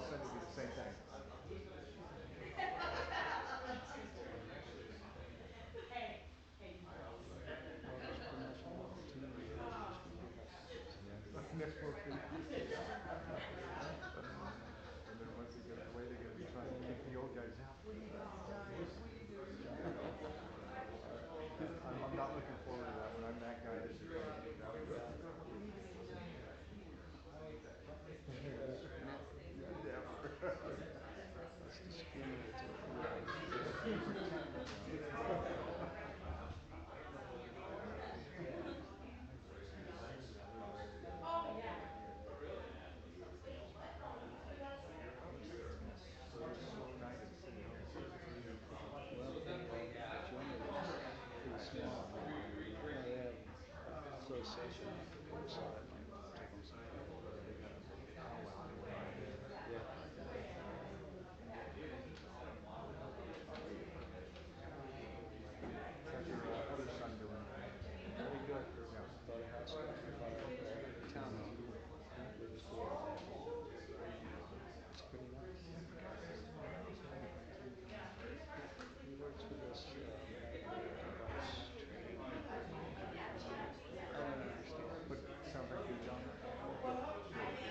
send it to the same thing. Well, there's promotional opportunity here. Most people have kids. Next one. And then once he gets away, they're going to be trying to kick the old guys out. What are you doing, guys? What are you doing? I'm not looking forward to that when I'm that guy that's just going to kick out. What are you doing? Yeah. That's discriminatory. Well, Adjournment is pretty small. I mean, they have closed session afterwards, so that might take them some time. Yeah. How's your other son doing? Pretty good. Yeah. Bought a house down by townhome. We're just waiting on it. It's pretty nice. He works for this medical device trade. I don't understand. But it sounds like good job. Yeah,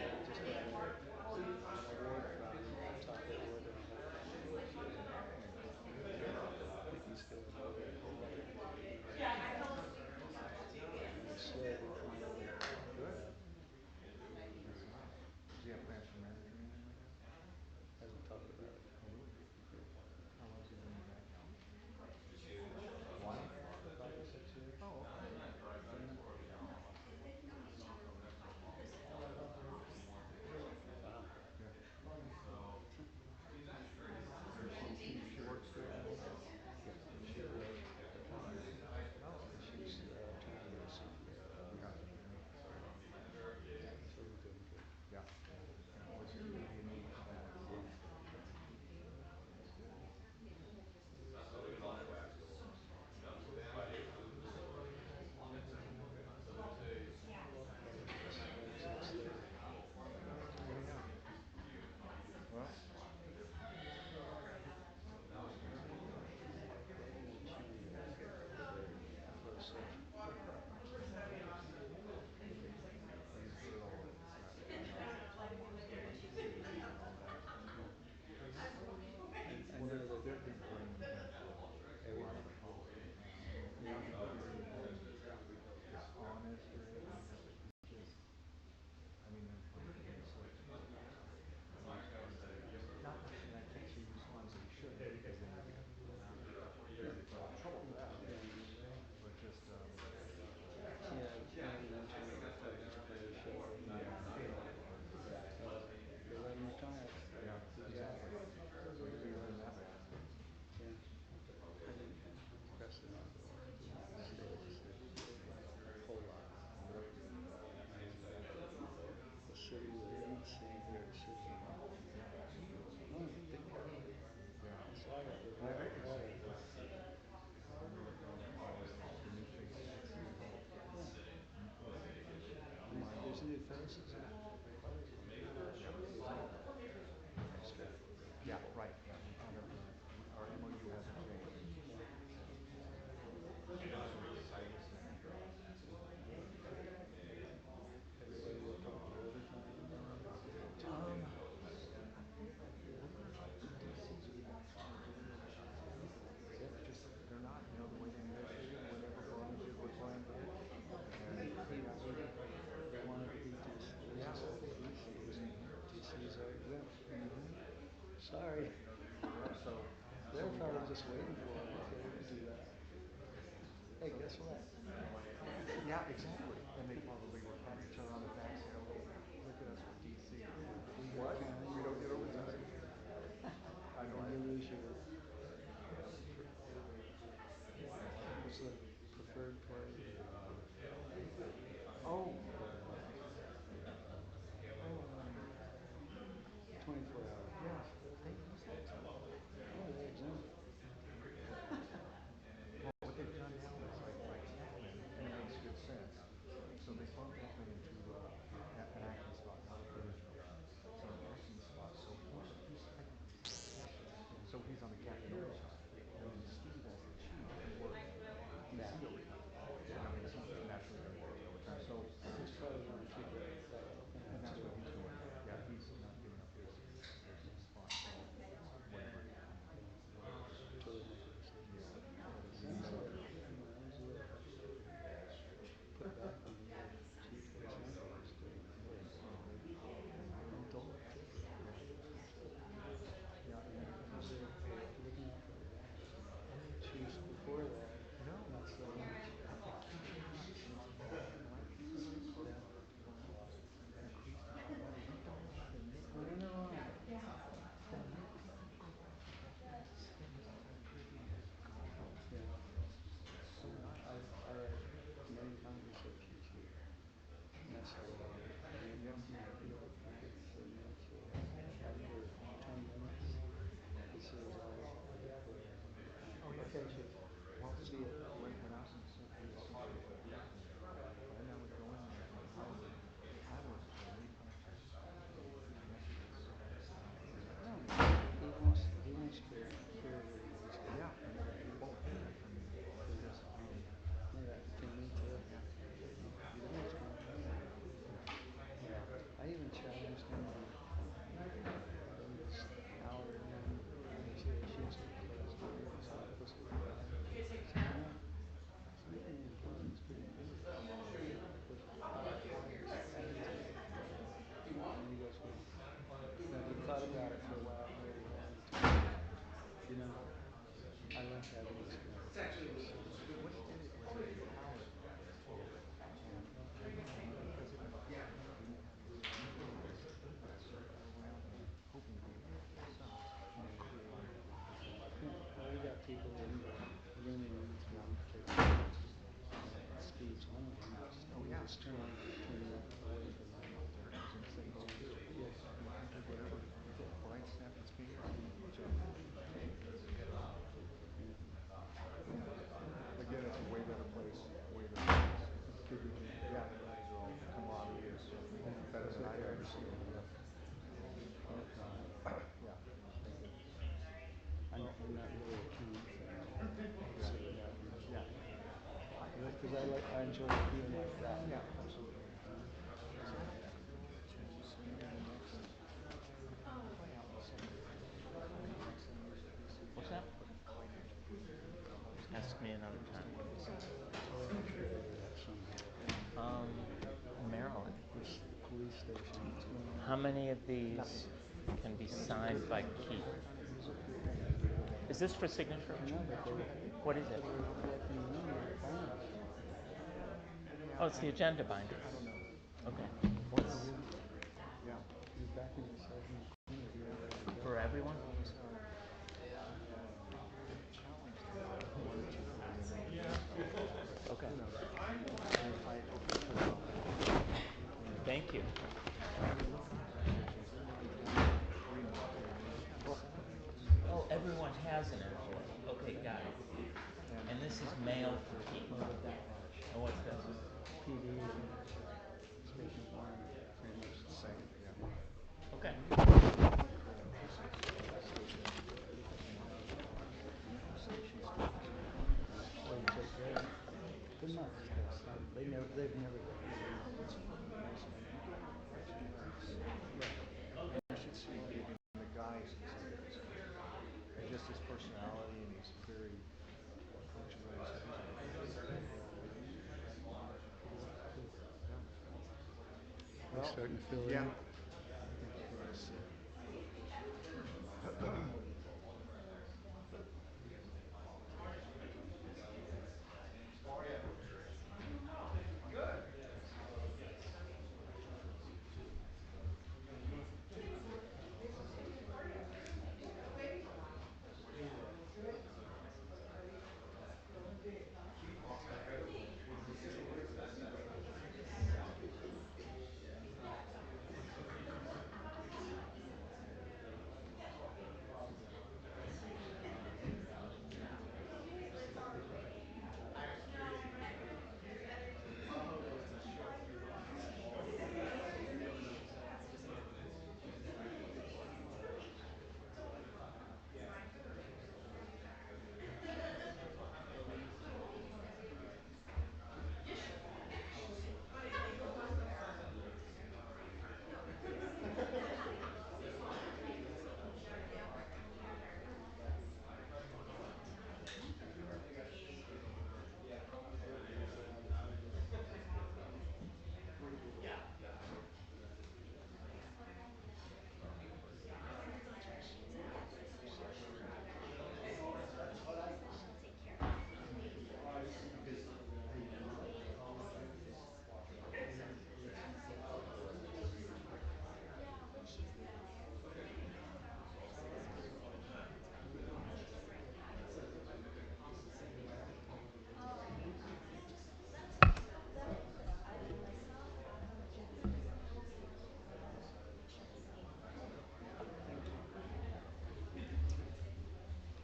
we just got an award from him, top award in healthcare. I think he's doing really well. He's slowly promoted. Good. Do you have plans for marriage or anything like that? Hasn't talked about it. Oh, really? How long has he been back? One? Probably 6 years. Oh, okay. Wow. Yeah. She works there. Yeah, she was. She's trying to get a CPA. So we're doing good. Yeah. What's your name? Well, Closed session. I know that they're bringing him a lot of the politics now. You can hear him as honest, right? I mean, they're trying to be so. Not that I can't say you swans that you shouldn't, because then you get trouble for that. But just, yeah, eventually the players show up. They let him retire. yeah, exactly. So you're going to win that back. Yeah. Pretty impressive outdoor. Stages. A whole lot. The city was insane here. City. Oh, big crowd. Yeah. I saw that. I bet you see. The new faces. There's new faces. Yeah, right. Yeah, we kind of, our MOU hasn't changed. Everybody will talk to overtime. Just, they're not, the way they negotiated, whatever bonuses were planned for. They wanted to be DC. Yeah. DC's already went. Sorry. So, They're probably just waiting for it before we do that. Hey, guess what? yeah, exactly. And they probably will pat each other on the back and say, oh, look at us with DC. What? We don't get overtime. I know. You lose your. What's the preferred play? Oh. 24 hours. Yeah, they use that too. Oh, they're exempt. Well, what they've done now is like Chapman, and it makes good sense. So they bump up You know, I like having this conversation. What did it? Was it how it? I don't know because it. You really just circle around and hoping to be some. Well, we got people in the room rooms where we take speech. One of them is Oh yeah. just trying to away from that. I was gonna say it's good. Yes. Whatever. Is it bright snap and spears? Again, it's a way better place. Way better place. Yeah, the guys are all camaraderie is better than I've ever seen. Yeah. I'm not really a county fan. So yeah. Yeah. Because I enjoy being like that. Yeah, absolutely. So I don't know if Chelsea's maybe the next play out in the second half. What's that? Ask me another time. Maryland. This police station. What's going on? How many of these can be signed by Keith? Is this for signature? What is it? Oh, it's the agenda binder. I don't know. Okay. What's Yeah. for everyone? Well, it's challenge them. One or two Okay. I hope to pull off. Thank you. Oh, everyone has an envelope. Okay, got it. And this is mail for Keith. And what's this? PD station one, pretty much the same. Yeah. Okay. They're not they've never done it. You should see it in the guys. And just his personality and he's very approachable. Well, starting to fill yeah. in.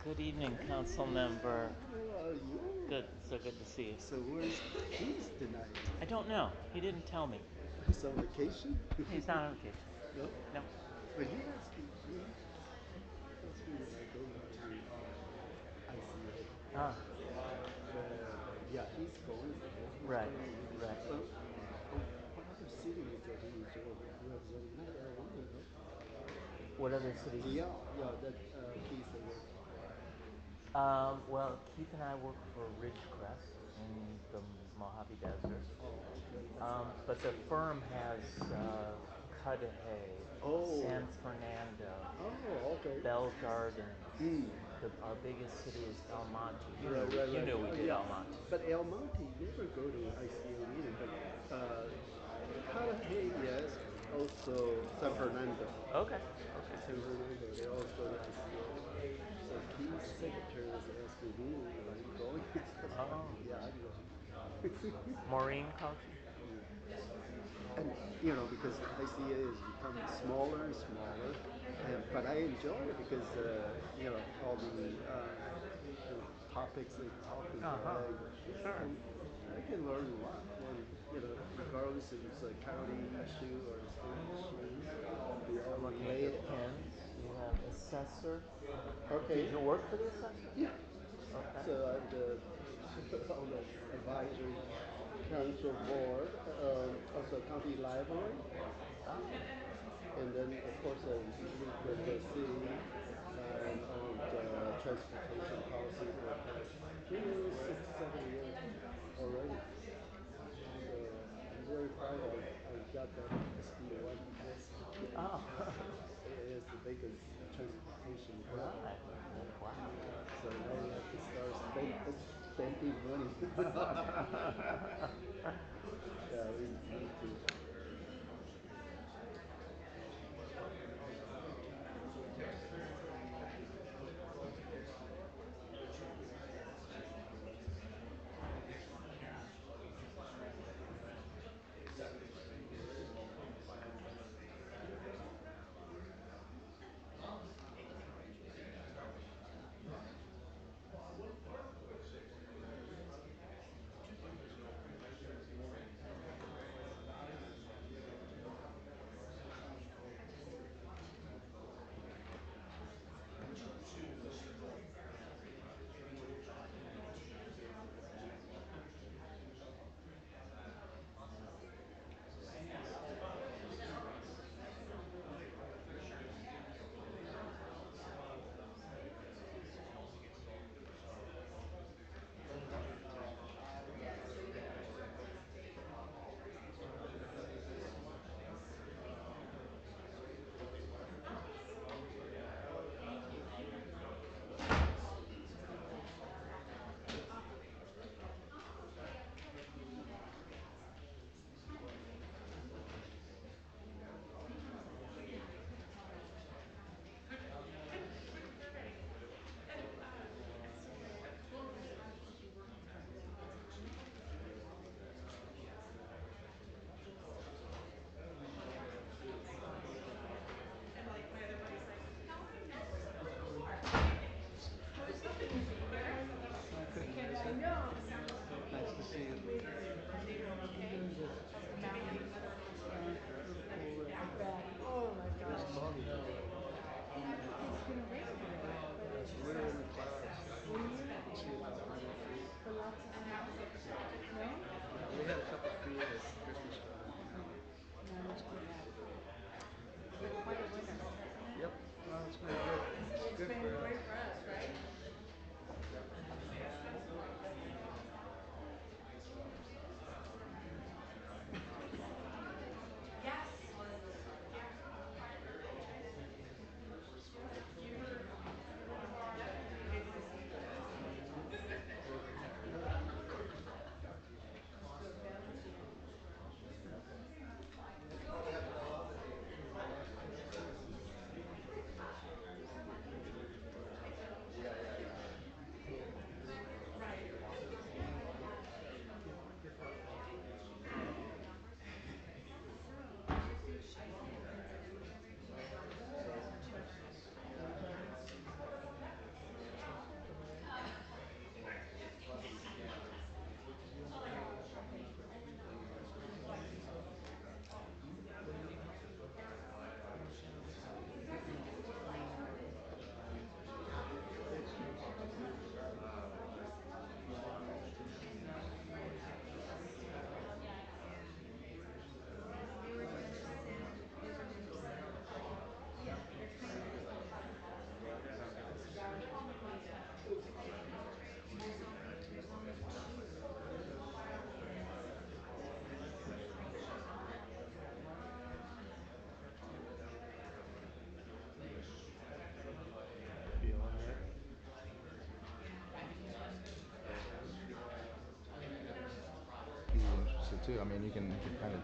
Good evening, council member. How are you? Good. So good to see you. So where's Keith tonight? I don't know. He didn't tell me. He's on vacation? He's not on vacation. No? No. But you asked me, tells me that I go to ICA. Ah. Yeah, he's going there. He's Right. going Right. what other city is that he was representing? Not LA, no? What other cities? Yeah, that Keith they work. Well, Keith and I work for Ridgecrest in the Mojave Desert. Oh, okay. But the firm has Cudahy, Oh. San Fernando. Oh, okay. Bell Gardens. Mm. Our biggest city is El Monte. You Right, knew, right, you right. knew we Oh, did yeah. El Monte. But El Monte never go to ICO meeting, but Cartagena, yes. Also San Fernando. Okay, okay. San Fernando, they always go to ICO. So key secretary was asking me, are you going? Oh. Yeah, I'm going. Maureen called you? And because ICA is becoming smaller and smaller, but I enjoy it because all the topics they talk about. Sure. I can learn a lot. Regardless if it's a county issue or a state issue, they all I'm looking at relate your it. pins. You have assessor. Okay. Did you work for the assessor? Yeah. Okay. So I'm the on the advisory council board, also county library. Oh. And then, of course, with the city on the transportation policy for the past 6, 7 years already. So I'm very proud I got that SB1. Oh. It is the biggest transportation bill. Right. Wow. So now we have to start spending money. Yeah, we need to. Nice to see you. Oh my gosh. This morning, It's gonna rain today. we were in the class. Were you? See about 100 feet. For lots of snow? No? Yeah, we had a couple feet at Christmas time. No, not too bad. It's been quite a winter, hasn't it? Yep. Well, it's been good. It's Good been for us. great for us, right? too. I mean, you can kind of.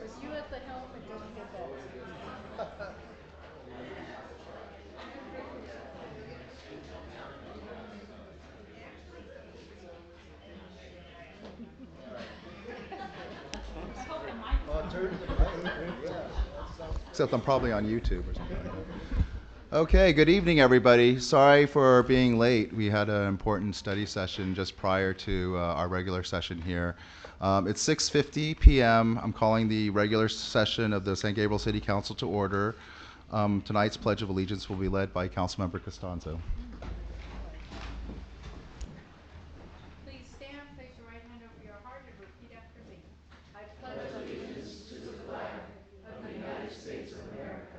With you at the helm, it doesn't get better. Except I'm probably on YouTube or something. Okay, good evening, everybody. Sorry for being late. We had an important study session just prior to our regular session here. It's 6:50 p.m. I'm calling the regular session of the San Gabriel City Council to order. Tonight's Pledge of Allegiance will be led by Councilmember Costanzo. Please stand, place your right hand over your heart, and repeat after me. I pledge allegiance to the flag of the United States of America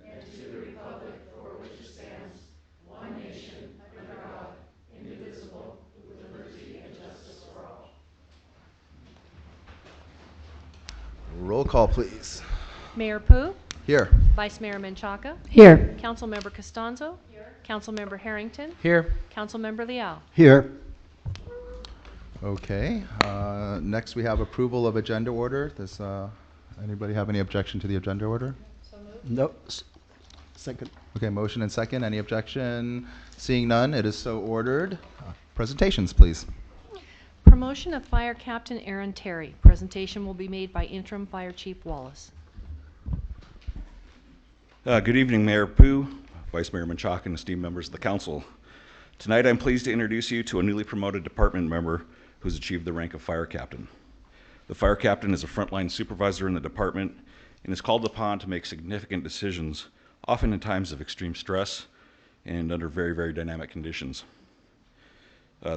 and to the republic for which it stands, one nation, under God, indivisible, with liberty and justice for all. Roll call, please. Mayor Pooh, Here. Vice Mayor Menchaca, Here. Councilmember Costanzo, Here. Councilmember Harrington, Here. Councilmember Leal. Here. Okay. Next, we have approval of agenda order. Does anybody have any objection to the agenda order? So moved. Nope. Second. Okay, motion and second. Any objection? Seeing none, it is so ordered. Presentations, please. Promotion of Fire Captain Aaron Terry. Presentation will be made by Interim Fire Chief Wallace. Good evening, Mayor Pooh, Vice Mayor Menchaca, and esteemed members of the council. Tonight, I'm pleased to introduce you to a newly promoted department member who's achieved the rank of fire captain. The fire captain is a frontline supervisor in the department and is called upon to make significant decisions, often in times of extreme stress and under very, very dynamic conditions.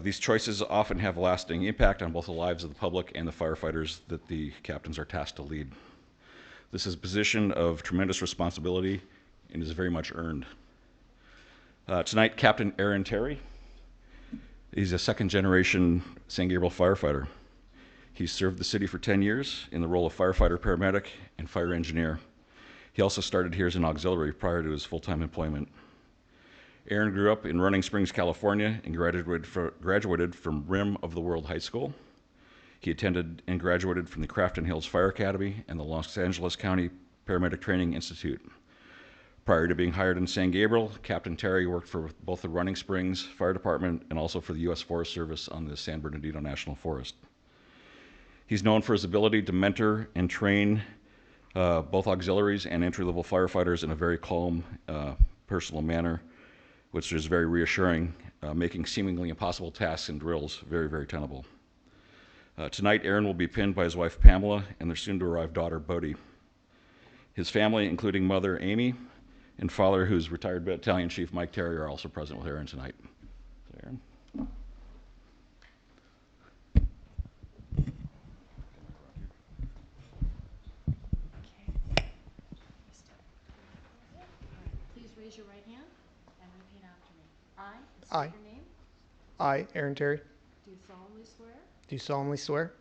These choices often have a lasting impact on both the lives of the public and the firefighters that the captains are tasked to lead. This is a position of tremendous responsibility and is very much earned. Tonight, Captain Aaron Terry, he's a second-generation San Gabriel firefighter. He's served the city for 10 years in the role of firefighter, paramedic, and fire engineer. He also started here as an auxiliary prior to his full-time employment. Aaron grew up in Running Springs, California, and graduated from Rim of the World High School. He attended and graduated from the Crafton Hills Fire Academy and the Los Angeles County Paramedic Training Institute. Prior to being hired in San Gabriel, Captain Terry worked for both the Running Springs Fire Department and also for the U.S. Forest Service on the San Bernardino National Forest. He's known for his ability to mentor and train both auxiliaries and entry-level firefighters in a very calm, personal manner, which is very reassuring, making seemingly impossible tasks and drills very, very tenable. Tonight, Aaron will be pinned by his wife, Pamela, and their soon-to-arrive daughter, Bodie. His family, including mother, Amy, and father, who's retired battalion chief, Mike Terry, are also present with Aaron tonight. So, Aaron. Please raise your right hand and repeat after me. I, I. state your name, I, Aaron Terry, do solemnly swear do solemnly swear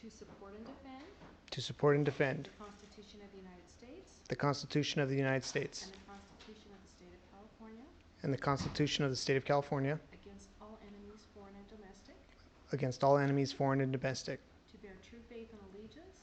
to support and defend to support and defend the Constitution of the United States the Constitution of the United States and the Constitution of the State of California and the Constitution of the State of California against all enemies, foreign and domestic, against all enemies, foreign and domestic, to bear true faith and allegiance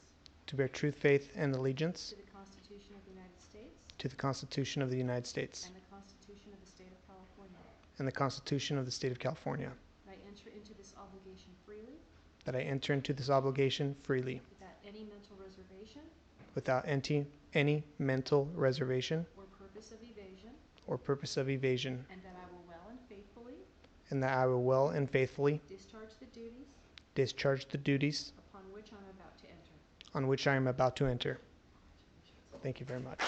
to bear true faith and allegiance to the Constitution of the United States to the Constitution of the United States and the Constitution of the State of California. and the Constitution of the State of California, That I enter into this obligation freely that I enter into this obligation freely without any mental reservation without any mental reservation or purpose of evasion, or purpose of evasion, and that I will well and faithfully and that I will well and faithfully discharge the duties discharge the duties upon which I'm about to enter. on which I am about to enter. Thank you very much.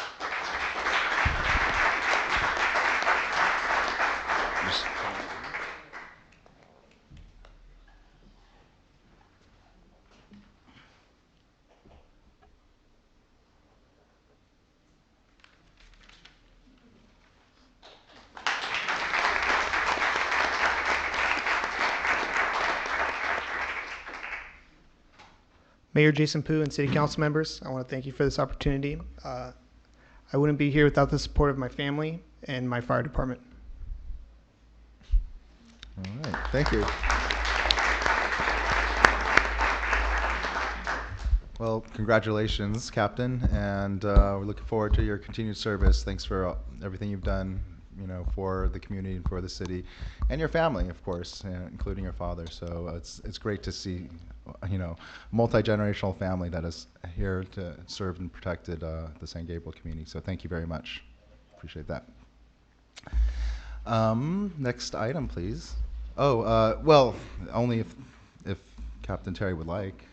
Mayor Jason Poo and City Council members, I want to thank you for this opportunity. I wouldn't be here without the support of my family and my fire department. All right, thank you. Well, congratulations, Captain, and we're looking forward to your continued service. Thanks for everything you've done, for the community and for the city, and your family, of course, including your father. So it's great to see, multi-generational family that is here to serve and protected the San Gabriel community. So thank you very much. Appreciate that. Next item, please. Oh, well, only if Captain Terry would like.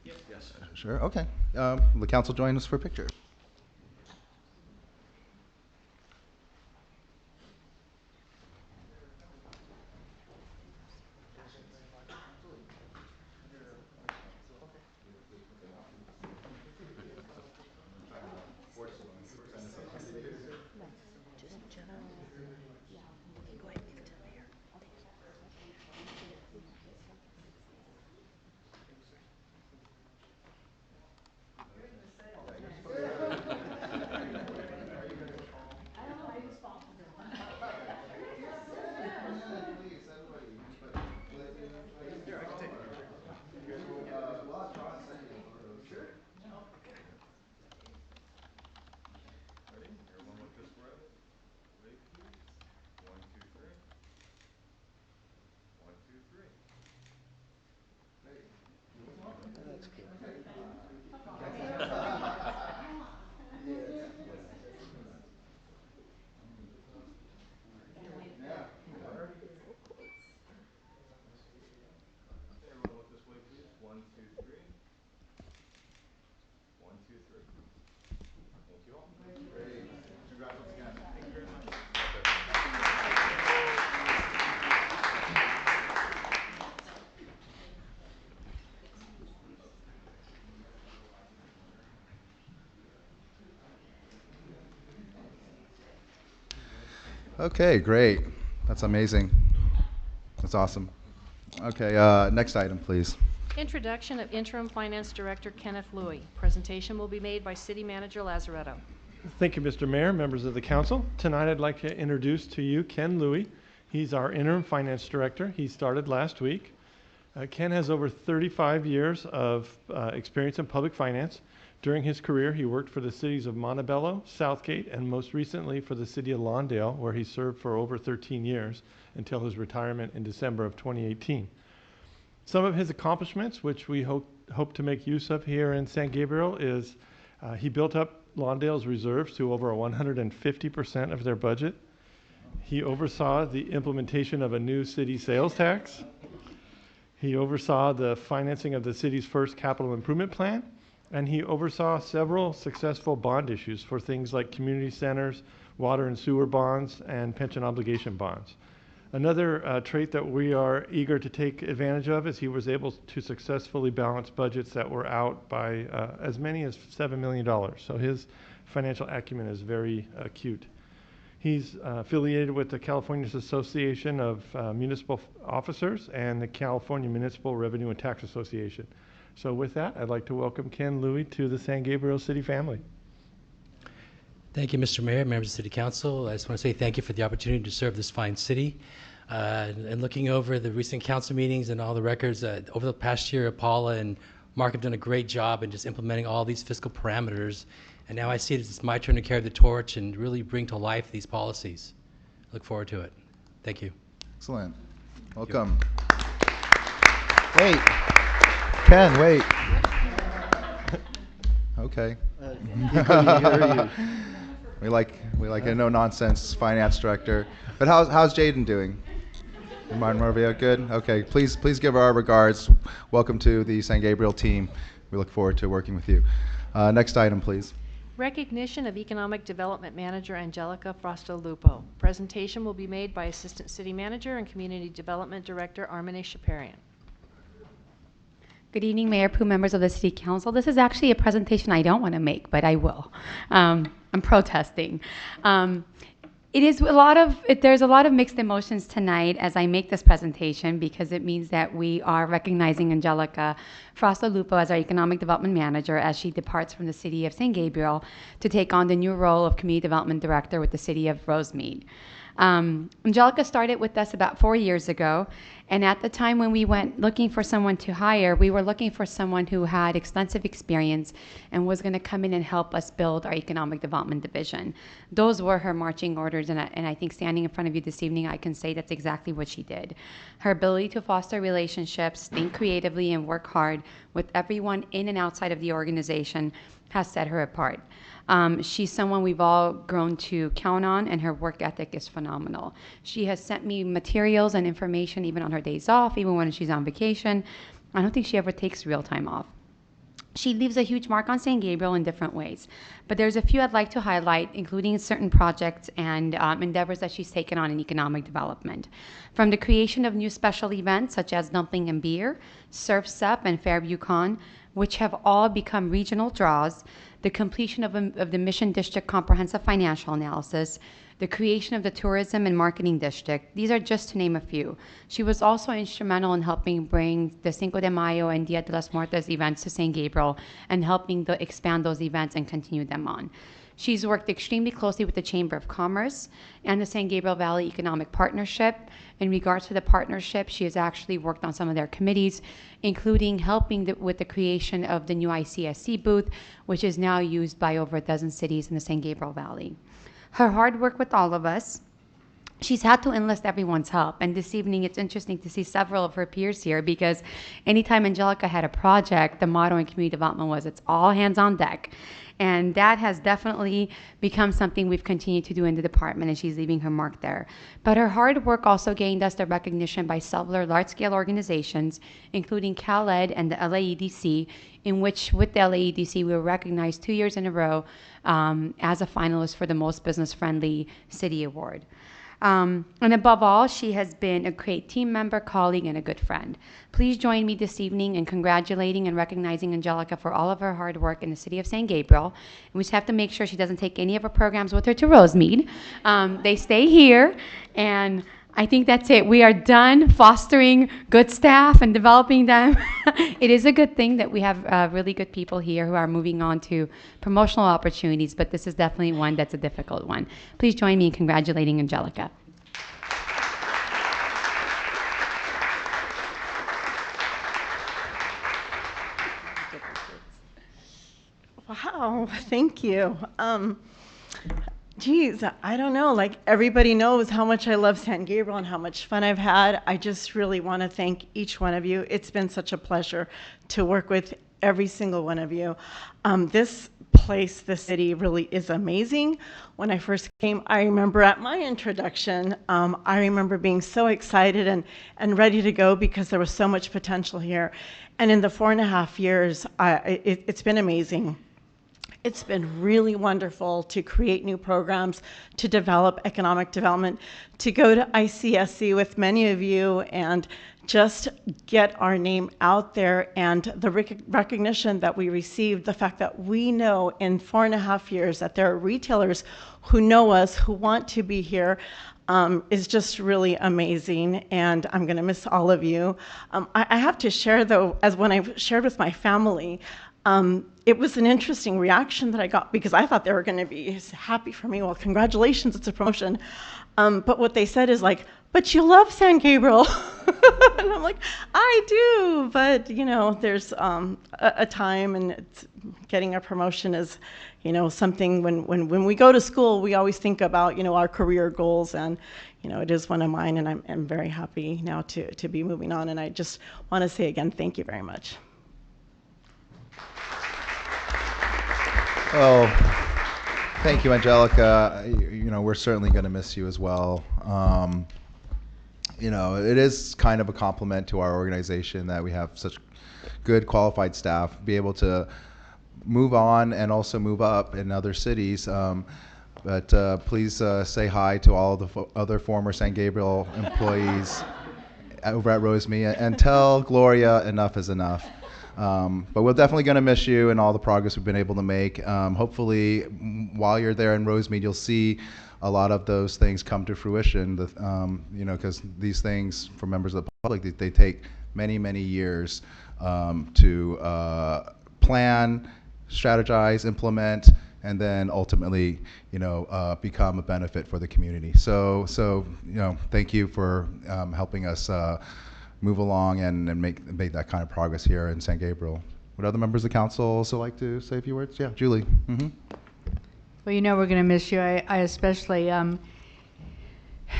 Yes. Sure, okay. The council join us for a picture. Okay, great. That's amazing. That's awesome. Okay, next item, please. Introduction of Interim Finance Director Kenneth Louie. Presentation will be made by City Manager Lazaretto. Thank you, Mr. Mayor, members of the council. Tonight I'd like to introduce to you Ken Louie. He's our interim finance director. He started last week. Ken has over 35 years of experience in public finance. During his career, he worked for the cities of Montebello, Southgate, and most recently for the city of Lawndale, where he served for over 13 years until his retirement in December of 2018. Some of his accomplishments, which we hope to make use of here in San Gabriel, is he built up Lawndale's reserves to over 150% of their budget. He oversaw the implementation of a new city sales tax. He oversaw the financing of the city's first capital improvement plan, and he oversaw several successful bond issues for things like community centers, water and sewer bonds, and pension obligation bonds. Another trait that we are eager to take advantage of is he was able to successfully balance budgets that were out by as many as $7 million. So his financial acumen is very acute. He's affiliated with the California Association of Municipal Officers and the California Municipal Revenue and Tax Association. So with that, I'd like to welcome Ken Louie to the San Gabriel City family. Thank you, Mr. Mayor, members of the City Council. I just want to say thank you for the opportunity to serve this fine city. And looking over the recent council meetings and all the records, over the past year, Paula and Mark have done a great job in just implementing all these fiscal parameters. And now I see it's my turn to carry the torch and really bring to life these policies. Look forward to it. Thank you. Excellent. Welcome. Wait. Ken, wait. Okay. He couldn't hear you. We like a no-nonsense finance director. But how's Jaden doing? Martin Morvia, good? Okay, please give our regards. Welcome to the San Gabriel team. We look forward to working with you. Next item, please. Recognition of Economic Development Manager Angelica Frausto-Lupo. Presentation will be made by Assistant City Manager and Community Development Director Armine Shaparian. Good evening, Mayor Pooh, members of the City Council. This is actually a presentation I don't want to make, but I will. I'm protesting. It is a lot of, there's a lot of mixed emotions tonight as I make this presentation because it means that we are recognizing Angelica Frausto-Lupo as our Economic Development Manager as she departs from the City of San Gabriel to take on the new role of Community Development Director with the City of Rosemead. Angelica started with us about 4 years ago, and at the time when we went looking for someone to hire, we were looking for someone who had extensive experience and was going to come in and help us build our economic development division. Those were her marching orders, and I think standing in front of you this evening, I can say that's exactly what she did. Her ability to foster relationships, think creatively, and work hard with everyone in and outside of the organization has set her apart. She's someone we've all grown to count on, and her work ethic is phenomenal. She has sent me materials and information even on her days off, even when she's on vacation. I don't think she ever takes real time off. She leaves a huge mark on San Gabriel in different ways, but there's a few I'd like to highlight, including certain projects and endeavors that she's taken on in economic development. From the creation of new special events such as Dumpling and Beer, Surf's Up, and Fairview Con, which have all become regional draws, the completion of the Mission District Comprehensive Financial Analysis, the creation of the Tourism and Marketing District. These are just to name a few. She was also instrumental in helping bring the Cinco de Mayo and Dia de los Muertos events to San Gabriel and helping expand those events and continue them on. She's worked extremely closely with the Chamber of Commerce and the San Gabriel Valley Economic Partnership. In regards to the partnership, she has actually worked on some of their committees, including helping with the creation of the new ICSC booth, which is now used by over a dozen cities in the San Gabriel Valley. Her hard work with all of us, she's had to enlist everyone's help. And this evening, it's interesting to see several of her peers here because anytime Angelica had a project, the motto in community development was, it's all hands on deck. And that has definitely become something we've continued to do in the department, and she's leaving her mark there. But her hard work also gained us the recognition by several large-scale organizations, including CalEd and the LAEDC, in which with the LAEDC we were recognized 2 years in a row as a finalist for the Most Business-Friendly City Award. And above all, she has been a great team member, colleague, and a good friend. Please join me this evening in congratulating and recognizing Angelica for all of her hard work in the city of San Gabriel. And we just have to make sure she doesn't take any of her programs with her to Rosemead. They stay here, and I think that's it. We are done fostering good staff and developing them. It is a good thing that we have really good people here who are moving on to promotional opportunities, but this is definitely one that's a difficult one. Please join me in congratulating Angelica. Wow, thank you. Geez, I don't know, like everybody knows how much I love San Gabriel and how much fun I've had. I just really want to thank each one of you. It's been such a pleasure to work with every single one of you. This place, the city, really is amazing. When I first came, I remember at my introduction, I remember being so excited and ready to go because there was so much potential here. And in the 4.5 years, it's been amazing. It's been really wonderful to create new programs, to develop economic development, to go to ICSC with many of you and just get our name out there, and the recognition that we received, the fact that we know in 4.5 years that there are retailers who know us, who want to be here, is just really amazing, and I'm going to miss all of you. I have to share, though, as when I shared with my family, it was an interesting reaction that I got because I thought they were going to be happy for me. Well, congratulations, it's a promotion. But what they said is like, but you love San Gabriel. And I'm like, I do, but you know, there's a time, and it's, getting a promotion is, you know, something when we go to school, we always think about, you know, our career goals, and you know, it is one of mine, and I'm very happy now to be moving on. And I just want to say again, thank you very much. Oh, thank you, Angelica. You know, we're certainly going to miss you as well. You know, it is kind of a compliment to our organization that we have such good qualified staff, be able to move on and also move up in other cities. But please say hi to all the other former San Gabriel employees over at Rosemead, and tell Gloria enough is enough. But we're definitely going to miss you and all the progress we've been able to make. Hopefully, while you're there in Rosemead, you'll see a lot of those things come to fruition. Because these things, for members of the public, they take many, many years to plan, strategize, implement, and then ultimately, become a benefit for the community. So thank you for helping us move along and make that kind of progress here in San Gabriel. Would other members of the council also like to say a few words? Yeah, Julie. Mm-hmm. Well, we're going to miss you. I especially,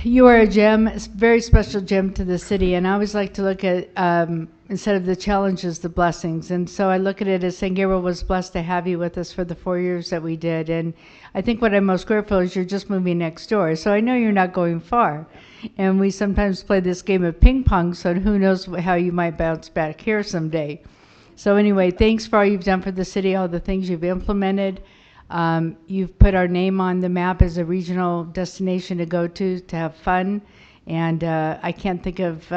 you are a gem, a very special gem to the city. And I always like to look at, instead of the challenges, the blessings. And so I look at it as San Gabriel was blessed to have you with us for the 4 years that we did. And I think what I'm most grateful is you're just moving next door. So I know you're not going far. And we sometimes play this game of ping pong, so who knows how you might bounce back here someday. So anyway, thanks for all you've done for the city, all the things you've implemented. You've put our name on the map as a regional destination to go to have fun. And I can't think of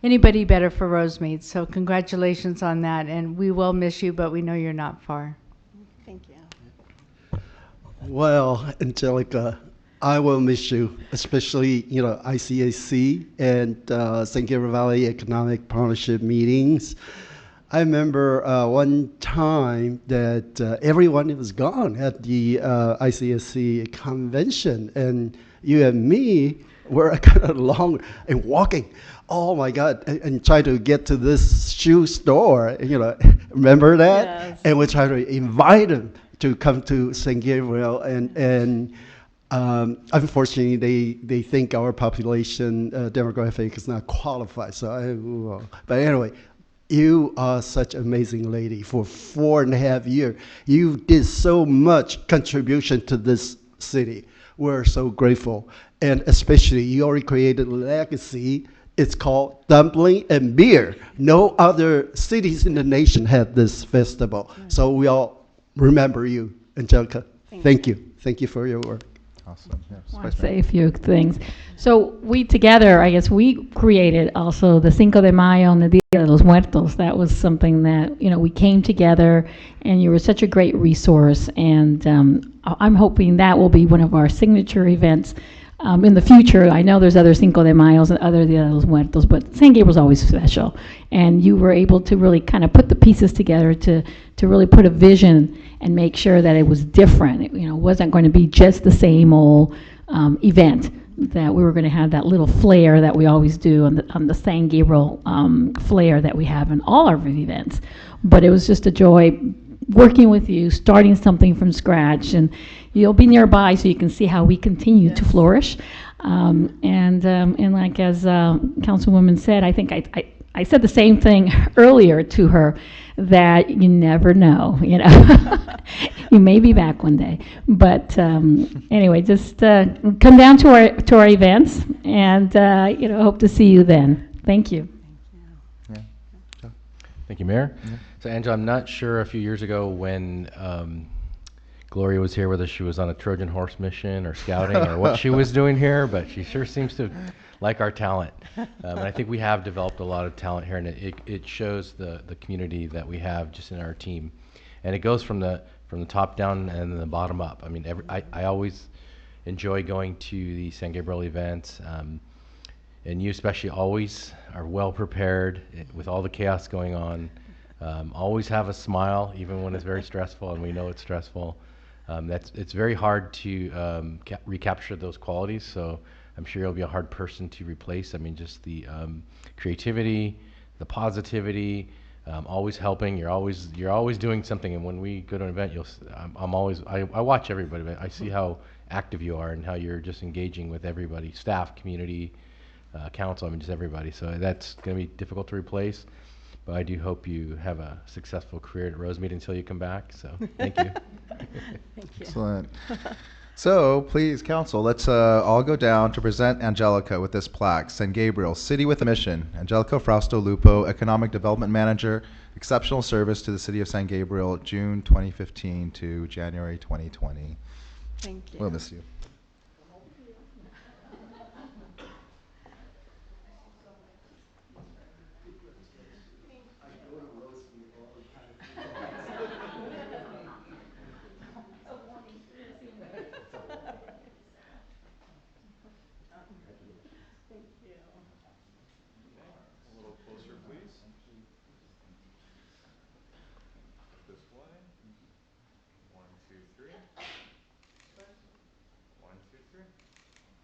anybody better for Rosemead. So congratulations on that. And we will miss you, but we know you're not far. Thank you. Well, Angelica, I will miss you, especially, ICAC and San Gabriel Valley Economic Partnership meetings. I remember one time that everyone was gone at the ICSC convention, and you and me were kind of along and walking. Oh my God! And try to get to this shoe store. Remember that? Yes. And we try to invite them to come to San Gabriel, and unfortunately, they think our population demographic is not qualified. But anyway. You are such an amazing lady. For 4.5 years, you did so much contribution to this city. We're so grateful. And especially, you already created a legacy. It's called Dumpling and Beer. No other cities in the nation have this festival. So we all remember you, Angelica. Thank you. Thank you for your work. Awesome. Yeah, I want to say a few things. So we together, I guess we created also the Cinco de Mayo and the Dia de los Muertos. That was something that, we came together, and you were such a great resource. And I'm hoping that will be one of our signature events in the future. I know there's other Cinco de Mayos and other Dia de los Muertos, but San Gabriel's always special. And you were able to really kind of put the pieces together to really put a vision and make sure that it was different. It wasn't going to be just the same old event, that we were going to have that little flair that we always do on the San Gabriel flair that we have in all our events. But it was just a joy working with you, starting something from scratch, and you'll be nearby so you can see how we continue to flourish. And like as Councilwoman said, I think I said the same thing earlier to her, that you never know, you may be back one day. But anyway, just come down to our events, and hope to see you then. Thank you. Yeah. Thank you, Mayor. Yeah. So, Angela, I'm not sure a few years ago when Gloria was here, whether she was on a Trojan horse mission or scouting or what she was doing here, but she sure seems to like our talent. And I think we have developed a lot of talent here, and it shows the community that we have just in our team. And it goes from the top down and the bottom up. I mean, I always enjoy going to the San Gabriel events, and you especially always are well prepared with all the chaos going on. Always have a smile, even when it's very stressful, and we know it's stressful. It's very hard to recapture those qualities, so I'm sure you'll be a hard person to replace. I mean, just the creativity, the positivity, always helping. You're always doing something, and when we go to an event, I watch everybody, but I see how active you are and how you're just engaging with everybody, staff, community, council. I mean, just everybody. So that's going to be difficult to replace. But I do hope you have a successful career at Rosemead until you come back. So thank you. Thank you. Excellent. So please, council, let's all go down to present Angelica with this plaque. San Gabriel, City with a Mission. Angelica Frausto-Lupo, Economic Development Manager, exceptional service to the City of San Gabriel, June 2015 to January 2020. Thank you. We'll miss you.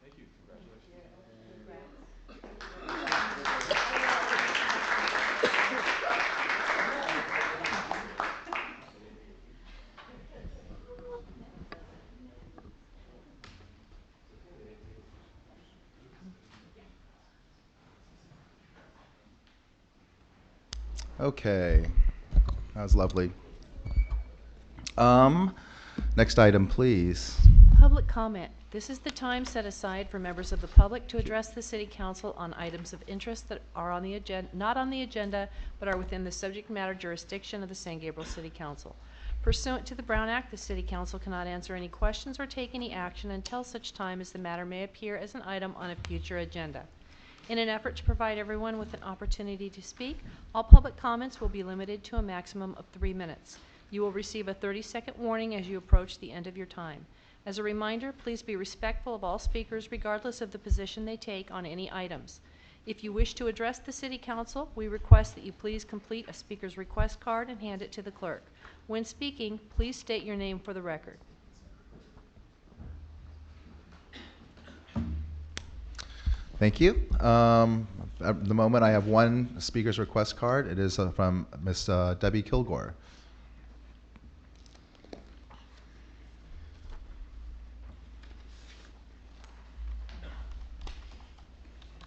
Thank you. Congratulations. Okay, that was lovely. Next item, please. Public comment. This is the time set aside for members of the public to address the City Council on items of interest that are on the agenda, not on the agenda, but are within the subject matter jurisdiction of the San Gabriel City Council. Pursuant to the Brown Act, the City Council cannot answer any questions or take any action until such time as the matter may appear as an item on a future agenda. In an effort to provide everyone with an opportunity to speak, all public comments will be limited to a maximum of 3 minutes. You will receive a 30-second warning as you approach the end of your time. As a reminder, please be respectful of all speakers regardless of the position they take on any items. If you wish to address the City Council, we request that you please complete a speaker's request card and hand it to the clerk. When speaking, please state your name for the record. Thank you. At the moment, I have one speaker's request card. It is from Miss Debbie Kilgore.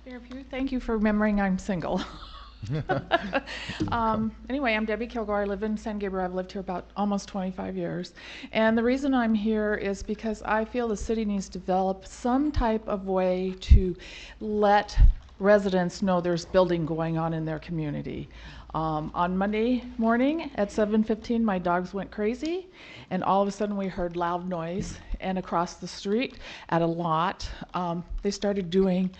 Mayor Pugh, thank you for remembering I'm single. Anyway, I'm Debbie Kilgore. I live in San Gabriel. I've lived here about almost 25 years. And the reason I'm here is because I feel the city needs to develop some type of way to let residents know there's building going on in their community. On Monday morning at 7:15, my dogs went crazy, and all of a sudden we heard loud noise. And across the street at a lot, they started doing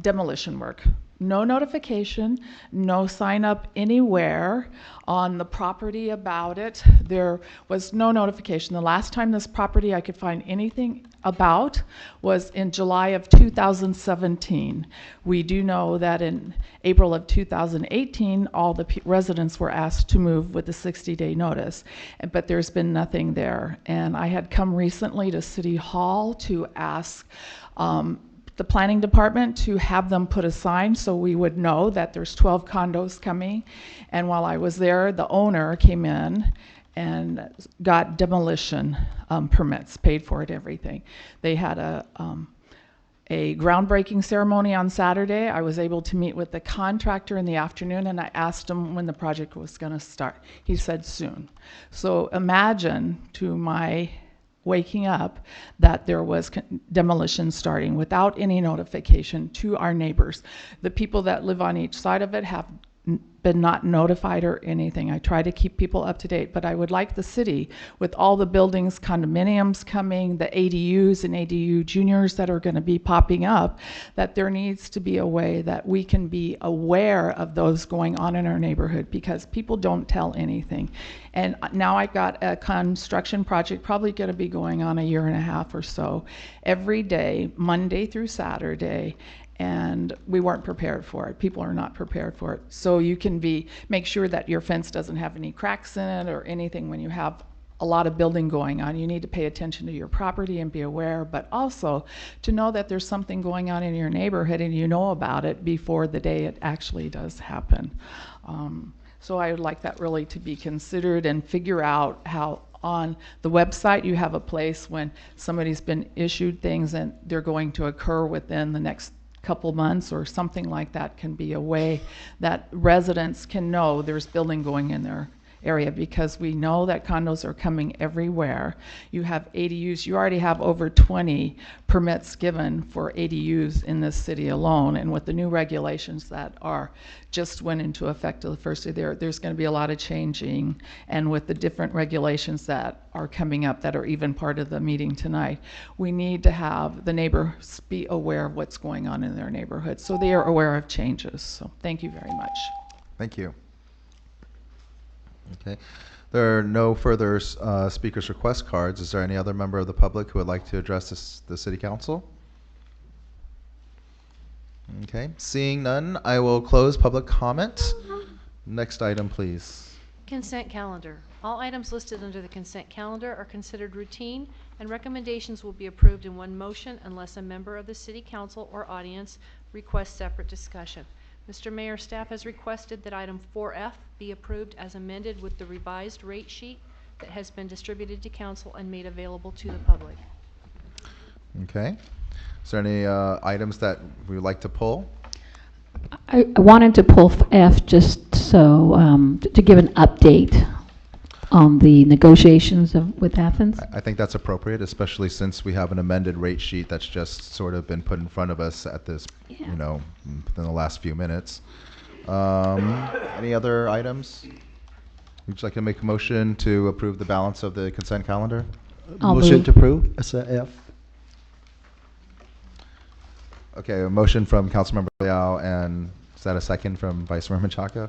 demolition work. No notification, no sign up anywhere on the property about it. There was no notification. The last time this property I could find anything about was in July of 2017. We do know that in April of 2018, all the residents were asked to move with a 60-day notice, but there's been nothing there. And I had come recently to City Hall to ask the planning department to have them put a sign so we would know that there's 12 condos coming. And while I was there, the owner came in and got demolition permits, paid for it, everything. They had a groundbreaking ceremony on Saturday. I was able to meet with the contractor in the afternoon, and I asked him when the project was going to start. He said soon. So imagine, to my waking up, that there was demolition starting without any notification to our neighbors. The people that live on each side of it have been not notified or anything. I try to keep people up to date, but I would like the city, with all the buildings, condominiums coming, the ADUs and ADU juniors that are going to be popping up, that there needs to be a way that we can be aware of those going on in our neighborhood, because people don't tell anything. And now I've got a construction project probably going to be going on a year and a half or so, every day, Monday through Saturday. And we weren't prepared for it. People are not prepared for it. So you can make sure that your fence doesn't have any cracks in it or anything when you have a lot of building going on. You need to pay attention to your property and be aware, but also to know that there's something going on in your neighborhood and you know about it before the day it actually does happen. So I would like that really to be considered, and figure out how on the website you have a place when somebody's been issued things and they're going to occur within the next couple months or something like that, can be a way that residents can know there's building going in their area, because we know that condos are coming everywhere. You have ADUs, you already have over 20 permits given for ADUs in this city alone, and with the new regulations that just went into effect the first day, there's going to be a lot of changing, and with the different regulations that are coming up that are even part of the meeting tonight, we need to have the neighbors be aware of what's going on in their neighborhood so they are aware of changes. So thank you very much. Thank you. Okay. There are no further speakers' request cards. Is there any other member of the public who would like to address the City Council? Okay. Seeing none, I will close public comment. Next item, please. Consent calendar. All items listed under the consent calendar are considered routine and recommendations will be approved in one motion unless a member of the City Council or audience requests separate discussion. Mr. Mayor, staff has requested that item 4F be approved as amended with the revised rate sheet that has been distributed to council and made available to the public. Okay. Is there any items that we would like to pull? I wanted to pull F just so to give an update on the negotiations with Athens. I think that's appropriate, especially since we have an amended rate sheet that's just sort of been put in front of us at this, you know, within the last few minutes. Any other items? Would you like to make a motion to approve the balance of the consent calendar? Motion to approve, that's a F. Okay, a motion from Councilmember Liao, and is that a second from Vice Mayor Menchaca?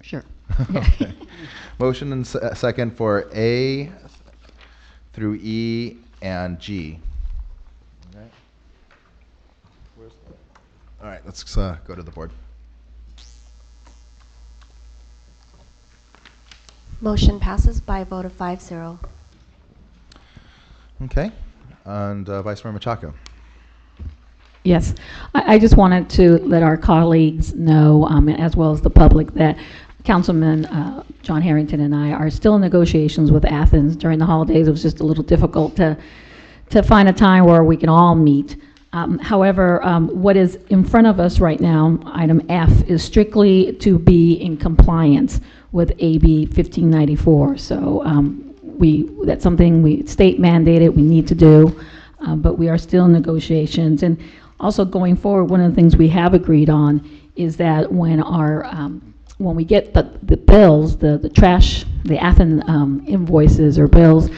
Sure. Okay. Motion and second for A through E and G. All right. All right, let's go to the board. Motion passes by a vote of 5-0. Okay, and Vice Mayor Menchaca. Yes, I just wanted to let our colleagues know, as well as the public, that Councilman John Harrington and I are still in negotiations with Athens. During the holidays, it was just a little difficult to find a time where we can all meet. However, what is in front of us right now, item F, is strictly to be in compliance with AB 1594. So that's something we state mandated we need to do, but we are still in negotiations. And also going forward, one of the things we have agreed on is that when we get the bills, the trash, the Athens invoices or bills,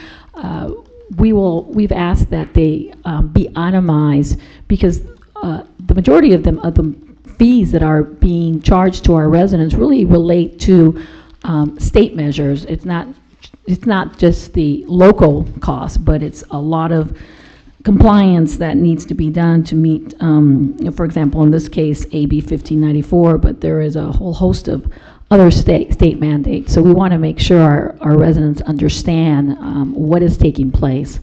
we've asked that they be itemized, because the majority of the fees that are being charged to our residents really relate to state measures. It's not just the local cost, but it's a lot of compliance that needs to be done to meet, for example, in this case, AB 1594, but there is a whole host of other state mandates. So we want to make sure our residents understand what is taking place.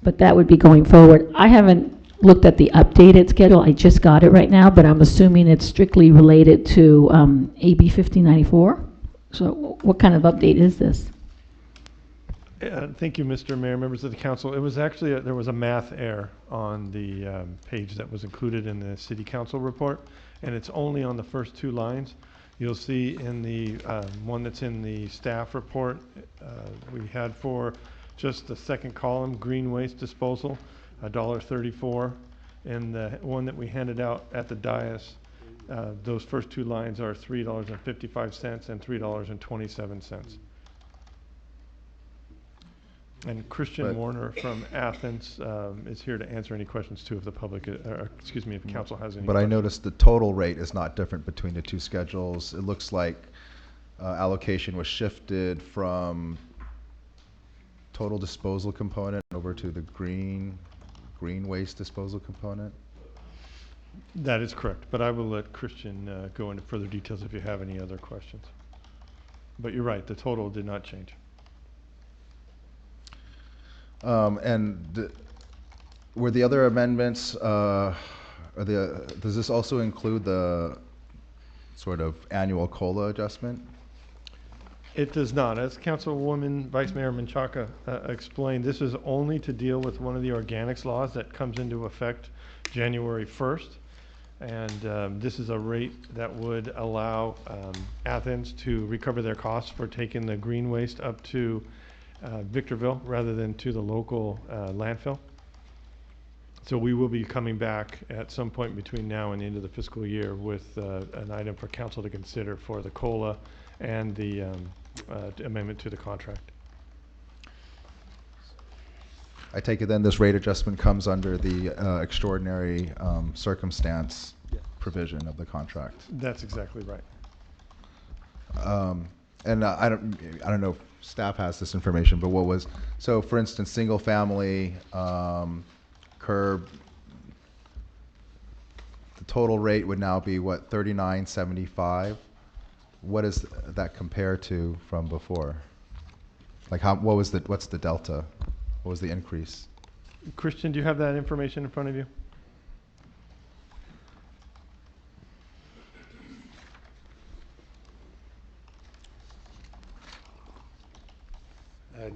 But that would be going forward. I haven't looked at the updated schedule. I just got it right now, but I'm assuming it's strictly related to AB 1594. So what kind of update is this? Thank you, Mr. Mayor, members of the council. It was actually, there was a math error on the page that was included in the city council report, and it's only on the first two lines. You'll see in the one that's in the staff report, we had for just the second column, green waste disposal, $1.34. And the one that we handed out at the dais, those first two lines are $3.55 and $3.27. And Christian Warner from Athens is here to answer any questions too, if the public, excuse me, if council has any. But I noticed the total rate is not different between the two schedules. It looks like allocation was shifted from total disposal component over to the green waste disposal component. That is correct, but I will let Christian go into further details if you have any other questions. But you're right, the total did not change. Were the other amendments, does this also include the sort of annual COLA adjustment? It does not. As Councilwoman Vice Mayor Menchaca explained, this is only to deal with one of the organics laws that comes into effect January 1st. And this is a rate that would allow Athens to recover their costs for taking the green waste up to Victorville rather than to the local landfill. So we will be coming back at some point between now and the end of the fiscal year with an item for council to consider for the COLA and the amendment to the contract. I take it then this rate adjustment comes under the extraordinary circumstance provision of the contract. That's exactly right. And I don't know if staff has this information, but so for instance, single family curb, the total rate would now be what, $39.75? What does that compare to from before? Like what's the delta? What was the increase? Christian, do you have that information in front of you?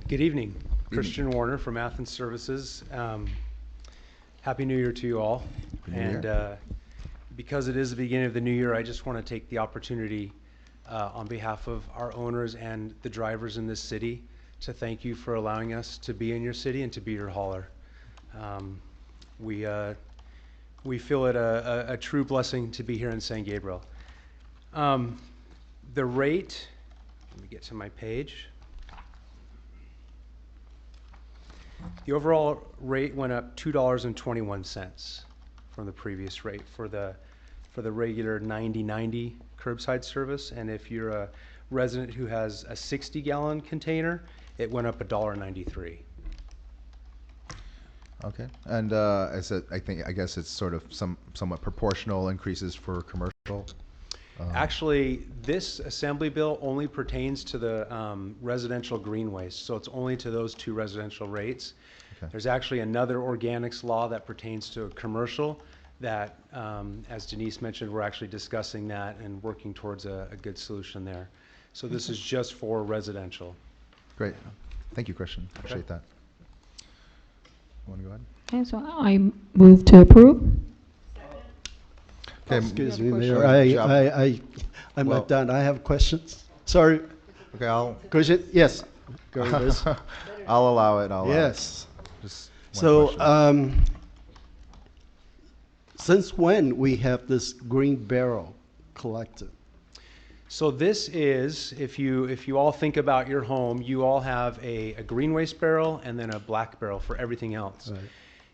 Good evening. Christian Warner from Athens Services. Happy New Year to you all. Because it is the beginning of the new year, I just want to take the opportunity on behalf of our owners and the drivers in this city to thank you for allowing us to be in your city and to be your hauler. We feel it a true blessing to be here in San Gabriel. The rate, let me get to my page. The overall rate went up $2.21 from the previous rate for the regular 90/90 curbside service, and if you're a resident who has a 60-gallon container, it went up $1.93. Okay, and I guess it's sort of somewhat proportional increases for commercial. Actually, this assembly bill only pertains to the residential green waste, so it's only to those two residential rates. Okay. There's actually another organics law that pertains to commercial that, as Denise mentioned, we're actually discussing that and working towards a good solution there. So this is just for residential. Great. Thank you, Christian. Appreciate that. Want to go ahead? Okay, so I move to approve. Okay, excuse me, Mayor. I'm not done. I have questions. Sorry. Okay, I'll. Question? Yes. Go ahead. I'll allow it. Yes. Just so, since when we have this green barrel collected? So this is, if you all think about your home, you all have a green waste barrel and then a black barrel for everything else. Right.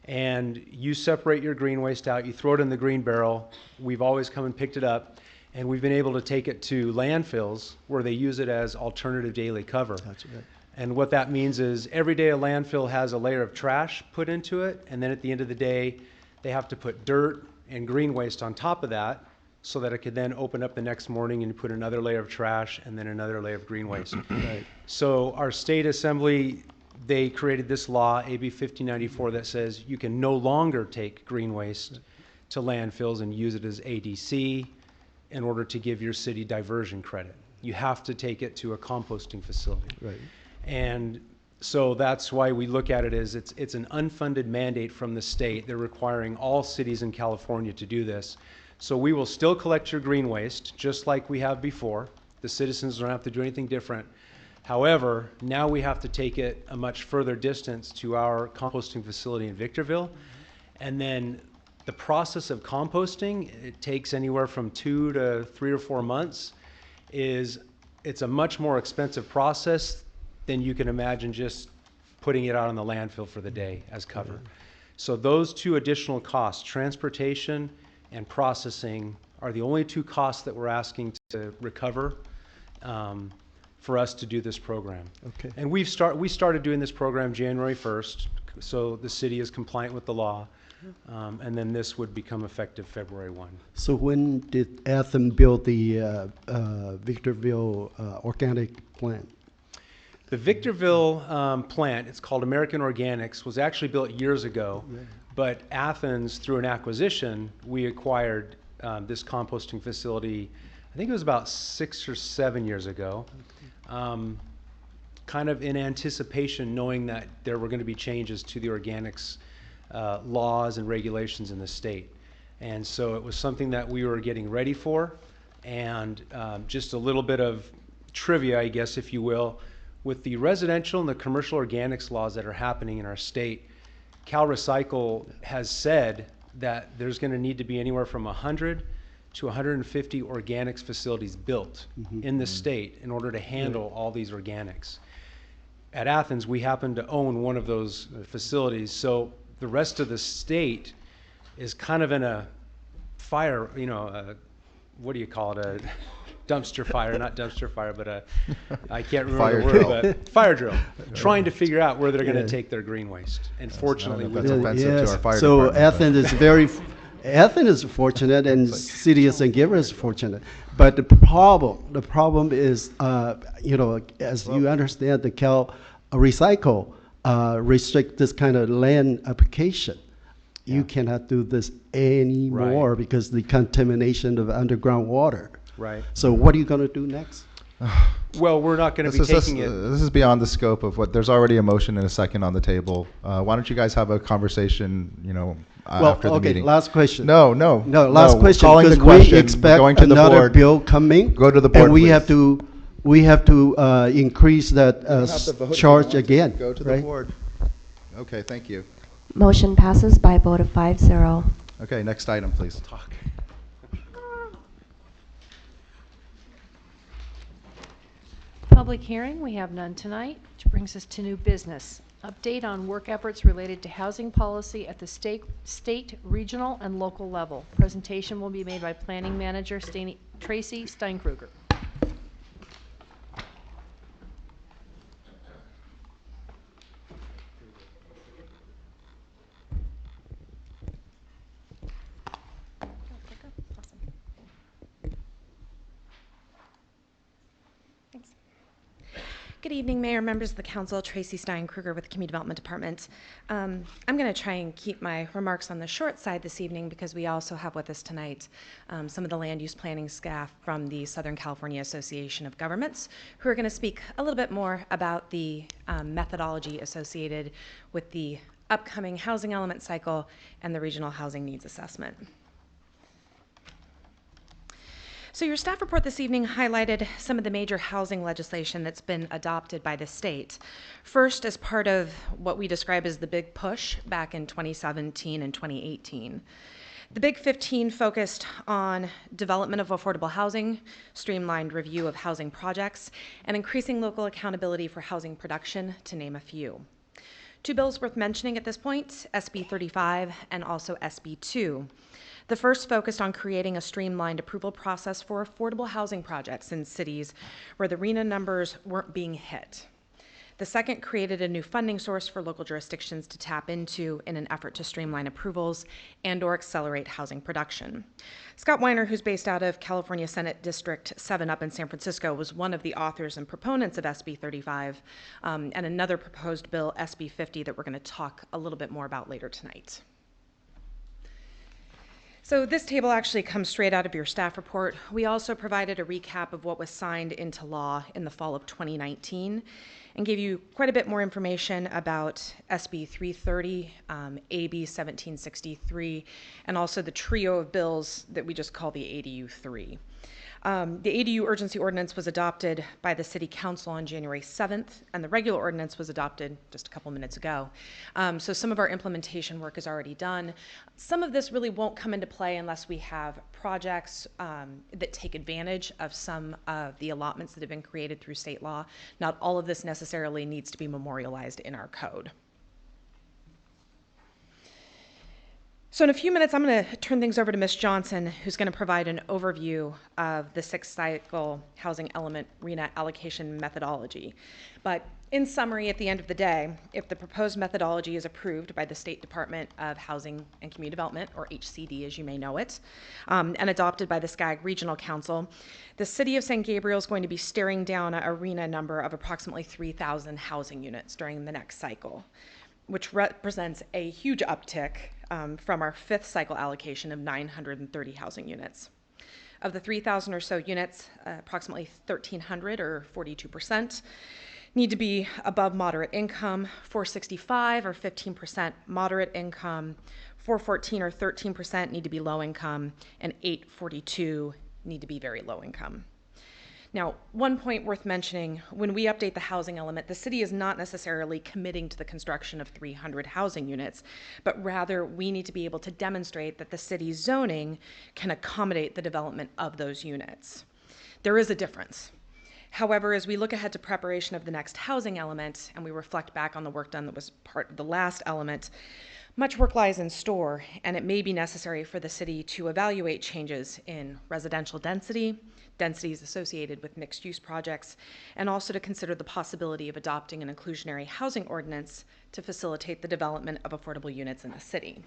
And you separate your green waste out, you throw it in the green barrel. We've always come and picked it up, and we've been able to take it to landfills where they use it as alternative daily cover. That's right. And what that means is every day a landfill has a layer of trash put into it, and then at the end of the day, they have to put dirt and green waste on top of that so that it could then open up the next morning and put another layer of trash and then another layer of green waste. Right. So our state assembly, they created this law, AB 1594, that says you can no longer take green waste to landfills and use it as ADC in order to give your city diversion credit. You have to take it to a composting facility. Right. And so that's why we look at it as it's an unfunded mandate from the state. They're requiring all cities in California to do this. So we will still collect your green waste just like we have before. The citizens don't have to do anything different. However, now we have to take it a much further distance to our composting facility in Victorville. And then the process of composting, it takes anywhere from 2 to 3 or 4 months. It's a much more expensive process than you can imagine just putting it out on the landfill for the day as cover. Mm-hmm. So those two additional costs, transportation and processing, are the only two costs that we're asking to recover for us to do this program. Okay. And we started doing this program January 1st, so the city is compliant with the law, and then this would become effective February 1. So when did Athens build the Victorville organic plant? The Victorville plant, it's called American Organics, was actually built years ago, but Athens, through an acquisition, we acquired this composting facility, I think it was about 6 or 7 years ago, kind of in anticipation, knowing that there were going to be changes to the organics laws and regulations in the state. And so it was something that we were getting ready for, and just a little bit of trivia, I guess, if you will. With the residential and the commercial organics laws that are happening in our state, Cal Recycle has said that there's going to need to be anywhere from 100 to 150 organics facilities built in the state in order to handle all these organics. At Athens, we happen to own one of those facilities, so the rest of the state is kind of in a fire, what do you call it? A dumpster fire, not dumpster fire, but I can't remember the word, but fire drill, trying to figure out where they're going to take their green waste. And fortunately, that's offensive to our fire so department. Athens is fortunate, and city of San Gabriel is fortunate. But the problem is, as you understand, the Cal Recycle, restrict this kind of land application. You cannot do this anymore because the contamination of underground water. Right. So what are you going to do next? Well, we're not going to be taking it. This is beyond the scope of what. There's already a motion and a second on the table. Why don't you guys have a conversation? After the meeting. Last question. No. Last question. Calling because the question. We expect going to another the board. bill coming. Go to the board. And we please. have to increase that charge again. Go to the board. Okay. Thank you. Motion passes by a vote of 5-0. Okay. Next item, please. Public hearing, we have none tonight, which brings us to new business. Update on work efforts related to housing policy at the state, regional, and local level. Presentation will be made by Planning Manager Tracy Steinkruger. Good evening, Mayor, members of the Council. Tracy Steinkruger with the Community Development Department. I'm going to try and keep my remarks on the short side this evening because we also have with us tonight some of the land use planning staff from the Southern California Association of Governments who are going to speak a little bit more about the methodology associated with the upcoming housing element cycle and the regional housing needs assessment. So your staff report this evening highlighted some of the major housing legislation that's been adopted by the state. First, as part of what we describe as the Big Push back in 2017 and 2018. The Big 15 focused on development of affordable housing, streamlined review of housing projects, and increasing local accountability for housing production, to name a few. Two bills worth mentioning at this point, SB 35 and also SB 2. The first focused on creating a streamlined approval process for affordable housing projects in cities where the RHNA numbers weren't being hit. The second created a new funding source for local jurisdictions to tap into in an effort to streamline approvals and/or accelerate housing production. Scott Weiner, who's based out of California Senate District 7 up in San Francisco, was one of the authors and proponents of SB 35 and another proposed bill, SB 50, that we're going to talk a little bit more about later tonight. So this table actually comes straight out of your staff report. We also provided a recap of what was signed into law in the fall of 2019 and gave you quite a bit more information about SB 330, AB 1763, and also the trio of bills that we just call the ADU 3. The ADU urgency ordinance was adopted by the City Council on January 7th, and the regular ordinance was adopted just a couple minutes ago. So some of our implementation work is already done. Some of this really won't come into play unless we have projects that take advantage of some of the allotments that have been created through state law. Not all of this necessarily needs to be memorialized in our code. So in a few minutes, I'm going to turn things over to Ms. Johnson, who's going to provide an overview of the sixth cycle housing element RHNA allocation methodology. But in summary, at the end of the day, if the proposed methodology is approved by the State Department of Housing and Community Development, or HCD as you may know it, and adopted by the SCAG Regional Council, the City of San Gabriel is going to be staring down a RHNA number of approximately 3,000 housing units during the next cycle, which represents a huge uptick from our fifth cycle allocation of 930 housing units. Of the 3,000 or so units, approximately 1,300 or 42% need to be above moderate income, 465 or 15% moderate income, 414 or 13% need to be low income, and 842 need to be very low income. Now, one point worth mentioning, when we update the housing element, the city is not necessarily committing to the construction of 300 housing units, but rather we need to be able to demonstrate that the city's zoning can accommodate the development of those units. There is a difference. However, as we look ahead to preparation of the next housing element, and we reflect back on the work done that was part of the last element, much work lies in store, and it may be necessary for the city to evaluate changes in residential density, densities associated with mixed-use projects, and also to consider the possibility of adopting an inclusionary housing ordinance to facilitate the development of affordable units in the city.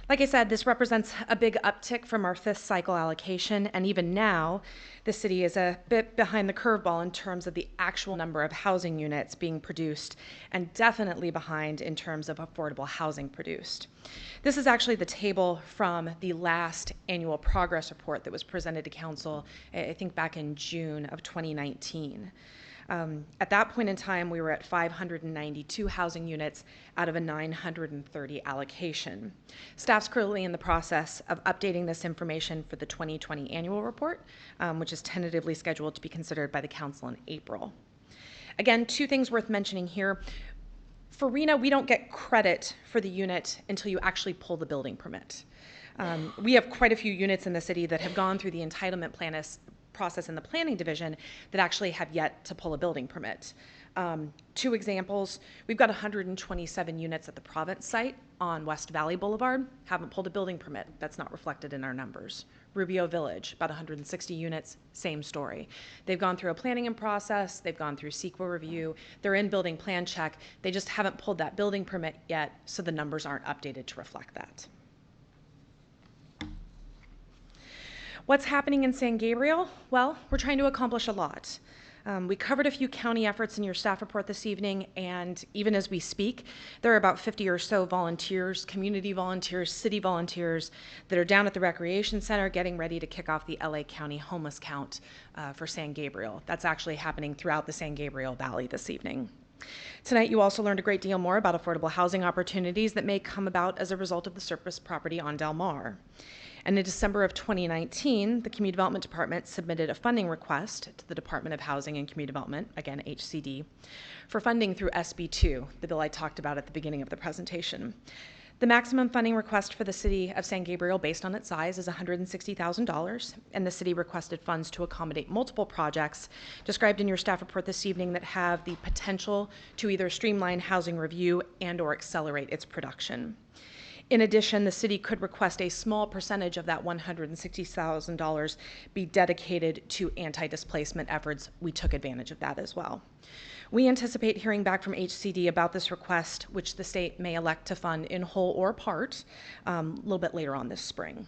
Like I said, this represents a big uptick from our 5th cycle allocation, and even now, the city is a bit behind the curveball in terms of the actual number of housing units being produced, and definitely behind in terms of affordable housing produced. This is actually the table from the last annual progress report that was presented to council, I think back in June of 2019. At that point in time, we were at 592 housing units out of a 930 allocation. Staff's currently in the process of updating this information for the 2020 annual report, which is tentatively scheduled to be considered by the council in April. Again, 2 things worth mentioning here. For RHNA, we don't get credit for the unit until you actually pull the building permit. We have quite a few units in the city that have gone through the entitlement process in the planning division that actually have yet to pull a building permit. 2 examples, we've got 127 units at the Province site on West Valley Boulevard, haven't pulled a building permit. That's not reflected in our numbers. Rubio Village, about 160 units, same story. They've gone through a planning process, they've gone through CEQA review, they're in building plan check, they just haven't pulled that building permit yet, so the numbers aren't updated to reflect that. What's happening in San Gabriel? Well, we're trying to accomplish a lot. We covered a few county efforts in your staff report this evening, and even as we speak, there are about 50 or so volunteers, community volunteers, city volunteers that are down at the recreation center getting ready to kick off the LA County homeless count for San Gabriel. That's actually happening throughout the San Gabriel Valley this evening. Tonight, you also learned a great deal more about affordable housing opportunities that may come about as a result of the surface property on Del Mar. And in December of 2019, the Community Development Department submitted a funding request to the Department of Housing and Community Development, again HCD, for funding through SB2, the bill I talked about at the beginning of the presentation. The maximum funding request for the city of San Gabriel based on its size is $160,000, and the city requested funds to accommodate multiple projects described in your staff report this evening that have the potential to either streamline housing review and or accelerate its production. In addition, the city could request a small percentage of that $160,000 be dedicated to anti-displacement efforts. We took advantage of that as well. We anticipate hearing back from HCD about this request, which the state may elect to fund in whole or part a little bit later on this spring.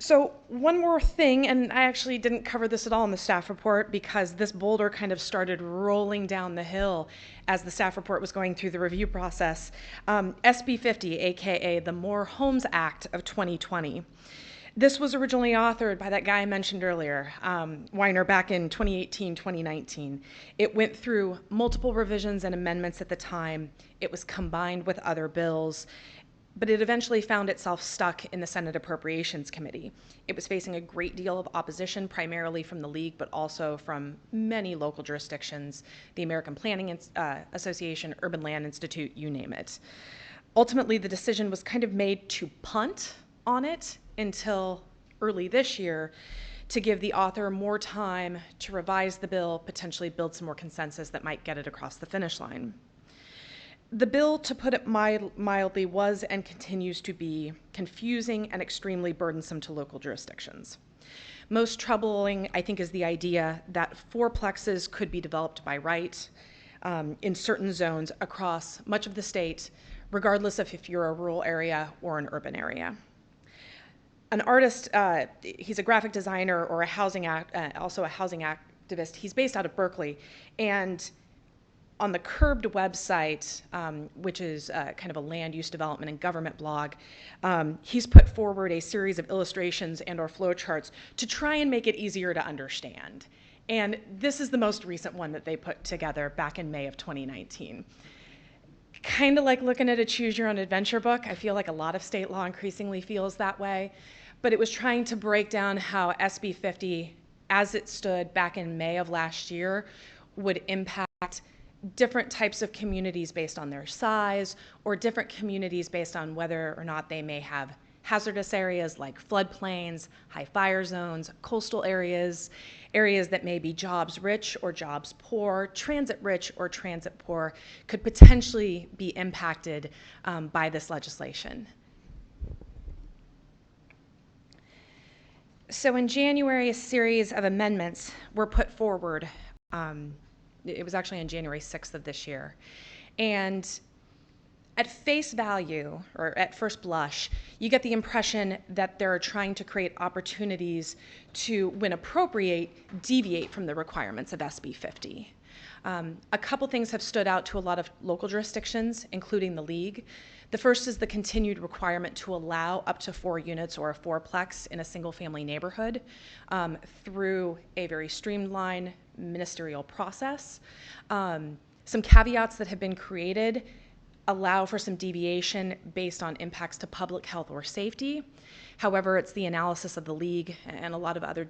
So one more thing, and I actually didn't cover this at all in the staff report because this boulder kind of started rolling down the hill as the staff report was going through the review process. SB 50, aka the More Homes Act of 2020. This was originally authored by that guy I mentioned earlier, Weiner, back in 2018, 2019. It went through multiple revisions and amendments at the time. It was combined with other bills, but it eventually found itself stuck in the Senate Appropriations Committee. It was facing a great deal of opposition, primarily from the League, but also from many local jurisdictions, the American Planning Association, Urban Land Institute, you name it. Ultimately, the decision was kind of made to punt on it until early this year to give the author more time to revise the bill, potentially build some more consensus that might get it across the finish line. The bill, to put it mildly, was and continues to be confusing and extremely burdensome to local jurisdictions. Most troubling, I think, is the idea that fourplexes could be developed by right in certain zones across much of the state, regardless of if you're a rural area or an urban area. An artist, he's a graphic designer or also a housing activist. He's based out of Berkeley, and on the Curbed website, which is kind of a land use development and government blog, he's put forward a series of illustrations and or flowcharts to try and make it easier to understand. And this is the most recent one that they put together back in May of 2019. Kind of like looking at a choose your own adventure book. I feel like a lot of state law increasingly feels that way. But it was trying to break down how SB 50, as it stood back in May of last year, would impact different types of communities based on their size, or different communities based on whether or not they may have hazardous areas like floodplains, high fire zones, coastal areas, areas that may be jobs rich or jobs poor, transit rich or transit poor, could potentially be impacted by this legislation. So in January, a series of amendments were put forward. It was actually on January 6th of this year. And At face value, or at first blush, you get the impression that they're trying to create opportunities to, when appropriate, deviate from the requirements of SB 50. A couple things have stood out to a lot of local jurisdictions, including the League. The first is the continued requirement to allow up to 4 units or a fourplex in a single-family neighborhood through a very streamlined ministerial process. Some caveats that have been created allow for some deviation based on impacts to public health or safety. However, it's the analysis of the League and a lot of other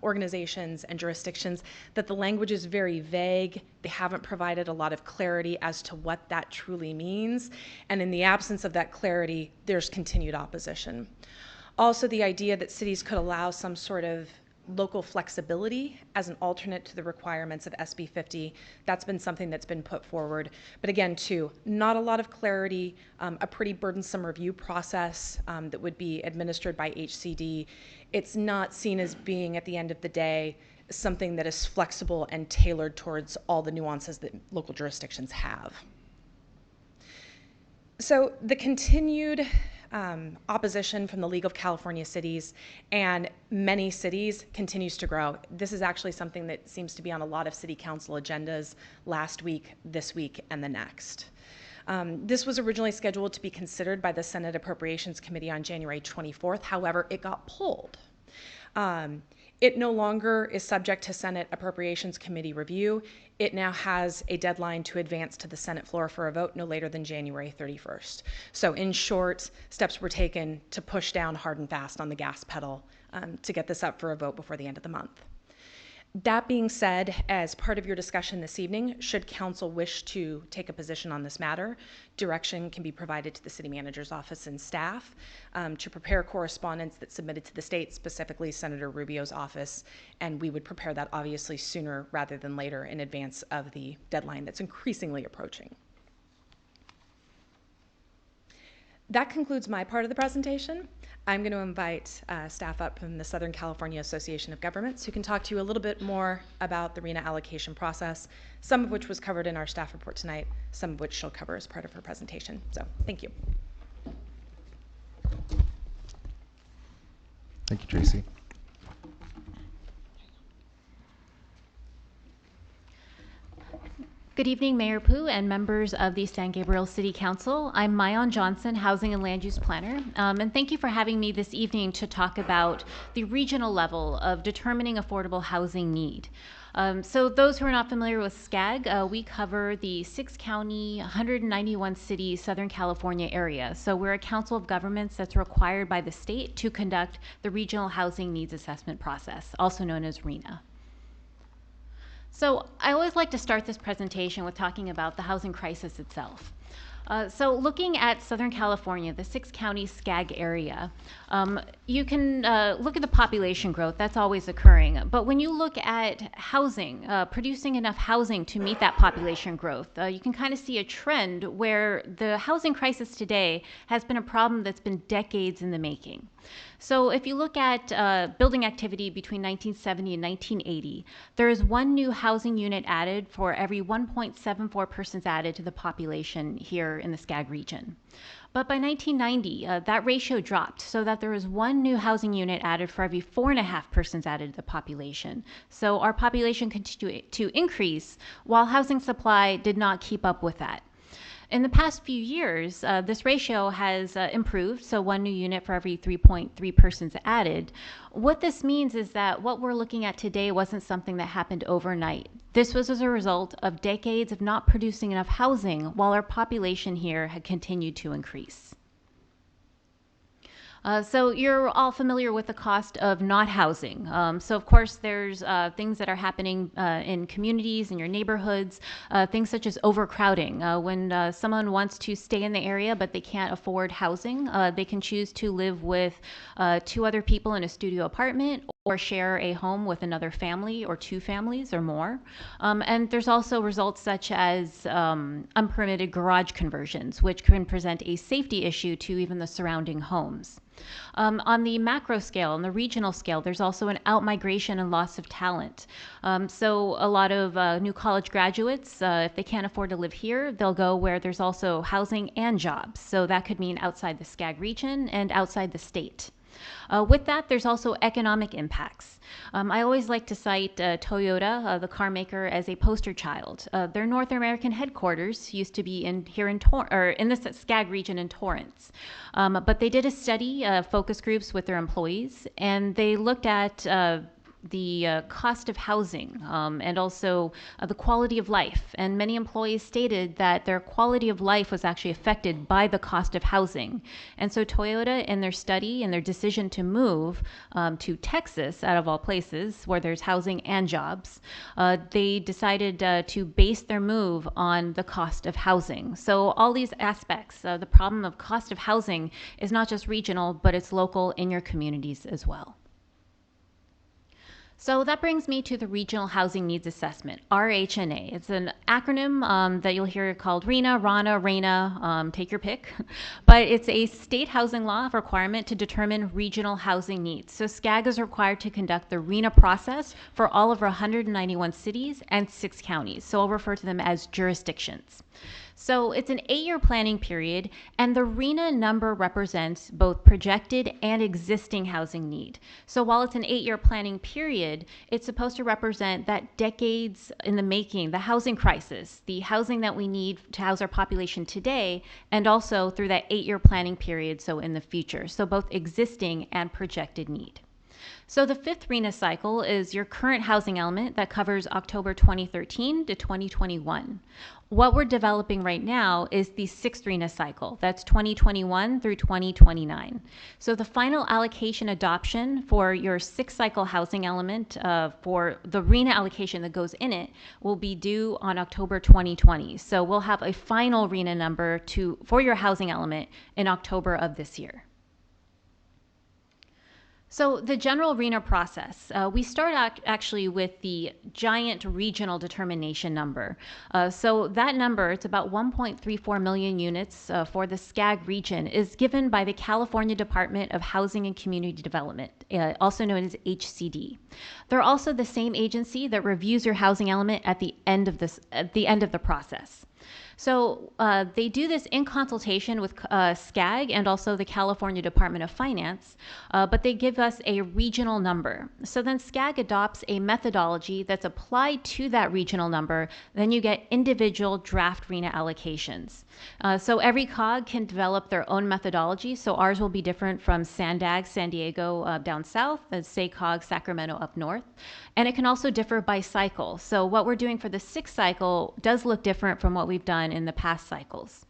organizations and jurisdictions that the language is very vague. They haven't provided a lot of clarity as to what that truly means. And in the absence of that clarity, there's continued opposition. Also, the idea that cities could allow some sort of local flexibility as an alternate to the requirements of SB 50, that's been something that's been put forward. But again, too, not a lot of clarity, a pretty burdensome review process that would be administered by HCD. It's not seen as being, at the end of the day, something that is flexible and tailored towards all the nuances that local jurisdictions have. So the continued opposition from the League of California Cities and many cities continues to grow. This is actually something that seems to be on a lot of city council agendas last week, this week, and the next. This was originally scheduled to be considered by the Senate Appropriations Committee on January 24th. However, it got pulled. It no longer is subject to Senate Appropriations Committee review. It now has a deadline to advance to the Senate floor for a vote no later than January 31st. So in short, steps were taken to push down hard and fast on the gas pedal to get this up for a vote before the end of the month. That being said, as part of your discussion this evening, should council wish to take a position on this matter, direction can be provided to the city manager's office and staff to prepare correspondence that's submitted to the state, specifically Senator Rubio's office, and we would prepare that obviously sooner rather than later in advance of the deadline that's increasingly approaching. That concludes my part of the presentation. I'm going to invite staff up from the Southern California Association of Governments who can talk to you a little bit more about the RENA allocation process, some of which was covered in our staff report tonight, some of which she'll cover as part of her presentation. So thank you. Thank you, Tracy. Good evening, Mayor Pooh and members of the San Gabriel City Council. I'm Mayon Johnson, Housing and Land Use Planner, and thank you for having me this evening to talk about the regional level of determining affordable housing need. So those who are not familiar with SCAG, we cover the 6-county, 191 city Southern California area. So we're a council of governments that's required by the state to conduct the Regional Housing Needs Assessment process, also known as RHNA. So I always like to start this presentation with talking about the housing crisis itself. So looking at Southern California, the 6-county SCAG area, you can look at the population growth, that's always occurring. But when you look at housing, producing enough housing to meet that population growth, you can kind of see a trend where the housing crisis today has been a problem that's been decades in the making. So if you look at building activity between 1970 and 1980, there is 1 new housing unit added for every 1.74 persons added to the population here in the SCAG region. But by 1990, that ratio dropped so that there was 1 new housing unit added for every 4.5 persons added to the population. So our population continued to increase while housing supply did not keep up with that. In the past few years, this ratio has improved, so 1 new unit for every 3.3 persons added. What this means is that what we're looking at today wasn't something that happened overnight. This was as a result of decades of not producing enough housing while our population here had continued to increase. So you're all familiar with the cost of not housing. So of course there's things that are happening in communities, in your neighborhoods, things such as overcrowding. When someone wants to stay in the area but they can't afford housing, they can choose to live with 2 other people in a studio apartment or share a home with another family or two families or more. And there's also results such as unpermitted garage conversions, which can present a safety issue to even the surrounding homes. On the macro scale, on the regional scale, there's also an outmigration and loss of talent. So a lot of new college graduates, if they can't afford to live here, they'll go where there's also housing and jobs. So that could mean outside the SCAG region and outside the state. With that, there's also economic impacts. I always like to cite Toyota, the car maker, as a poster child. Their North American headquarters used to be in the SCAG region in Torrance, but they did a study, focus groups with their employees, and they looked at the cost of housing and also the quality of life. And many employees stated that their quality of life was actually affected by the cost of housing. And so Toyota, in their study and their decision to move to Texas, out of all places, where there's housing and jobs, they decided to base their move on the cost of housing. So all these aspects, the problem of cost of housing is not just regional, but it's local in your communities as well. So that brings me to the Regional Housing Needs Assessment, RHNA. It's an acronym that you'll hear called RHNA, RANA, RANA, take your pick. But it's a state housing law requirement to determine regional housing needs. So SCAG is required to conduct the RHNA process for all of our 191 cities and 6 counties. So I'll refer to them as jurisdictions. So it's an 8-year planning period, and the RHNA number represents both projected and existing housing need. So while it's an 8-year planning period, it's supposed to represent that decades in the making, the housing crisis, the housing that we need to house our population today, and also through that 8-year planning period, so in the future. So both existing and projected need. So the 5th RHNA cycle is your current housing element that covers October 2013 to 2021. What we're developing right now is the 6th RHNA cycle. That's 2021 through 2029. So the final allocation adoption for your 6th cycle housing element for the RHNA allocation that goes in it will be due on October 2020. So we'll have a final RHNA number for your housing element in October of this year. So the general RHNA process, we start actually with the giant regional determination number. So that number, it's about 1.34 million units for the SCAG region, is given by the California Department of Housing and Community Development, also known as HCD. They're also the same agency that reviews your housing element at the end of the process. So they do this in consultation with SCAG and also the California Department of Finance, but they give us a regional number. So then SCAG adopts a methodology that's applied to that regional number. Then you get individual draft RHNA allocations. So every COG can develop their own methodology. So ours will be different from SANDAG, San Diego down south, and SACOG, Sacramento up north. And it can also differ by cycle. So what we're doing for the 6th cycle does look different from what we've done in the past cycles.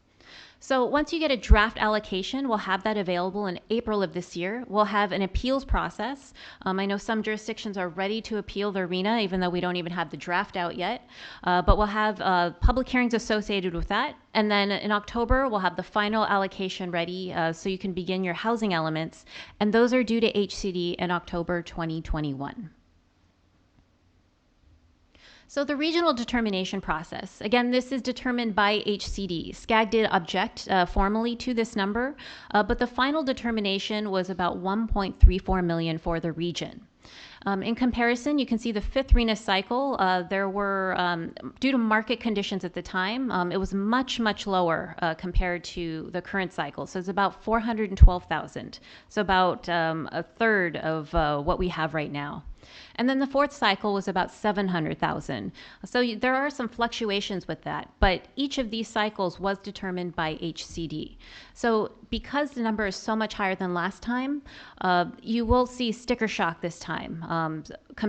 So once you get a draft allocation, we'll have that available in April of this year. We'll have an appeals process. I know some jurisdictions are ready to appeal their RHNA, even though we don't even have the draft out yet. But we'll have public hearings associated with that. And then in October, we'll have the final allocation ready so you can begin your housing elements. And those are due to HCD in October 2021. So the regional determination process, again, this is determined by HCD. SCAG did object formally to this number, but the final determination was about 1.34 million for the region. In comparison, you can see the 5th RHNA cycle, there were, due to market conditions at the time, it was much, much lower compared to the current cycle. So it's about 412,000. So about a third of what we have right now. And then the 4th cycle was about 700,000. So there are some fluctuations with that, but each of these cycles was determined by HCD. So because the number is so much higher than last time, you will see sticker shock this time,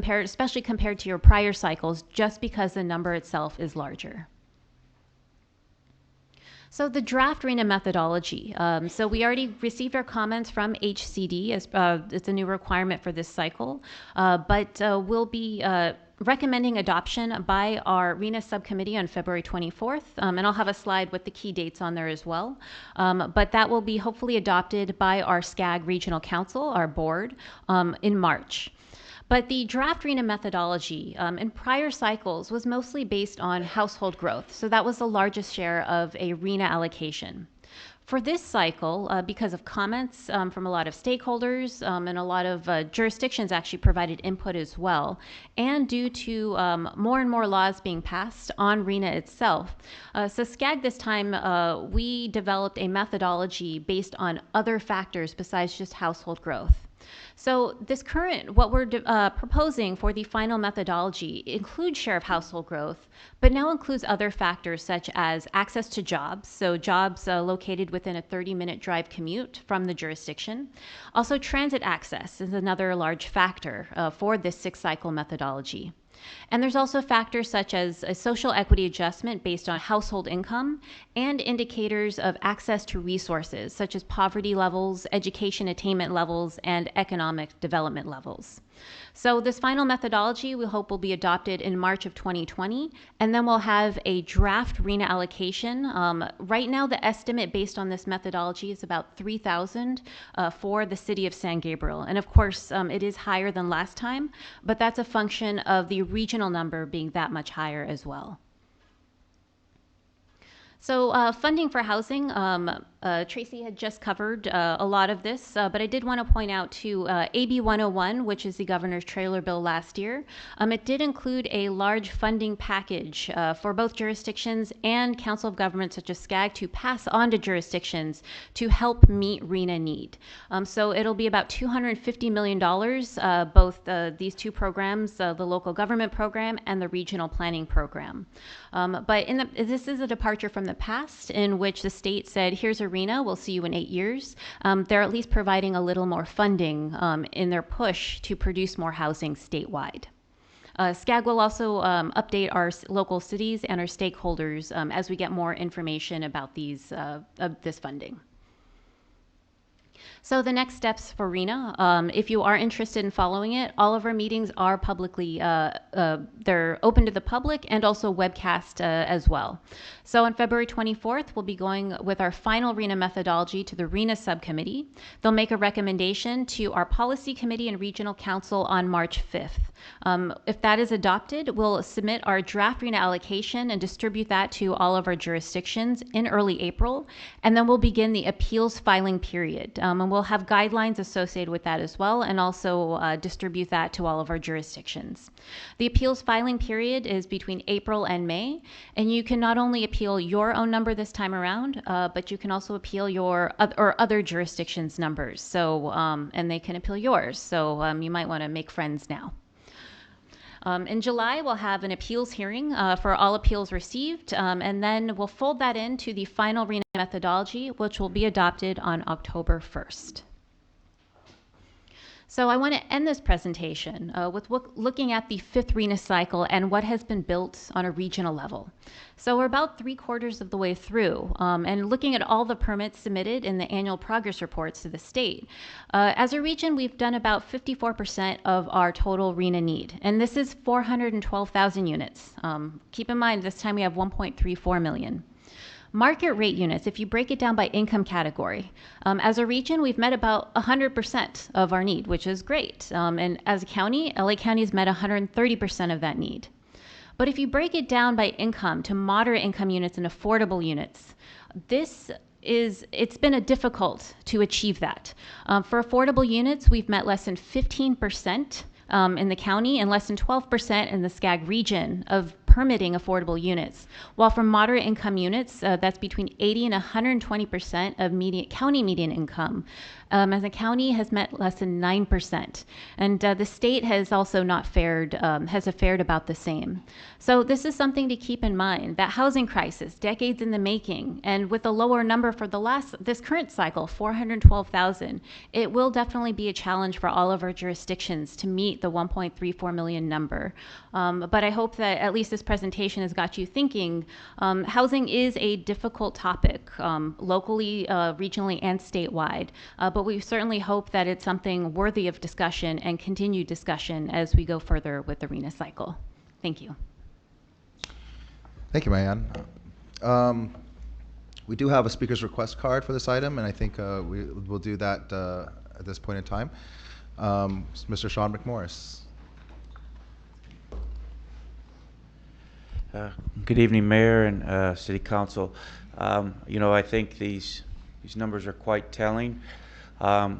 especially compared to your prior cycles, just because the number itself is larger. So the draft RHNA methodology. So we already received our comments from HCD as it's a new requirement for this cycle, but we'll be recommending adoption by our RHNA subcommittee on February 24th, and I'll have a slide with the key dates on there as well. But that will be hopefully adopted by our SCAG Regional Council, our board, in March. But the draft RENA methodology in prior cycles was mostly based on household growth. So that was the largest share of a RENA allocation. For this cycle, because of comments from a lot of stakeholders and a lot of jurisdictions actually provided input as well, and due to more and more laws being passed on RENA itself, so SCAG this time, we developed a methodology based on other factors besides just household growth. So this current, what we're proposing for the final methodology includes share of household growth, but now includes other factors such as access to jobs, so jobs located within a 30-minute drive commute from the jurisdiction. Also, transit access is another large factor for this 6-cycle methodology. And there's also factors such as a social equity adjustment based on household income and indicators of access to resources such as poverty levels, education attainment levels, and economic development levels. So this final methodology we hope will be adopted in March of 2020, and then we'll have a draft RENA allocation. Right now the estimate based on this methodology is about 3,000 for the city of San Gabriel. And of course it is higher than last time, but that's a function of the regional number being that much higher as well. So funding for housing, Tracy had just covered a lot of this, but I did want to point out to AB 101, which is the governor's trailer bill last year. It did include a large funding package for both jurisdictions and council of governments such as SCAG to pass on to jurisdictions to help meet RENA need. So it'll be about $250 million, both these two programs, the local government program and the regional planning program. But this is a departure from the past in which the state said, here's a RENA, we'll see you in 8 years. They're at least providing a little more funding in their push to produce more housing statewide. SCAG will also update our local cities and our stakeholders as we get more information about this funding. So the next steps for RENA, if you are interested in following it, all of our meetings are publicly, they're open to the public and also webcast as well. So on February 24th, we'll be going with our final RENA methodology to the RENA subcommittee. They'll make a recommendation to our policy committee and regional council on March 5th. If that is adopted, we'll submit our draft RENA allocation and distribute that to all of our jurisdictions in early April, and then we'll begin the appeals filing period. And we'll have guidelines associated with that as well, and also distribute that to all of our jurisdictions. The appeals filing period is between April and May, and you can not only appeal your own number this time around, but you can also appeal your or other jurisdictions' numbers. So, and they can appeal yours. So you might want to make friends now. In July, we'll have an appeals hearing for all appeals received, and then we'll fold that into the final RENA methodology, which will be adopted on October 1st. So I want to end this presentation with looking at the 5th RENA cycle and what has been built on a regional level. So we're about 3/4 of the way through, and looking at all the permits submitted in the annual progress reports to the state. As a region, we've done about 54% of our total RENA need, and this is 412,000 units. Keep in mind, this time we have 1.34 million. Market rate units, if you break it down by income category, as a region, we've met about 100% of our need, which is great. And as a county, LA County has met 130% of that need. But if you break it down by income to moderate income units and affordable units, it's been difficult to achieve that. For affordable units, we've met less than 15% in the county and less than 12% in the SCAG region of permitting affordable units, while for moderate income units, that's between 80 and 120% of county median income. As a county has met less than 9%, and the state has also not fared, has fared about the same. So this is something to keep in mind, that housing crisis, decades in the making, and with a lower number for this current cycle, 412,000, it will definitely be a challenge for all of our jurisdictions to meet the 1.34 million number. But I hope that at least this presentation has got you thinking. Housing is a difficult topic, locally, regionally, and statewide. But we certainly hope that it's something worthy of discussion and continued discussion as we go further with the RENA cycle. Thank you. Thank you, Mayanne. We do have a speaker's request card for this item, and I think we'll do that at this point in time. Mr. Sean McMorris. Good evening, Mayor and City Council. I think these numbers are quite telling.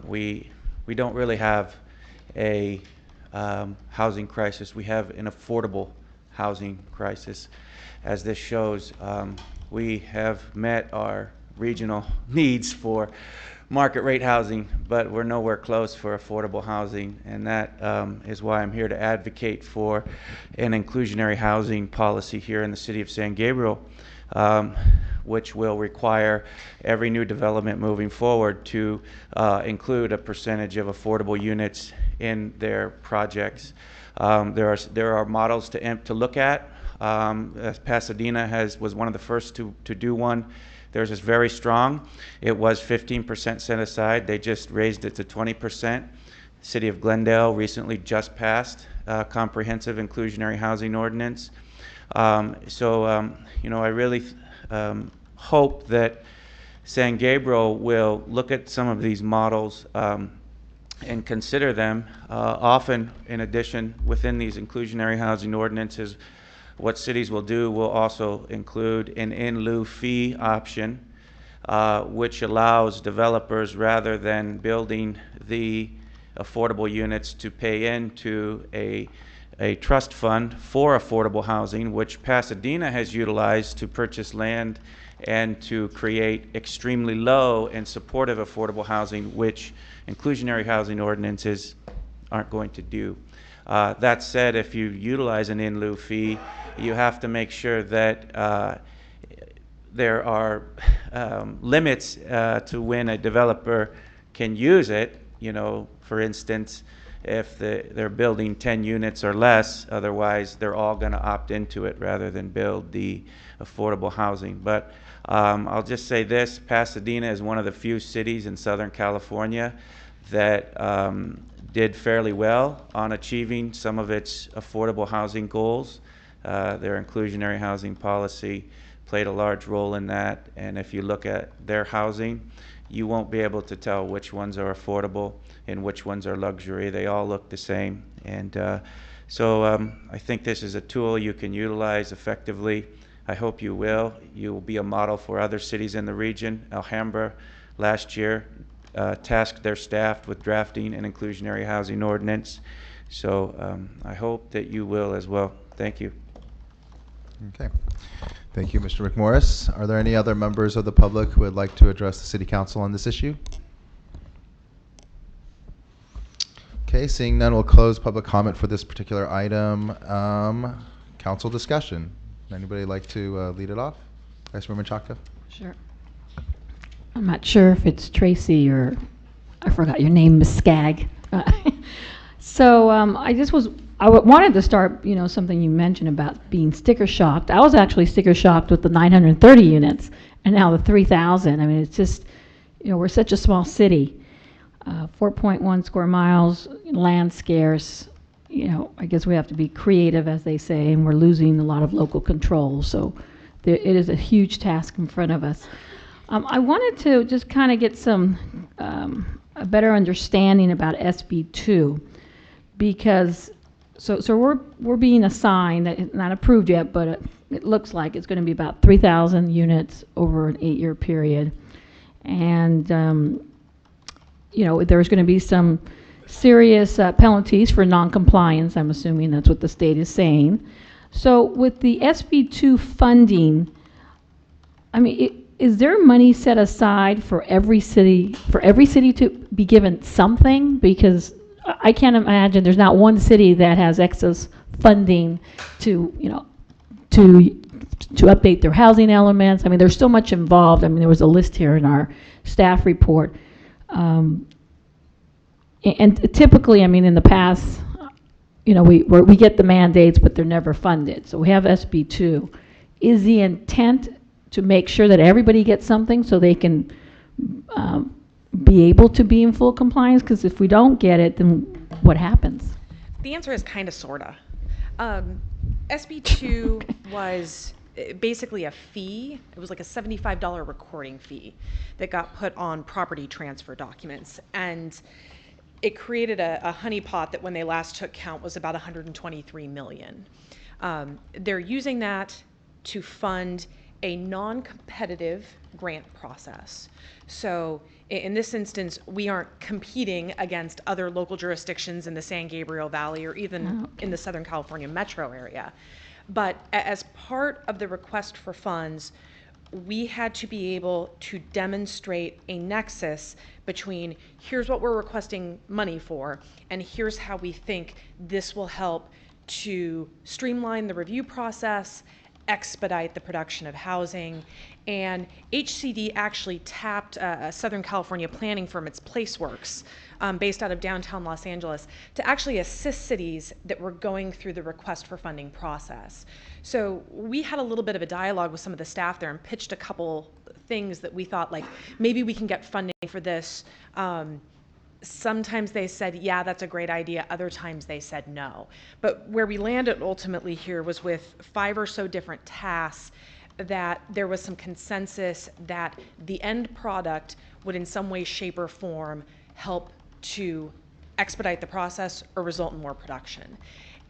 We don't really have a housing crisis. We have an affordable housing crisis. As this shows, we have met our regional needs for market rate housing, but we're nowhere close for affordable housing, and that is why I'm here to advocate for an inclusionary housing policy here in the city of San Gabriel, which will require every new development moving forward to include a percentage of affordable units in their projects. There are models to look at. Pasadena was one of the first to do one. Theirs is very strong. It was 15% set aside. They just raised it to 20%. City of Glendale recently just passed a comprehensive inclusionary housing ordinance. I really hope that San Gabriel will look at some of these models and consider them. Often, in addition, within these inclusionary housing ordinances, what cities will do will also include an in lieu fee option, which allows developers, rather than building the affordable units, to pay into a trust fund for affordable housing, which Pasadena has utilized to purchase land and to create extremely low and supportive affordable housing, which inclusionary housing ordinances aren't going to do. That said, if you utilize an in lieu fee, you have to make sure that there are limits to when a developer can use it. For instance, if they're building 10 units or less, otherwise they're all going to opt into it rather than build the affordable housing. But I'll just say this: Pasadena is one of the few cities in Southern California that did fairly well on achieving some of its affordable housing goals. Their inclusionary housing policy played a large role in that, and if you look at their housing, you won't be able to tell which ones are affordable and which ones are luxury. They all look the same, and I think this is a tool you can utilize effectively. I hope you will. You will be a model for other cities in the region. Alhambra last year tasked their staff with drafting an inclusionary housing ordinance, so I hope that you will as well. Thank you. Okay. Thank you, Mr. McMorris. Are there any other members of the public who would like to address the City Council on this issue? Okay, seeing none, we'll close public comment for this particular item. Council discussion. Anybody like to lead it off? Vice Mayor Menchaca? Sure. I'm not sure if it's Tracy or I forgot your name, Ms. Skagg. So I wanted to start, something you mentioned about being sticker shocked. I was actually sticker shocked with the 930 units and now the 3,000. I mean, it's just, we're such a small city. 4.1 square miles, land scarce. I guess we have to be creative, as they say, and we're losing a lot of local control. So it is a huge task in front of us. I wanted to just kind of get a better understanding about SB2, because so we're being assigned, it's not approved yet, but it looks like it's going to be about 3,000 units over an 8-year period, and there's going to be some serious penalties for non-compliance. I'm assuming that's what the state is saying. So with the SB2 funding, I mean, is there money set aside for every city to be given something? Because I can't imagine there's not one city that has excess funding to update their housing elements. I mean, there's so much involved. I mean, there was a list here in our staff report. And typically, I mean, in the past, we get the mandates, but they're never funded. So we have SB2. Is the intent to make sure that everybody gets something so they can be able to be in full compliance? Because if we don't get it, then what happens? The answer is kind of, sorta. SB2 was basically a fee. It was like a $75 recording fee that got put on property transfer documents. And it created a honeypot that when they last took count was about $123 million. They're using that to fund a non-competitive grant process. So in this instance, we aren't competing against other local jurisdictions in the San Gabriel Valley or even in the Southern California metro area. But as part of the request for funds, we had to be able to demonstrate a nexus between here's what we're requesting money for, and here's how we think this will help to streamline the review process, expedite the production of housing. And HCD actually tapped a Southern California planning firm, it's PlaceWorks, based out of downtown Los Angeles, to actually assist cities that were going through the request for funding process. So we had a little bit of a dialogue with some of the staff there and pitched a couple things that we thought, like, maybe we can get funding for this. Sometimes they said, yeah, that's a great idea. Other times they said no. But where we landed ultimately here was with 5 or so different tasks that there was some consensus that the end product would in some way, shape, or form help to expedite the process or result in more production.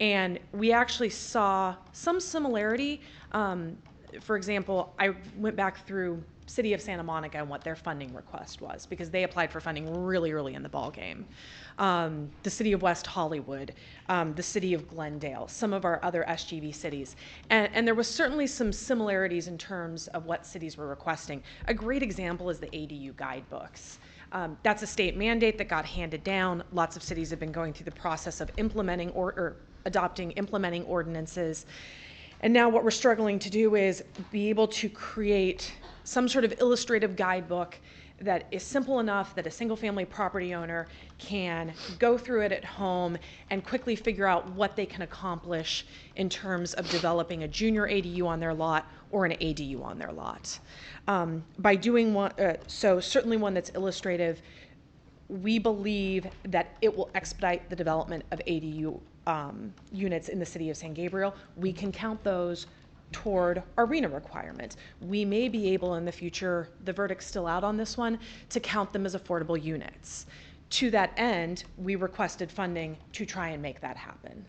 And we actually saw some similarity. For example, I went back through City of Santa Monica and what their funding request was, because they applied for funding really early in the ballgame. The City of West Hollywood, the City of Glendale, some of our other SGV cities. And there was certainly some similarities in terms of what cities were requesting. A great example is the ADU guidebooks. That's a state mandate that got handed down. Lots of cities have been going through the process of implementing or adopting implementing ordinances. And now what we're struggling to do is be able to create some sort of illustrative guidebook that is simple enough that a single family property owner can go through it at home and quickly figure out what they can accomplish in terms of developing a junior ADU on their lot or an ADU on their lot. By doing one, so certainly one that's illustrative, we believe that it will expedite the development of ADU units in the city of San Gabriel. We can count those toward our RHNA requirement. We may be able in the future, the verdict's still out on this one, to count them as affordable units. To that end, we requested funding to try and make that happen.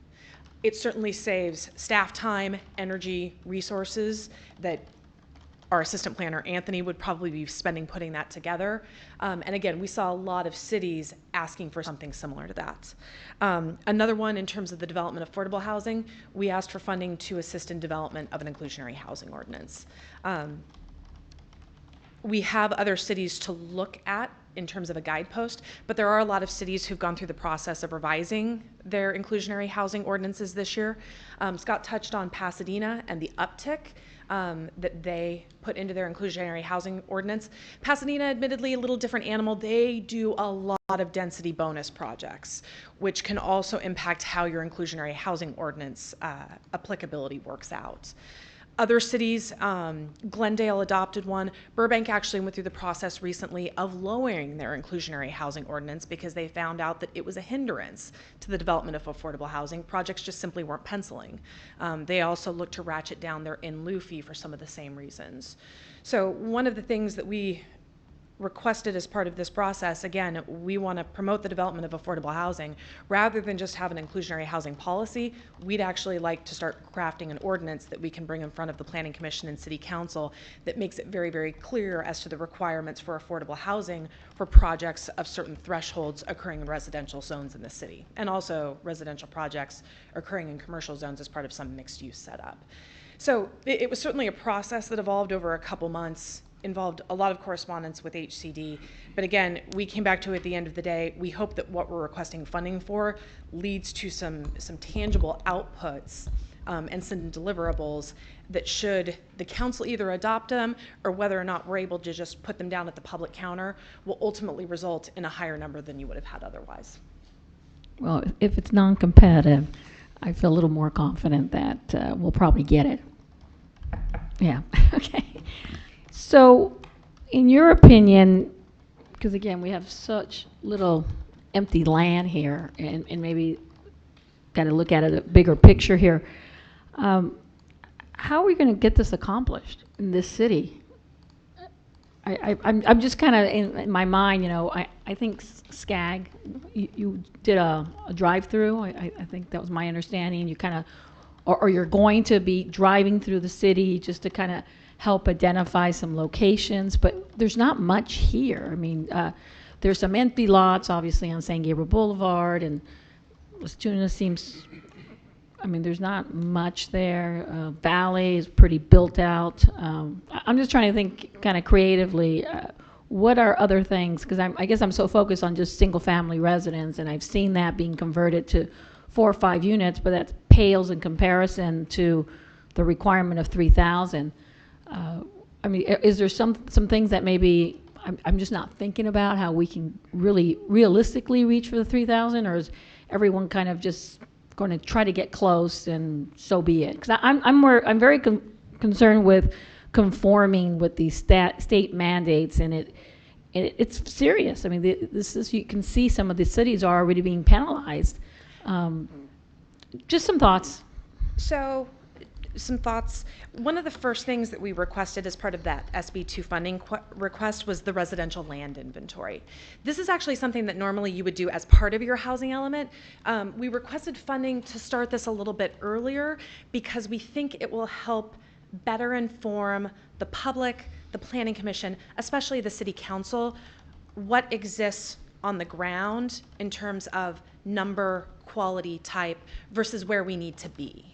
It certainly saves staff time, energy, resources that our assistant planner, Anthony, would probably be spending putting that together. And again, we saw a lot of cities asking for something similar to that. Another one in terms of the development of affordable housing, we asked for funding to assist in development of an inclusionary housing ordinance. We have other cities to look at in terms of a guidepost, but there are a lot of cities who've gone through the process of revising their inclusionary housing ordinances this year. Scott touched on Pasadena and the uptick that they put into their inclusionary housing ordinance. Pasadena, admittedly, a little different animal. They do a lot of density bonus projects, which can also impact how your inclusionary housing ordinance applicability works out. Other cities, Glendale adopted one. Burbank actually went through the process recently of lowering their inclusionary housing ordinance because they found out that it was a hindrance to the development of affordable housing. Projects just simply weren't penciling. They also looked to ratchet down their in-lieu fee for some of the same reasons. So one of the things that we requested as part of this process, again, we want to promote the development of affordable housing. Rather than just have an inclusionary housing policy, we'd actually like to start crafting an ordinance that we can bring in front of the Planning Commission and City Council that makes it very, very clear as to the requirements for affordable housing for projects of certain thresholds occurring in residential zones in the city, and also residential projects occurring in commercial zones as part of some mixed use setup. So it was certainly a process that evolved over a couple months, involved a lot of correspondence with HCD. But again, we came back to, at the end of the day, we hope that what we're requesting funding for leads to some tangible outputs and some deliverables that, should the council either adopt them or whether or not we're able to just put them down at the public counter, will ultimately result in a higher number than you would have had otherwise. Well, if it's non-competitive, I feel a little more confident that we'll probably get it. Yeah, okay. So, in your opinion, because again, we have such little empty land here, and maybe got to look at it a bigger picture here, how are we going to get this accomplished in this city? I'm just kind of in my mind, you know, I think SCAG, you did a drive-through. I think that was my understanding. You kind of or you're going to be driving through the city just to kind of help identify some locations, but there's not much here. I mean, there's some empty lots, obviously, on San Gabriel Boulevard, and Las Tunas seems, I mean, there's not much there. Valley is pretty built out. I'm just trying to think kind of creatively, what are other things? Because I guess I'm so focused on just single-family residence, and I've seen that being converted to 4 or 5 units, but that pales in comparison to the requirement of 3,000. I mean, is there some things that maybe I'm just not thinking about how we can really realistically reach for the 3,000, or is everyone kind of just going to try to get close and so be it? Because I'm very concerned with conforming with these state mandates, and it's serious. I mean, this is, you can see some of the cities are already being penalized. Just some thoughts. So, some thoughts. One of the first things that we requested as part of that SB2 funding request was the residential land inventory. This is actually something that normally you would do as part of your housing element. We requested funding to start this a little bit earlier because we think it will help better inform the public, the Planning Commission, especially the City Council, what exists on the ground in terms of number, quality, type, versus where we need to be.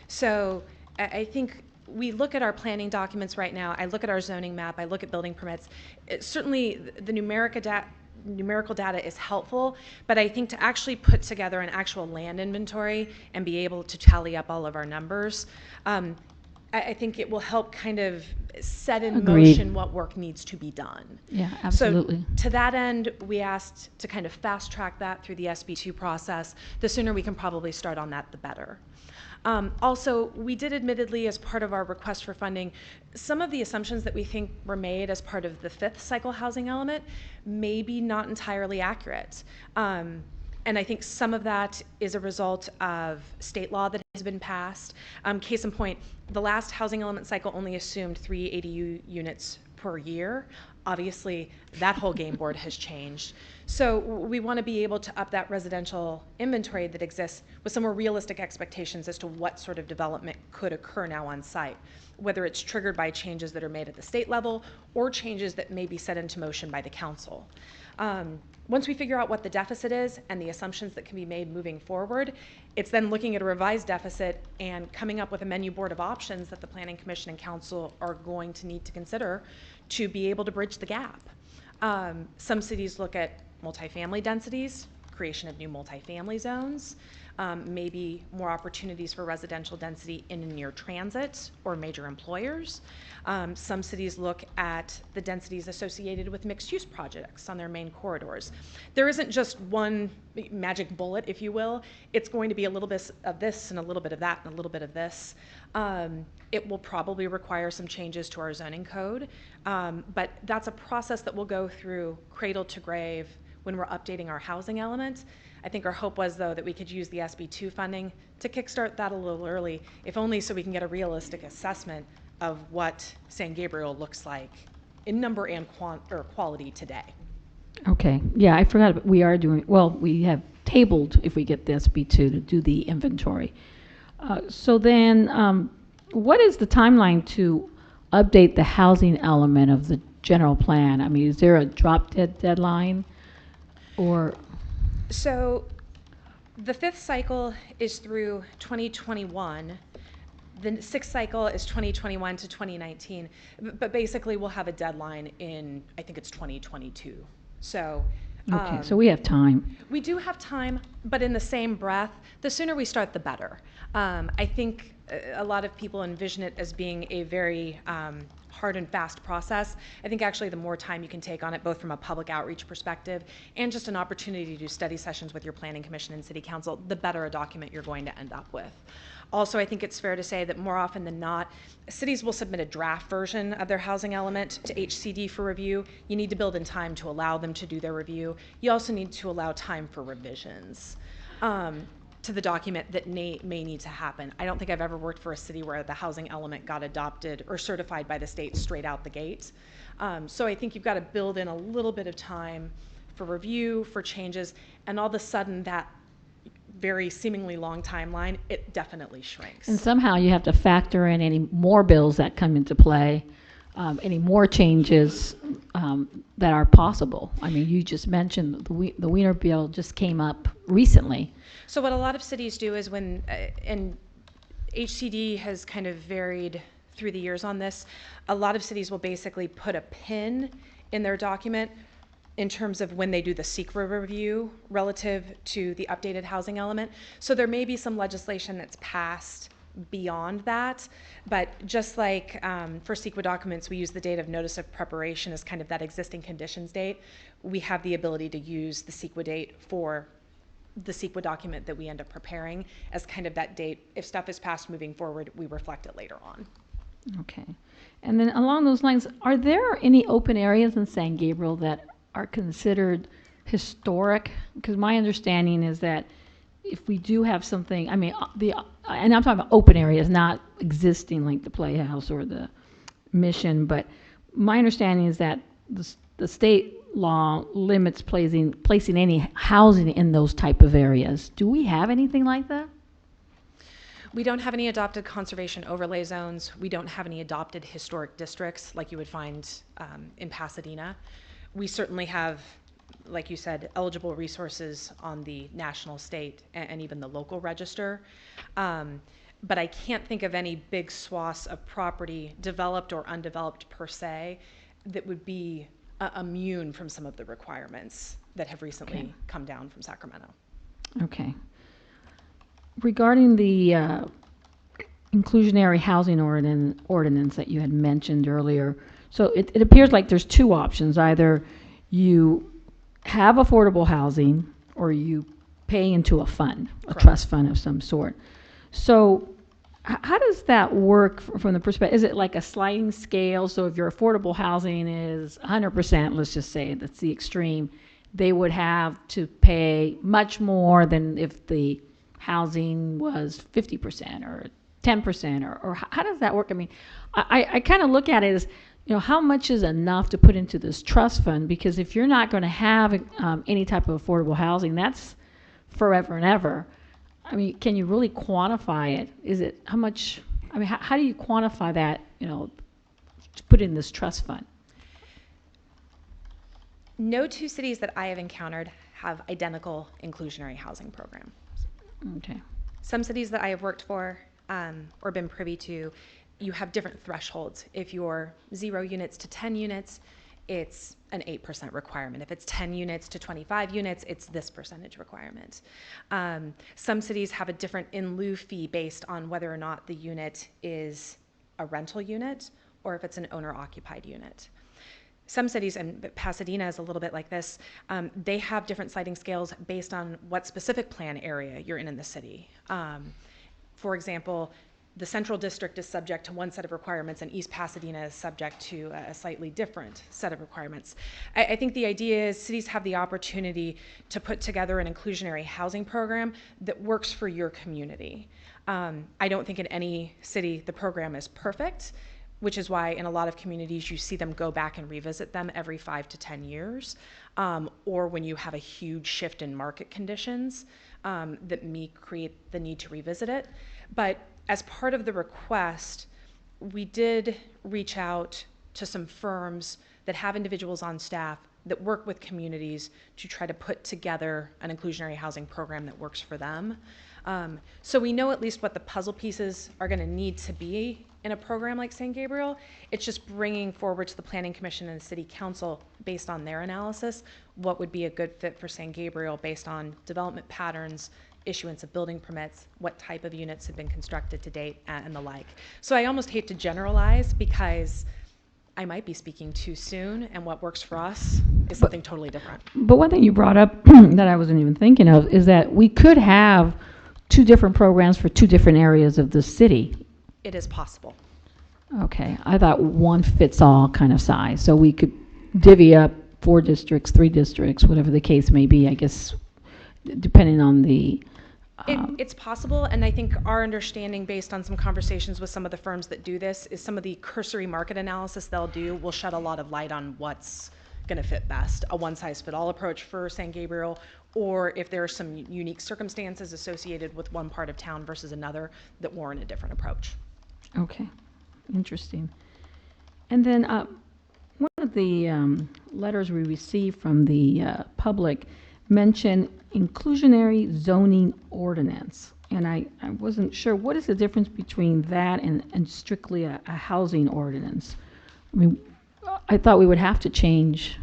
So I think we look at our planning documents right now, I look at our zoning map, I look at building permits. Certainly the numerical data is helpful, but I think to actually put together an actual land inventory and be able to tally up all of our numbers, I think it will help kind of set in motion what work needs to be done. Yeah, absolutely. So to that end, we asked to kind of fast track that through the SB2 process. The sooner we can probably start on that, the better. Also, we did admittedly, as part of our request for funding, some of the assumptions that we think were made as part of the 5th cycle housing element may be not entirely accurate. And I think some of that is a result of state law that has been passed. Case in point, the last housing element cycle only assumed 3 ADU units per year. Obviously, that whole game board has changed. So we want to be able to up that residential inventory that exists with some more realistic expectations as to what sort of development could occur now on site, whether it's triggered by changes that are made at the state level or changes that may be set into motion by the council. Once we figure out what the deficit is and the assumptions that can be made moving forward, it's then looking at a revised deficit and coming up with a menu board of options that the Planning Commission and Council are going to need to consider to be able to bridge the gap. Some cities look at multifamily densities, creation of new multifamily zones, maybe more opportunities for residential density in and near transit or major employers. Some cities look at the densities associated with mixed-use projects on their main corridors. There isn't just one magic bullet, if you will. It's going to be a little bit of this and a little bit of that and a little bit of this. It will probably require some changes to our zoning code, but that's a process that we'll go through cradle to grave when we're updating our housing element. I think our hope was, though, that we could use the SB2 funding to kickstart that a little early, if only so we can get a realistic assessment of what San Gabriel looks like in number and quality today. Okay. Yeah, I forgot. But we are doing, well, we have tabled, if we get the SB2, to do the inventory. So then, what is the timeline to update the housing element of the general plan? I mean, is there a drop-dead deadline? Or so the 5th cycle is through 2021. The 6th cycle is 2021 to 2019. But basically, we'll have a deadline in, I think it's 2022. So okay, so we have time. We do have time, but in the same breath, the sooner we start, the better. I think a lot of people envision it as being a very hard and fast process. I think actually the more time you can take on it, both from a public outreach perspective and just an opportunity to do study sessions with your Planning Commission and City Council, the better a document you're going to end up with. Also, I think it's fair to say that more often than not, cities will submit a draft version of their housing element to HCD for review. You need to build in time to allow them to do their review. You also need to allow time for revisions to the document that may need to happen. I don't think I've ever worked for a city where the housing element got adopted or certified by the state straight out the gate. So I think you've got to build in a little bit of time for review, for changes, and all of a sudden that very seemingly long timeline, it definitely shrinks. And somehow you have to factor in any more bills that come into play, any more changes that are possible. I mean, you just mentioned the Wiener bill just came up recently. So what a lot of cities do is when, and HCD has kind of varied through the years on this, a lot of cities will basically put a pin in their document in terms of when they do the SECRA review relative to the updated housing element. So there may be some legislation that's passed beyond that, but just like for SECRA documents, we use the date of notice of preparation as kind of that existing conditions date. We have the ability to use the SECRA date for the SECRA document that we end up preparing as kind of that date. If stuff is passed moving forward, we reflect it later on. Okay. And then along those lines, are there any open areas in San Gabriel that are considered historic? Because my understanding is that if we do have something, I mean, and I'm talking about open areas, not existing like the Playhouse or the Mission, but my understanding is that the state law limits placing any housing in those type of areas. Do we have anything like that? We don't have any adopted conservation overlay zones. We don't have any adopted historic districts like you would find in Pasadena. We certainly have, like you said, eligible resources on the national, state, and even the local register. But I can't think of any big swaths of property, developed or undeveloped per se, that would be immune from some of the requirements that have recently come down from Sacramento. Okay. Regarding the inclusionary housing ordinance that you had mentioned earlier, so it appears like there's two options. Either you have affordable housing or you pay into a fund, a trust fund of some sort. So how does that work from the perspective? Is it like a sliding scale? So if your affordable housing is 100%, let's just say that's the extreme, they would have to pay much more than if the housing was 50% or 10%, or how does that work? I mean, I kind of look at it as, you know, how much is enough to put into this trust fund? Because if you're not going to have any type of affordable housing, that's forever and ever. I mean, can you really quantify it? Is it how much? I mean, how do you quantify that? You know, to put in this trust fund. No two cities that I have encountered have identical inclusionary housing programs. Okay. Some cities that I have worked for or been privy to, you have different thresholds. If you're 0 units to 10 units, it's an 8% requirement. If it's 10 units to 25 units, it's this percentage requirement. Some cities have a different in lieu fee based on whether or not the unit is a rental unit or if it's an owner-occupied unit. Some cities, and Pasadena is a little bit like this, they have different sliding scales based on what specific plan area you're in the city. For example, the Central District is subject to one set of requirements and East Pasadena is subject to a slightly different set of requirements. I think the idea is cities have the opportunity to put together an inclusionary housing program that works for your community. I don't think in any city the program is perfect, which is why in a lot of communities you see them go back and revisit them every 5 to 10 years, or when you have a huge shift in market conditions that may create the need to revisit it. But as part of the request, we did reach out to some firms that have individuals on staff that work with communities to try to put together an inclusionary housing program that works for them. So we know at least what the puzzle pieces are going to need to be in a program like San Gabriel. It's just bringing forward to the Planning Commission and the City Council, based on their analysis, what would be a good fit for San Gabriel based on development patterns, issuance of building permits, what type of units have been constructed to date, and the like. So I almost hate to generalize because I might be speaking too soon, and what works for us is something totally different. But one thing you brought up that I wasn't even thinking of is that we could have 2 different programs for 2 different areas of the city. It is possible. Okay, I thought one fits all kind of size, so we could divvy up 4 districts, 3 districts, whatever the case may be, I guess, depending on the It's possible, and I think our understanding based on some conversations with some of the firms that do this is some of the cursory market analysis they'll do will shed a lot of light on what's going to fit best, a one-size-fit-all approach for San Gabriel, or if there are some unique circumstances associated with one part of town versus another that warrant a different approach. Okay, interesting. And then one of the letters we received from the public mentioned inclusionary zoning ordinance. And I wasn't sure, what is the difference between that and strictly a housing ordinance? I mean, I thought we would have to change,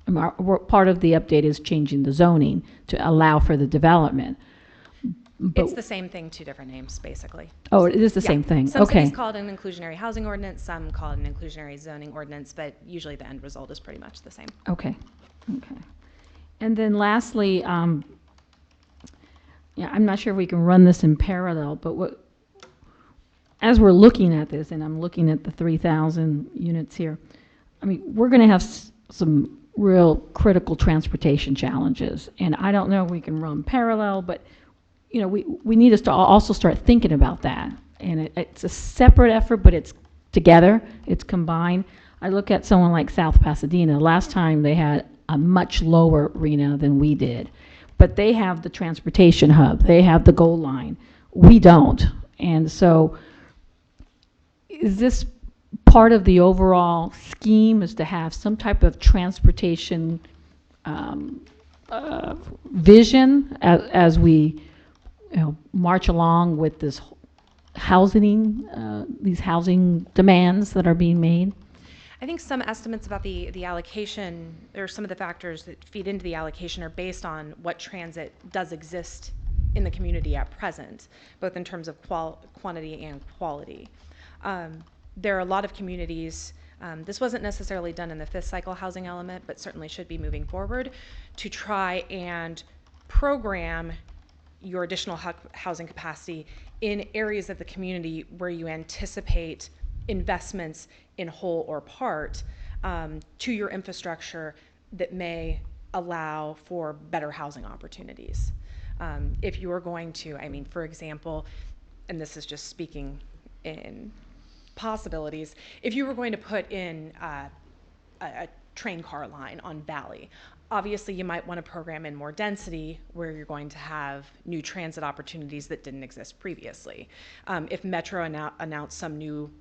part of the update is changing the zoning to allow for the development. But It's the same thing, two different names, basically. Oh, it is the same thing. Some Okay. cities call it an inclusionary housing ordinance, some call it an inclusionary zoning ordinance, but usually the end result is pretty much the same. Okay. Okay. And then lastly, yeah, I'm not sure if we can run this in parallel, but as we're looking at this, and I'm looking at the 3,000 units here, I mean, we're going to have some real critical transportation challenges, and I don't know if we can run parallel, but you know, we need us to also start thinking about that. And it's a separate effort, but it's together, it's combined. I look at someone like South Pasadena. Last time they had a much lower RENA than we did, but they have the transportation hub, they have the goal line. We don't. And so is this part of the overall scheme, is to have some type of transportation vision as we march along with this housing, these housing demands that are being made? I think some estimates about the allocation, or some of the factors that feed into the allocation, are based on what transit does exist in the community at present, both in terms of quantity and quality. There are a lot of communities, this wasn't necessarily done in the fifth cycle housing element, but certainly should be moving forward, to try and program your additional housing capacity in areas of the community where you anticipate investments in whole or part to your infrastructure that may allow for better housing opportunities. If you are going to, I mean, for example, and this is just speaking in possibilities, if you were going to put in a train car line on Valley, obviously you might want to program in more density where you're going to have new transit opportunities that didn't exist previously. If Metro announced some new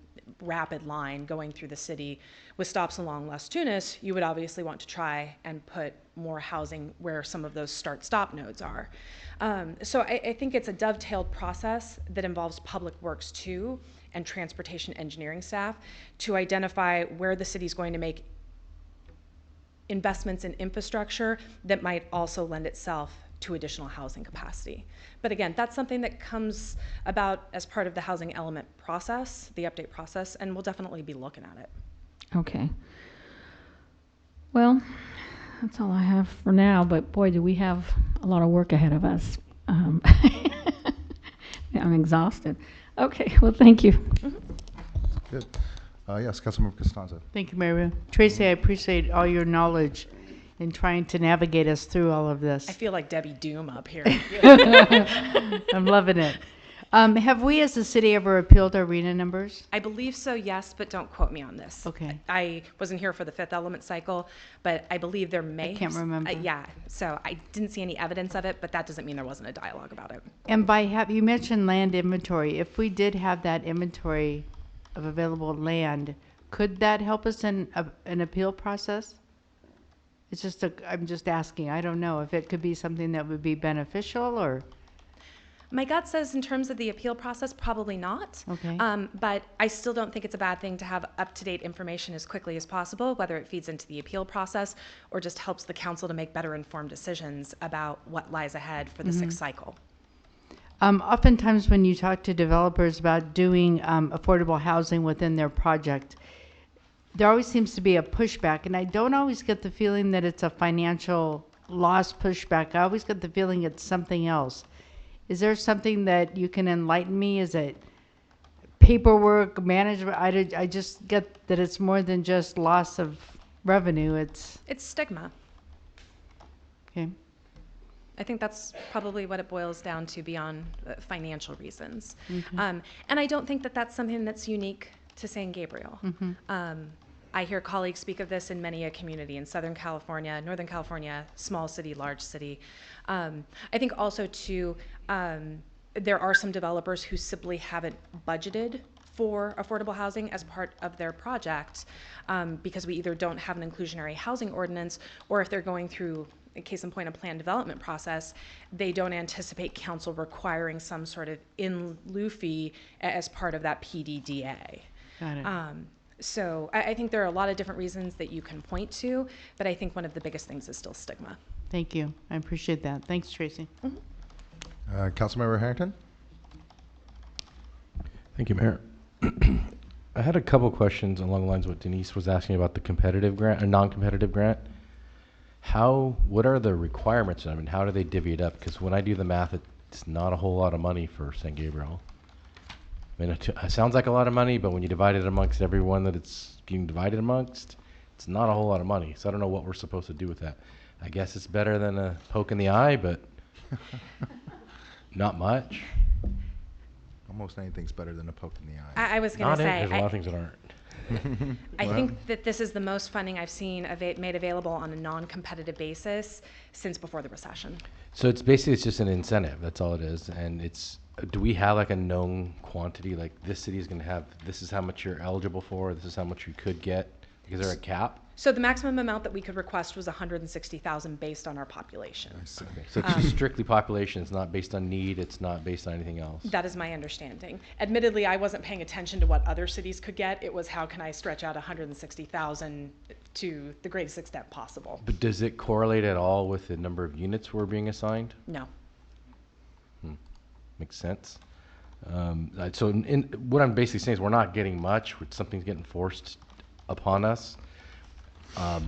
rapid line going through the city with stops along Las Tunas, you would obviously want to try and put more housing where some of those start-stop nodes are. So I think it's a dovetailed process that involves public works too and transportation engineering staff to identify where the city's going to make investments in infrastructure that might also lend itself to additional housing capacity. But again, that's something that comes about as part of the housing element process, the update process, and we'll definitely be looking at it. Okay. Well, that's all I have for now, but boy, do we have a lot of work ahead of us. I'm exhausted. Okay, well, thank you. Good. Yes, Councilmember Costanza. Thank you, Mayor. Tracy, I appreciate all your knowledge in trying to navigate us through all of this. I feel like Debbie Doom up here. I'm loving it. Have we as a city ever appealed our RENA numbers? I believe so, yes, but don't quote me on this. Okay. I wasn't here for the fifth element cycle, but I believe there may. I can't remember. Yeah, so I didn't see any evidence of it, but that doesn't mean there wasn't a dialogue about it. And you mentioned land inventory. If we did have that inventory of available land, could that help us in an appeal process? It's just I'm just asking. I don't know if it could be something that would be beneficial or. My gut says in terms of the appeal process, probably not. Okay. But I still don't think it's a bad thing to have up-to-date information as quickly as possible, whether it feeds into the appeal process or just helps the council to make better informed decisions about what lies ahead for the sixth cycle. Oftentimes when you talk to developers about doing affordable housing within their project, there always seems to be a pushback, and I don't always get the feeling that it's a financial loss pushback. I always get the feeling it's something else. Is there something that you can enlighten me? Is it paperwork, management? I just get that it's more than just loss of revenue. It's stigma. Okay. I think that's probably what it boils down to beyond financial reasons. Okay. And I don't think that that's something that's unique to San Gabriel. I hear colleagues speak of this in many a community in Southern California, Northern California, small city, large city. I think also too, there are some developers who simply haven't budgeted for affordable housing as part of their project because we either don't have an inclusionary housing ordinance, or if they're going through, case in point, a planned development process, they don't anticipate council requiring some sort of in lieu fee as part of that PDDA. Got it. So I think there are a lot of different reasons that you can point to, but I think one of the biggest things is still stigma. Thank you. I appreciate that. Thanks, Tracy. Councilmember Harrington? Thank you, Mayor. I had a couple questions along the lines of what Denise was asking about the competitive grant, or non-competitive grant. What are the requirements? I mean, how do they divvy it up? Because when I do the math, it's not a whole lot of money for San Gabriel. I mean, it sounds like a lot of money, but when you divide it amongst everyone that it's being divided amongst, it's not a whole lot of money. So I don't know what we're supposed to do with that. I guess it's better than a poke in the eye, but not much. Almost anything's better than a poke in the eye. I was going to say, there's a lot of things that aren't. I think that this is the most funding I've seen made available on a non-competitive basis since before the recession. So it's basically, it's just an incentive. That's all it is. And do we have like a known quantity? Like this city is going to have, this is how much you're eligible for. This is how much you could get. Is there a cap? So the maximum amount that we could request was 160,000 based on our population. Okay. So it's just strictly population. It's not based on need. It's not based on anything else. That is my understanding. Admittedly, I wasn't paying attention to what other cities could get. It was how can I stretch out 160,000 to the greatest extent possible. But does it correlate at all with the number of units we're being assigned? No. Makes sense. So what I'm basically saying is we're not getting much. Something's getting forced upon us,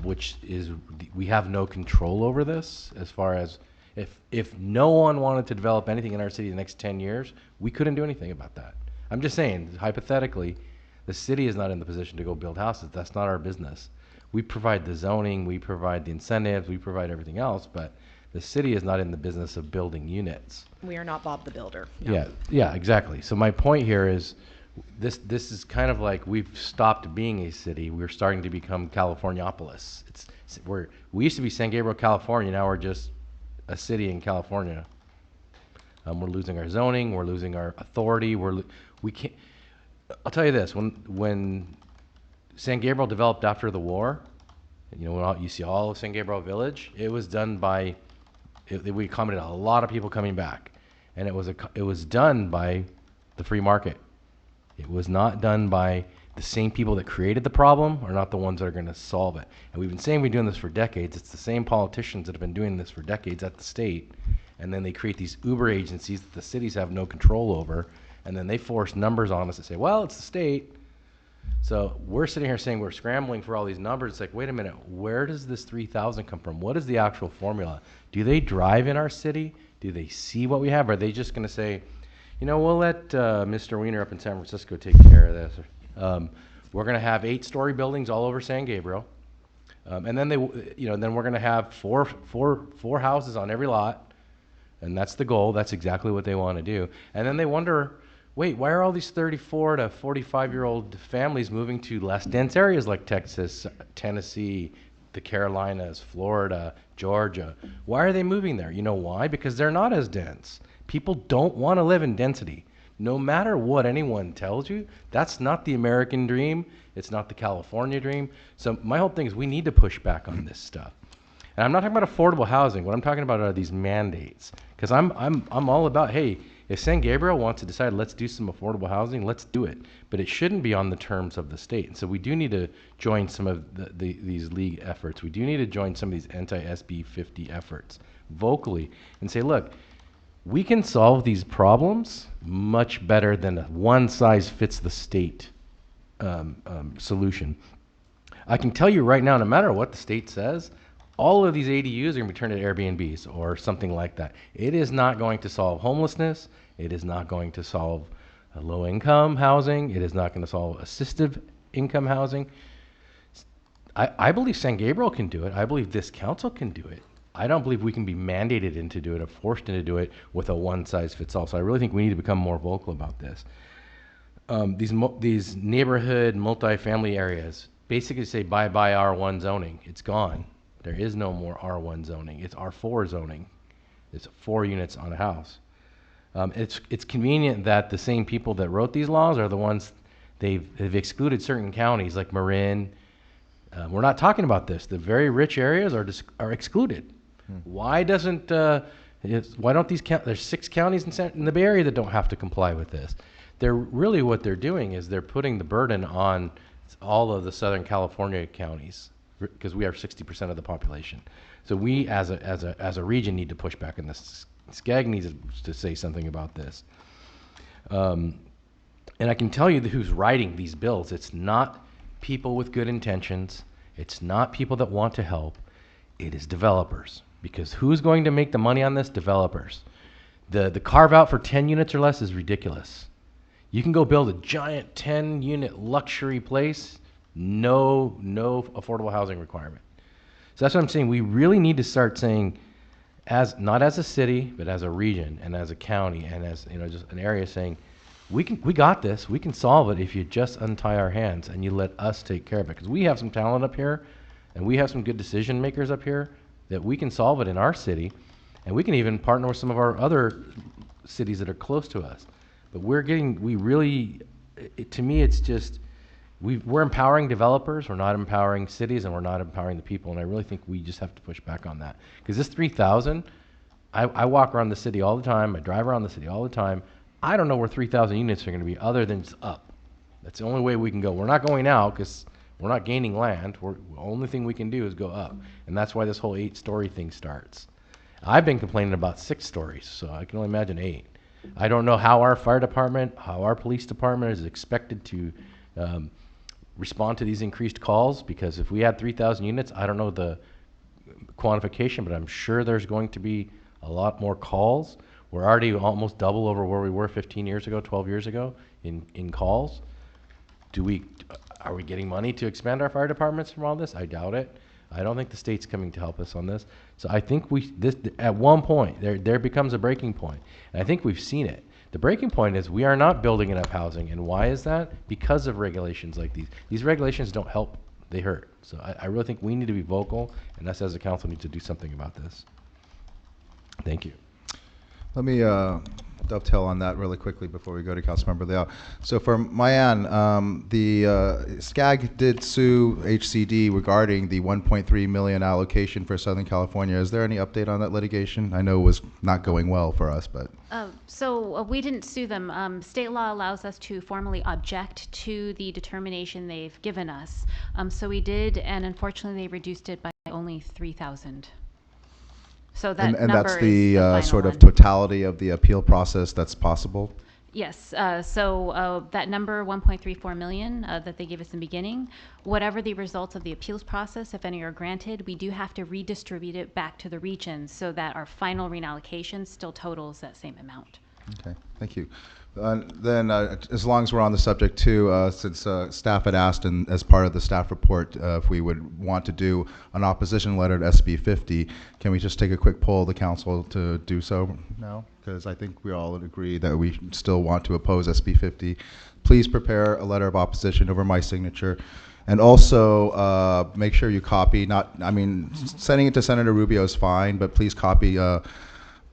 which is we have no control over this. As far as if no one wanted to develop anything in our city the next 10 years, we couldn't do anything about that. I'm just saying, hypothetically, the city is not in the position to go build houses. That's not our business. We provide the zoning, we provide the incentives, we provide everything else, but the city is not in the business of building units. We are not Bob the Builder. No. Yeah, exactly. So my point here is this is kind of like we've stopped being a city. We're starting to become Californiapolis. We used to be San Gabriel, California. Now we're just a city in California. We're losing our zoning. We're losing our authority. We can't. I'll tell you this: when San Gabriel developed after the war, when you see all of San Gabriel Village, it was done by. We accommodated a lot of people coming back, and it was done by the free market. It was not done by the same people that created the problem are not the ones that are going to solve it. And we've been saying we've been doing this for decades. It's the same politicians that have been doing this for decades at the state, and then they create these Uber agencies that the cities have no control over, and then they force numbers on us and say, well, it's the state. So we're sitting here saying we're scrambling for all these numbers. It's like, wait a minute, where does this 3,000 come from? What is the actual formula? Do they drive in our city? Do they see what we have? Or are they just going to say, we'll let Mr. Wiener up in San Francisco take care of this. We're going to have 8-story buildings all over San Gabriel, and then then we're going to have four houses on every lot, and that's the goal. That's exactly what they want to do. And then they wonder, wait, why are all these 34 to 45-year-old families moving to less dense areas like Texas, Tennessee, the Carolinas, Florida, Georgia? Why are they moving there? You know why? Because they're not as dense. People don't want to live in density. No matter what anyone tells you, that's not the American dream. It's not the California dream. So my whole thing is we need to push back on this stuff. And I'm not talking about affordable housing. What I'm talking about are these mandates. Because I'm all about, hey, if San Gabriel wants to decide let's do some affordable housing, let's do it. But it shouldn't be on the terms of the state. And so we do need to join some of these league efforts. We do need to join some of these anti-SB 50 efforts vocally and say, look, we can solve these problems much better than a one-size-fits-the-state solution. I can tell you right now, no matter what the state says, all of these ADUs are going to be turned into Airbnbs or something like that. It is not going to solve homelessness. It is not going to solve low-income housing. It is not going to solve assistive income housing. I believe San Gabriel can do it. I believe this council can do it. I don't believe we can be mandated into do it or forced into do it with a one-size-fits-all. So I really think we need to become more vocal about this. These neighborhood multifamily areas, basically say bye-bye R1 zoning. It's gone. There is no more R1 zoning. It's R4 zoning. It's 4 units on a house. It's convenient that the same people that wrote these laws are the ones they've excluded certain counties like Marin. We're not talking about this. The very rich areas are excluded. Why doesn't why don't these there's 6 counties in the Bay Area that don't have to comply with this? They're really what they're doing is they're putting the burden on all of the Southern California counties because we are 60% of the population. So we as a region need to push back on this. SCAG needs to say something about this. And I can tell you who's writing these bills. It's not people with good intentions. It's not people that want to help. It is developers. Because who's going to make the money on this? Developers. The carve out for 10 units or less is ridiculous. You can go build a giant 10-unit luxury place, no affordable housing requirement. So that's what I'm saying. We really need to start saying, not as a city, but as a region and as a county and as just an area, saying, we got this. We can solve it if you just untie our hands and you let us take care of it. Because we have some talent up here, and we have some good decision makers up here that we can solve it in our city, and we can even partner with some of our other cities that are close to us. But to me, it's just, we're empowering developers, we're not empowering cities, and we're not empowering the people, and I really think we just have to push back on that. Because this 3,000, I walk around the city all the time, I drive around the city all the time, I don't know where 3,000 units are going to be other than just up. That's the only way we can go. We're not going out because we're not gaining land. The only thing we can do is go up. And that's why this whole 8-story thing starts. I've been complaining about 6 stories, so I can only imagine 8. I don't know how our fire department, how our police department is expected to respond to these increased calls, because if we had 3,000 units, I don't know the quantification, but I'm sure there's going to be a lot more calls. We're already almost double over where we were 15 years ago, 12 years ago in calls. Are we getting money to expand our fire departments from all this? I doubt it. I don't think the state's coming to help us on this. So I think at one point, there becomes a breaking point. And I think we've seen it. The breaking point is we are not building enough housing. And why is that? Because of regulations like these. These regulations don't help, they hurt. So I really think we need to be vocal, and us as a council need to do something about this. Thank you. Let me dovetail on that really quickly before we go to Councilmember Leal. So for Mayan, the SCAG did sue HCD regarding the $1.3 million allocation for Southern California. Is there any update on that litigation? I know it was not going well for us, but. So we didn't sue them. State law allows us to formally object to the determination they've given us. So we did, and unfortunately they reduced it by only 3,000. So that and number that's the is sort of one. totality of the appeal process that's possible? Yes. So that number, 1.34 million, that they gave us in the beginning, whatever the results of the appeals process, if any are granted, we do have to redistribute it back to the regions so that our final reallocation still totals that same amount. Okay, thank you. Then, as long as we're on the subject too, since staff had asked, and as part of the staff report, if we would want to do an opposition letter to SB 50, can we just take a quick poll of the council to do so now? Because I think we all would agree that we still want to oppose SB 50. Please prepare a letter of opposition over my signature. And also make sure you copy, sending it to Senator Rubio is fine, but please copy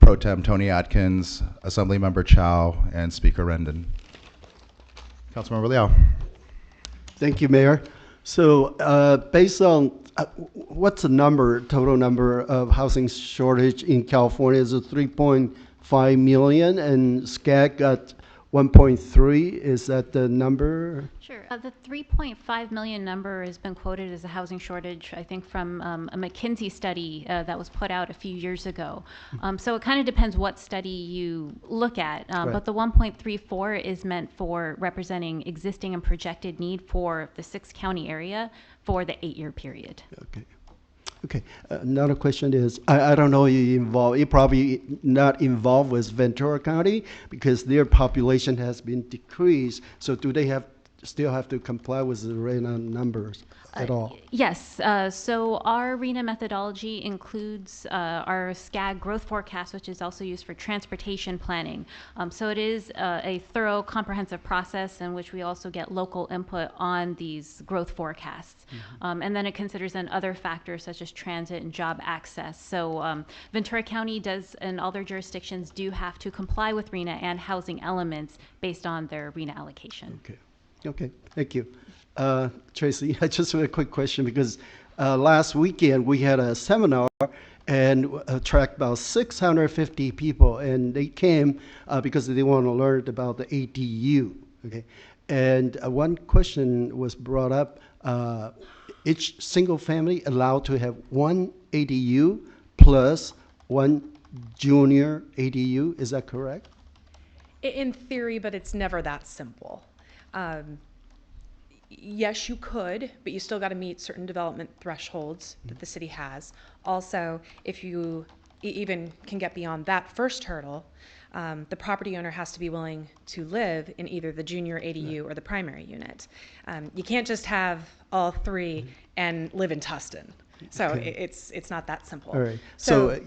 Pro Tem Tony Atkins, Assemblymember Chow, and Speaker Rendon. Councilmember Leal. Thank you, Mayor. So based on what's the total number of housing shortage in California? Is it 3.5 million, and SCAG got 1.3? Is that the number? Sure. The 3.5 million number has been quoted as a housing shortage, I think, from a McKinsey study that was put out a few years ago. So it kind of depends what study you look at. Right. But the 1.34 is meant for representing existing and projected need for the 6-county area for the 8-year period. Okay. Okay, another question is, I don't know you're probably not involved with Ventura County because their population has been decreased. So do they have still have to comply with the RENA numbers at all? Yes. So our RENA methodology includes our SCAG growth forecast, which is also used for transportation planning. So it is a thorough, comprehensive process in which we also get local input on these growth forecasts. And then it considers then other factors such as transit and job access. So Ventura County does, and all their jurisdictions do have to comply with RENA and housing elements based on their RENA allocation. Okay. Okay, thank you. Tracy, I just have a quick question because last weekend we had a seminar and attract about 650 people, and they came because they want to learn about the ADU. Okay, and one question was brought up: each single family allowed to have one ADU plus one junior ADU. Is that correct? In theory, but it's never that simple. Yes, you could, but you still got to meet certain development thresholds that the city has. Also, if you even can get beyond that first hurdle, the property owner has to be willing to live in either the junior ADU or the primary unit. You can't just have all three and live in Tustin. So Okay. it's not that simple. All right. So,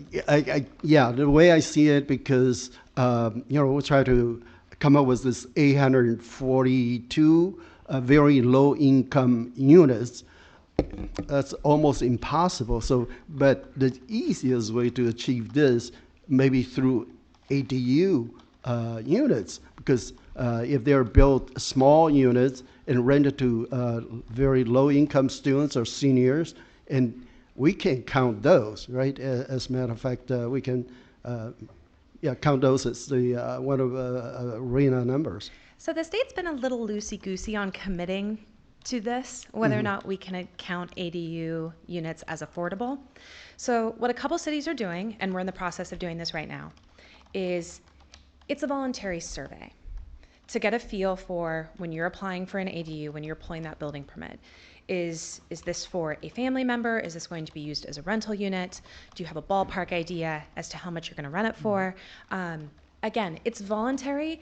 yeah, the way I see it, because we'll try to come up with this 842 very low income units. That's almost impossible. So, but the easiest way to achieve this maybe through ADU units, because if they're built small units and rented to very low income students or seniors, and we can count those, right? As a matter of fact, we can count those as the one of RENA numbers. So the state's been a little loosey-goosey on committing to this, whether or not we can count ADU units as affordable. So what a couple cities are doing, and we're in the process of doing this right now, is it's a voluntary survey to get a feel for when you're applying for an ADU, when you're pulling that building permit. Is this for a family member? Is this going to be used as a rental unit? Do you have a ballpark idea as to how much you're going to rent it for? Again, it's voluntary,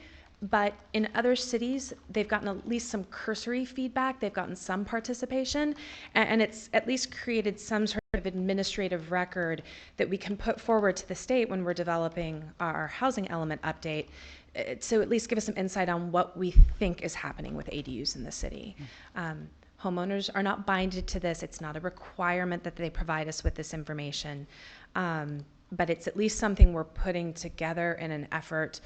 but in other cities, they've gotten at least some cursory feedback. They've gotten some participation, and it's at least created some sort of administrative record that we can put forward to the state when we're developing our housing element update to at least give us some insight on what we think is happening with ADUs in the city. Homeowners are not binded to this. It's not a requirement that they provide us with this information, but it's at least something we're putting together in an effort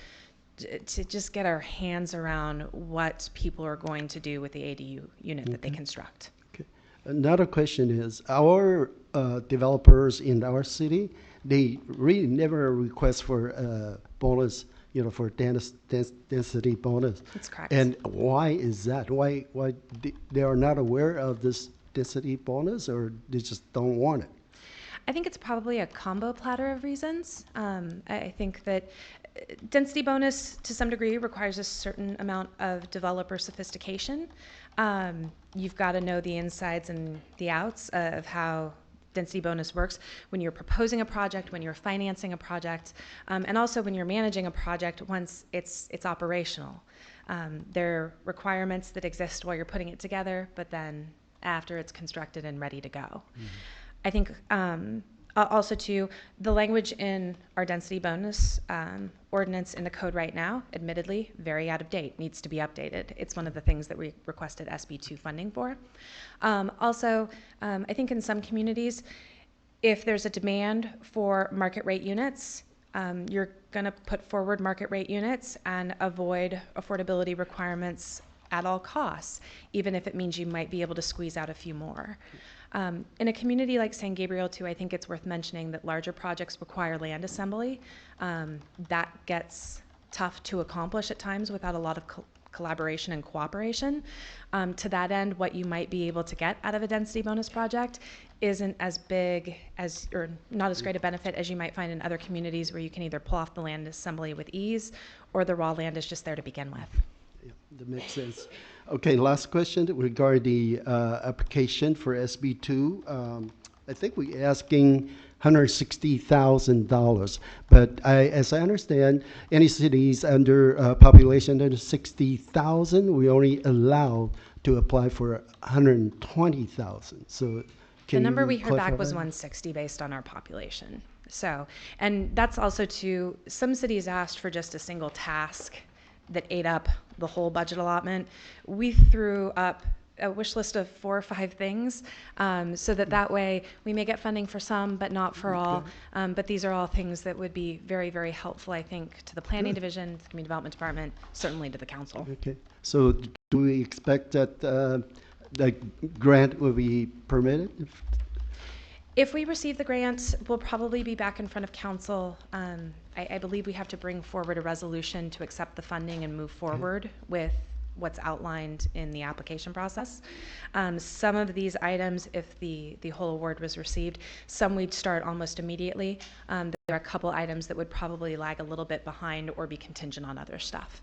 to just get our hands around what people are going to do with the ADU unit that they construct. Okay. Another question is, our developers in our city, they really never request for bonus, for density bonus. That's correct. And why is that? Why they are not aware of this density bonus, or they just don't want it? I think it's probably a combo platter of reasons. I think that density bonus, to some degree, requires a certain amount of developer sophistication. You've got to know the insides and the outs of how density bonus works when you're proposing a project, when you're financing a project, and also when you're managing a project once it's operational. There are requirements that exist while you're putting it together, but then after it's constructed and ready to go. I think also too, the language in our density bonus ordinance in the code right now, admittedly, very out of date, needs to be updated. It's one of the things that we requested SB2 funding for. Also, I think in some communities, if there's a demand for market rate units, you're gonna put forward market rate units and avoid affordability requirements at all costs, even if it means you might be able to squeeze out a few more. In a community like San Gabriel too, I think it's worth mentioning that larger projects require land assembly. That gets tough to accomplish at times without a lot of collaboration and cooperation. To that end, what you might be able to get out of a density bonus project isn't as big as, or not as great a benefit as you might find in other communities where you can either pull off the land assembly with ease or the raw land is just there to begin with. Yeah, that makes sense. Okay, last question regarding the application for SB2. I think we're asking $160,000. But as I understand, any cities under population under 60,000, we only allow to apply for 120,000. So The number we heard clarify back was that? 160 based on our population. So, and that's also too, some cities asked for just a single task that ate up the whole budget allotment. We threw up a wish list of 4 or 5 things, so that way we may get funding for some, but not for all. But these are all things that would be very, very helpful, I think, to the planning division, to the community development department, certainly to the council. Okay. So do we expect that the grant will be permitted? If we receive the grant, we'll probably be back in front of council. I believe we have to bring forward a resolution to accept the funding and move forward with what's outlined in the application process. Some of these items, if the whole award was received, some we'd start almost immediately. There are a couple items that would probably lag a little bit behind or be contingent on other stuff.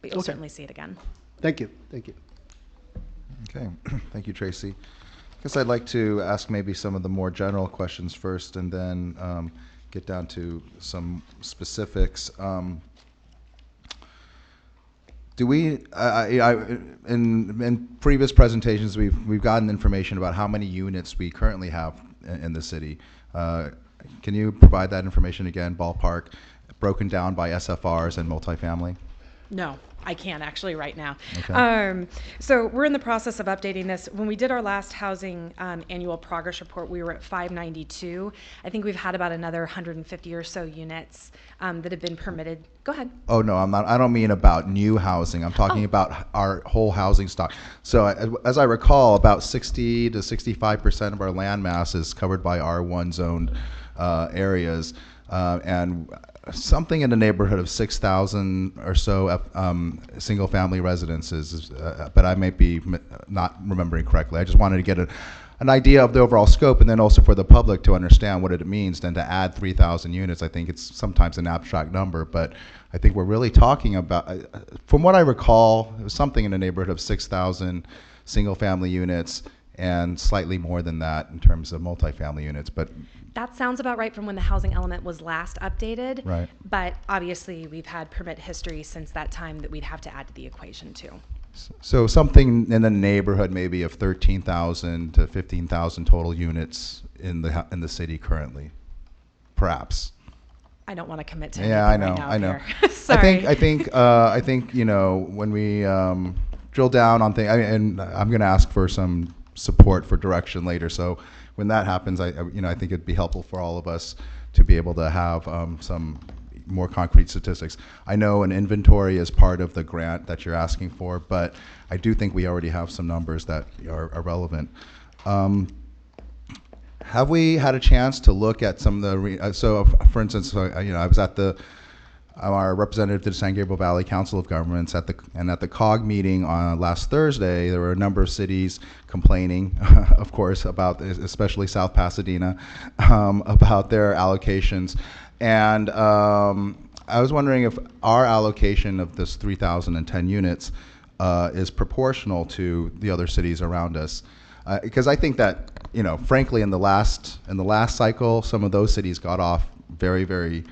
But you'll certainly see it again. Thank you. Thank you. Okay, thank you, Tracy. I guess I'd like to ask maybe some of the more general questions first and then get down to some specifics. Do we, in previous presentations, we've gotten information about how many units we currently have in the city. Can you provide that information again, ballpark, broken down by SFRs and multifamily? No, I can't actually right now. Okay. So we're in the process of updating this. When we did our last housing annual progress report, we were at 592. I think we've had about another 150 or so units that have been permitted. Go ahead. Oh, no, I'm not. I don't mean about new housing. I'm talking about our whole housing stock. So as I recall, about 60 to 65% of our land mass is covered by R1 zoned areas, and something in the neighborhood of 6,000 or so single-family residences, but I may be not remembering correctly. I just wanted to get an idea of the overall scope, and then also for the public to understand what it means. Then to add 3,000 units, I think it's sometimes an abstract number, but I think we're really talking about, from what I recall, it was something in the neighborhood of 6,000 single-family units, and slightly more than that in terms of multifamily units. But that sounds about right from when the housing element was last updated. Right. But obviously, we've had permit history since that time that we'd have to add to the equation too. So something in the neighborhood maybe of 13,000 to 15,000 total units in the city currently, perhaps. I don't want to commit to yeah, I anything know, right now I know. here. Sorry. I think you know, when we drill down on things, and I'm going to ask for some support for direction later. So when that happens, I think it'd be helpful for all of us to be able to have some more concrete statistics. I know an inventory is part of the grant that you're asking for, but I do think we already have some numbers that are relevant. Have we had a chance to look at some of the, so for instance, I was at our representative to the San Gabriel Valley Council of Governments at the COG meeting on last Thursday. There were a number of cities complaining, of course, about, especially South Pasadena, about their allocations. And I was wondering if our allocation of this 3,010 units is proportional to the other cities around us. Because I think that, frankly, in the last cycle, some of those cities got off very, very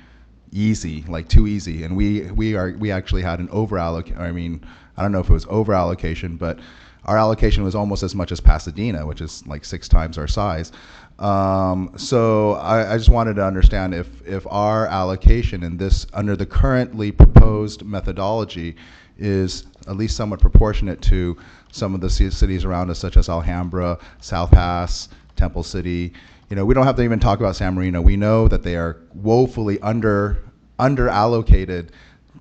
easy, like too easy, and we actually had an over allocation. I mean, I don't know if it was over allocation, but our allocation was almost as much as Pasadena, which is like 6 times our size. So I just wanted to understand if our allocation in this, under the currently proposed methodology, is at least somewhat proportionate to some of the cities around us, such as Alhambra, South Pass, Temple City. We don't have to even talk about San Marino. We know that they are woefully under allocated,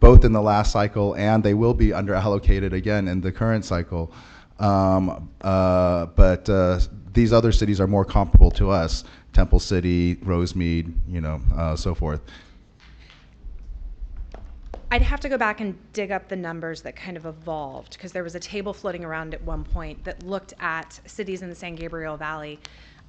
both in the last cycle, and they will be under allocated again in the current cycle. But these other cities are more comparable to us: Temple City, Rosemead, so forth. I'd have to go back and dig up the numbers that kind of evolved, because there was a table floating around at one point that looked at cities in the San Gabriel Valley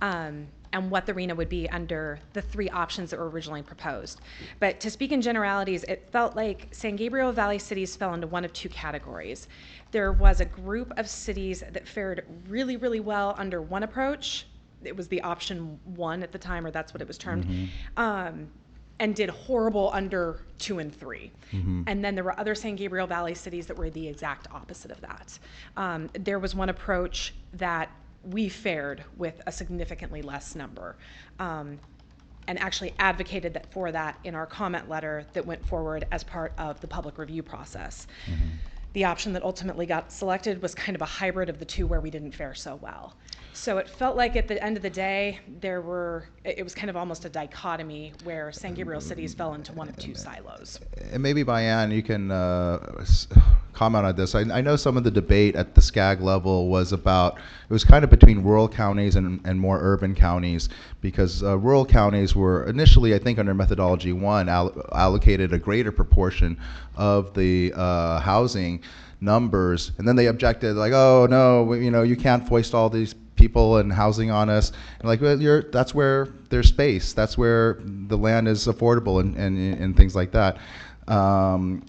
and what the RHNA would be under the 3 options that were originally proposed. But to speak in generalities, it felt like San Gabriel Valley cities fell into one of 2 categories. There was a group of cities that fared really, really well under one approach, it was the option 1 at the time, or that's what it was termed. Mm-hmm. And did horrible under 2 and 3. Mm-hmm. And then there were other San Gabriel Valley cities that were the exact opposite of that. There was one approach that we fared with a significantly less number, and actually advocated for that in our comment letter that went forward as part of the public review process. Mm-hmm. The option that ultimately got selected was kind of a hybrid of the two where we didn't fare so well. So it felt like at the end of the day, it was kind of almost a dichotomy where San Gabriel cities fell into one of two silos. And maybe, Bayan, you can comment on this. I know some of the debate at the SCAG level was kind of between rural counties and more urban counties, because rural counties were initially, I think under methodology 1, allocated a greater proportion of the housing numbers, and then they objected, like, oh no, you can't foist all these people and housing on us. And like, well, that's where there's space. That's where the land is affordable and things like that. Can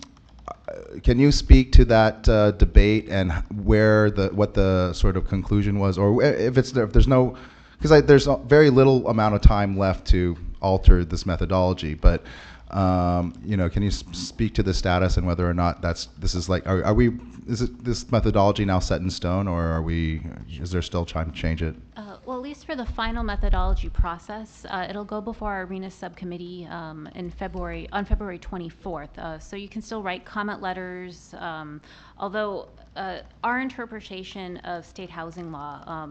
you speak to that debate and what the sort of conclusion was, or if there's no, because there's a very little amount of time left to alter this methodology, but can you speak to the status and whether or not is this methodology now set in stone, or is there still time to change it? Well, at least for the final methodology process, it'll go before our arena subcommittee on February 24th. So you can still write comment letters, although our interpretation of state housing law,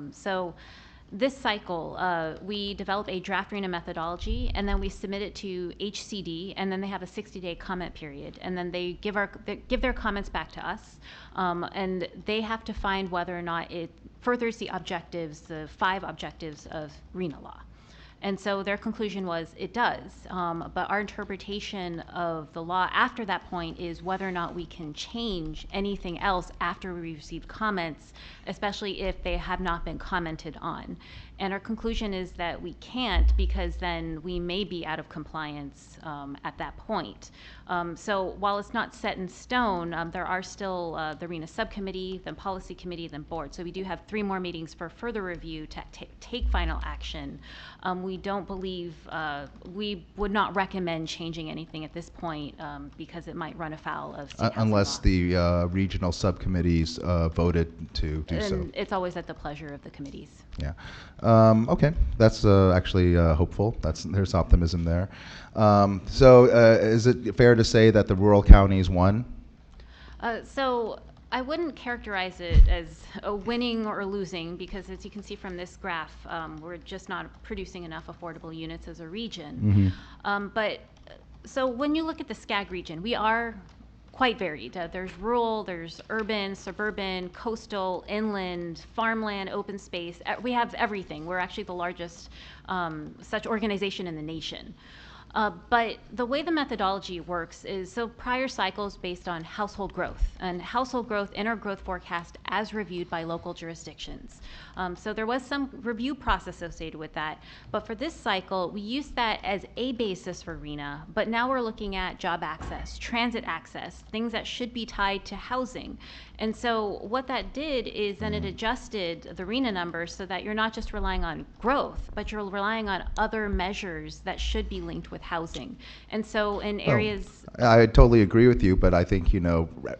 this cycle, we develop a draft arena methodology, and then we submit it to HCD, and then they have a 60-day comment period, and then they give their comments back to us, and they have to find whether or not it furthers the 5 objectives of RENA law. And so their conclusion was it does, but our interpretation of the law after that point is whether or not we can change anything else after we receive comments, especially if they have not been commented on. And our conclusion is that we can't, because then we may be out of compliance at that point. So while it's not set in stone, there are still the RENA subcommittee, then policy committee, then board. So we do have 3 more meetings for further review to take final action. We don't believe, we would not recommend changing anything at this point because it might run afoul of state unless the regional subcommittees voted to do so. And it's always at the pleasure of the committees. Yeah. Okay, that's actually hopeful. There's optimism there. So is it fair to say that the rural counties won? So I wouldn't characterize it as a winning or losing, because as you can see from this graph, we're just not producing enough affordable units as a region. Mm-hmm. So when you look at the SCAG region, we are quite varied. There's rural, there's urban, suburban, coastal, inland, farmland, open space. We have everything. We're actually the largest such organization in the nation. But the way the methodology works is, so prior cycles based on household growth, and household growth in our growth forecast as reviewed by local jurisdictions. So there was some review process associated with that, but for this cycle, we used that as a basis for RENA, but now we're looking at job access, transit access, things that should be tied to housing. And so what that did is then it adjusted the RENA numbers so that you're not just relying on growth, but you're relying on other measures that should be linked with housing. And so in areas... I totally agree with you, but I think,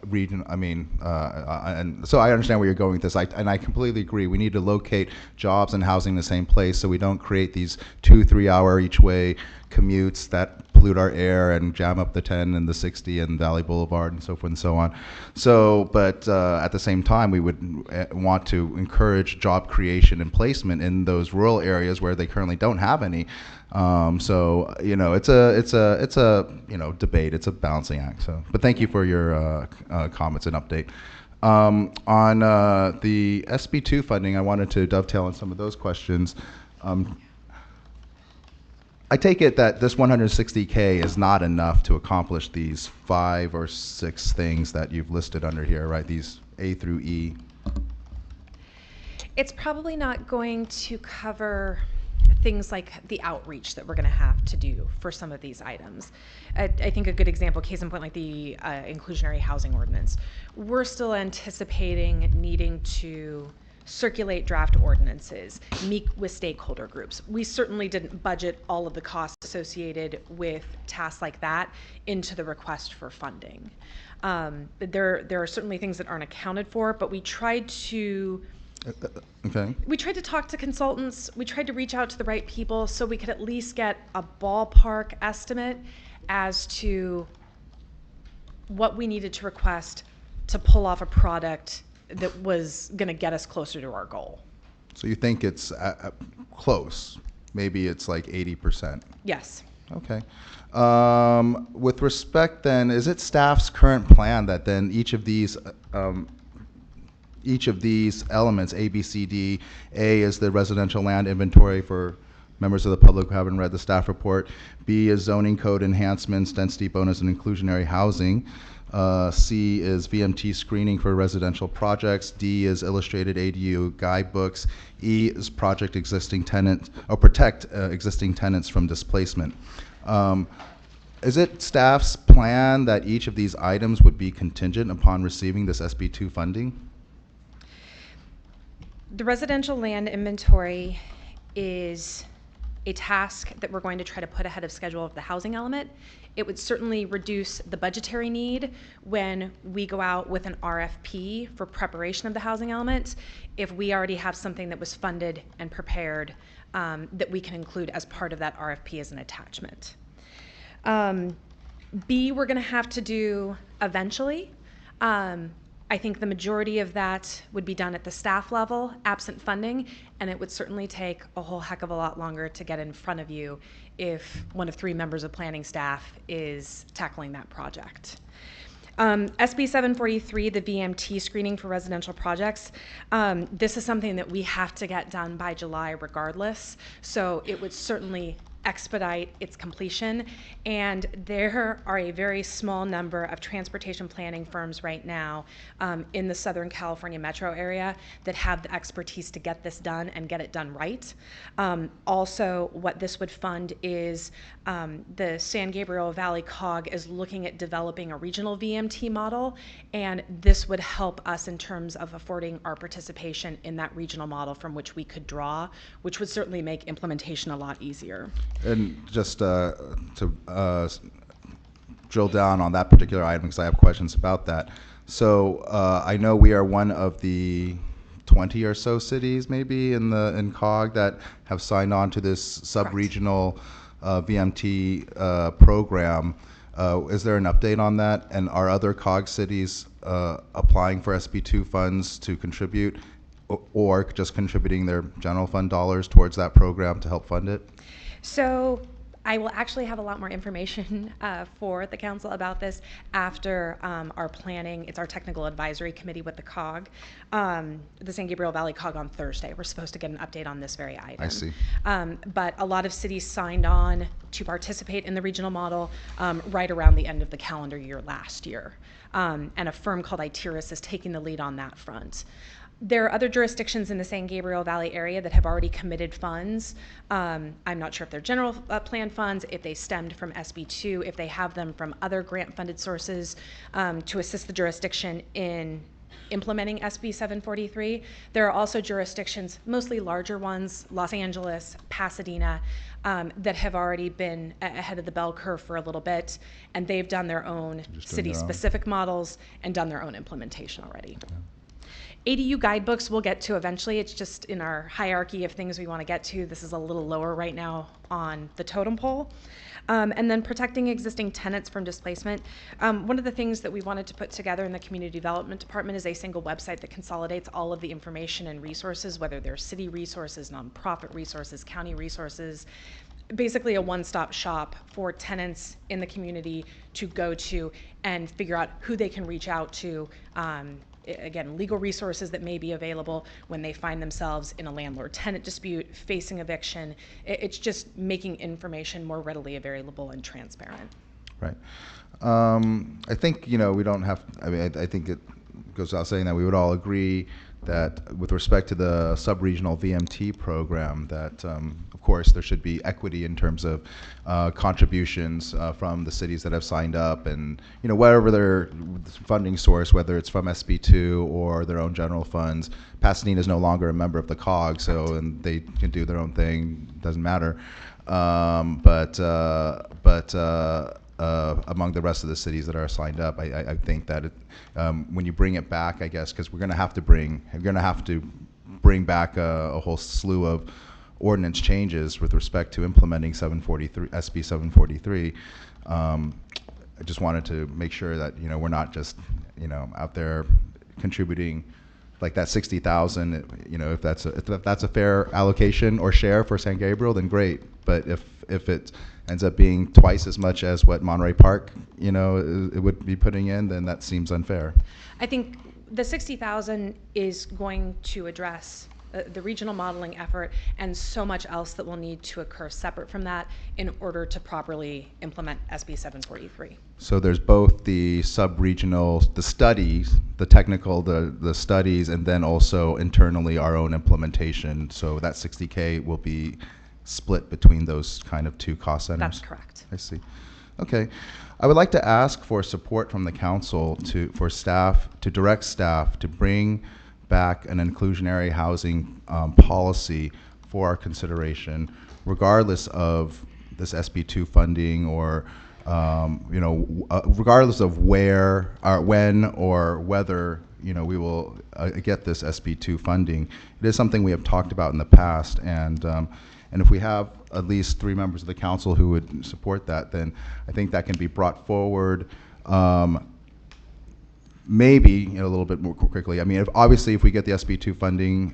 region, and so I understand where you're going with this, and I completely agree. We need to locate jobs and housing in the same place so we don't create these 2-3 hour each way commutes that pollute our air and jam up the 10 and the 60 and Valley Boulevard and so forth and so on. So, but at the same time, we would want to encourage job creation and placement in those rural areas where they currently don't have any. So it's a debate. It's a balancing act. So, but thank you for your comments and update. On the SB2 funding, I wanted to dovetail on some of those questions. I take it that this 160K is not enough to accomplish these 5 or 6 things that you've listed under here, right? These A through E. It's probably not going to cover things like the outreach that we're going to have to do for some of these items. I think a good example, case in point, like the inclusionary housing ordinance. We're still anticipating needing to circulate draft ordinances, meet with stakeholder groups. We certainly didn't budget all of the costs associated with tasks like that into the request for funding. There are certainly things that aren't accounted for, but we tried to talk to consultants. We tried to reach out to the right people so we could at least get a ballpark estimate as to what we needed to request to pull off a product that was going to get us closer to our goal. So you think it's close? Maybe it's like 80%? Yes. Okay. With respect then, is it staff's current plan that then each of these elements, A, B, C, D, A is the residential land inventory for members of the public who haven't read the staff report, B is zoning code enhancements, density bonus and inclusionary housing, C is VMT screening for residential projects, D is illustrated ADU guidebooks, E is protect existing tenants from displacement. Is it staff's plan that each of these items would be contingent upon receiving this SB2 funding? The residential land inventory is a task that we're going to try to put ahead of schedule of the housing element. It would certainly reduce the budgetary need when we go out with an RFP for preparation of the housing element, if we already have something that was funded and prepared that we can include as part of that RFP as an attachment. B, we're going to have to do eventually. I think the majority of that would be done at the staff level, absent funding, and it would certainly take a whole heck of a lot longer to get in front of you if one of 3 members of planning staff is tackling that project. SB 743, the VMT screening for residential projects, this is something that we have to get done by July regardless, so it would certainly expedite its completion. And there are a very small number of transportation planning firms right now in the Southern California metro area that have the expertise to get this done and get it done right. Also, what this would fund is the San Gabriel Valley COG is looking at developing a regional VMT model, and this would help us in terms of affording our participation in that regional model from which we could draw, which would certainly make implementation a lot easier. And just to drill down on that particular item, because I have questions about that. So I know we are one of the 20 or so cities, maybe in COG, that have signed on to this sub-regional VMT program. Is there an update on that? And are other COG cities applying for SB2 funds to contribute, or just contributing their general fund dollars towards that program to help fund it? So I will actually have a lot more information for the council about this after our planning. It's our technical advisory committee with the COG, the San Gabriel Valley COG on Thursday. We're supposed to get an update on this very item. I see. But a lot of cities signed on to participate in the regional model right around the end of the calendar year last year. And a firm called Interim is taking the lead on that front. There are other jurisdictions in the San Gabriel Valley area that have already committed funds. I'm not sure if they're general plan funds, if they stemmed from SB2, if they have them from other grant-funded sources to assist the jurisdiction in implementing SB 743. There are also jurisdictions, mostly larger ones, Los Angeles, Pasadena, that have already been ahead of the bell curve for a little bit, and they've done their own city-specific models and done their own implementation already. Yeah. ADU guidebooks we'll get to eventually. It's just in our hierarchy of things we want to get to. This is a little lower right now on the totem pole. And then protecting existing tenants from displacement. One of the things that we wanted to put together in the Community Development Department is a single website that consolidates all of the information and resources, whether they're city resources, nonprofit resources, county resources, basically a one-stop shop for tenants in the community to go to and figure out who they can reach out to. Again, legal resources that may be available when they find themselves in a landlord-tenant dispute, facing eviction. It's just making information more readily available and transparent. Right. I think, we don't have, I think it goes without saying that we would all agree that with respect to the sub-regional VMT program, that of course there should be equity in terms of contributions from the cities that have signed up, and whatever their funding source, whether it's from SB2 or their own general funds. Pasadena is no longer a member of the COG, so and they can do their own thing. Doesn't matter. But among the rest of the cities that are signed up, I think that when you bring it back, I guess, because we're going to have to bring back a whole slew of ordinance changes with respect to implementing 743, SB 743. I just wanted to make sure that we're not just out there contributing like that 60,000. If that's a fair allocation or share for San Gabriel, then great. But if it ends up being twice as much as what Monterey Park, it would be putting in, then that seems unfair. I think the 60,000 is going to address the regional modeling effort and so much else that will need to occur separate from that in order to properly implement SB 743. So there's both the sub-regional, the studies, the technical, the studies, and then also internally our own implementation. So that 60K will be split between those kind of two cost centers? That's correct. I see. Okay. I would like to ask for support from the council for staff, to direct staff to bring back an inclusionary housing policy for our consideration, regardless of this SB2 funding or regardless of where, or when, or whether we will get this SB2 funding. It is something we have talked about in the past, and if we have at least 3 members of the council who would support that, then I think that can be brought forward. Maybe a little bit more quickly. I mean, obviously, if we get the SB2 funding,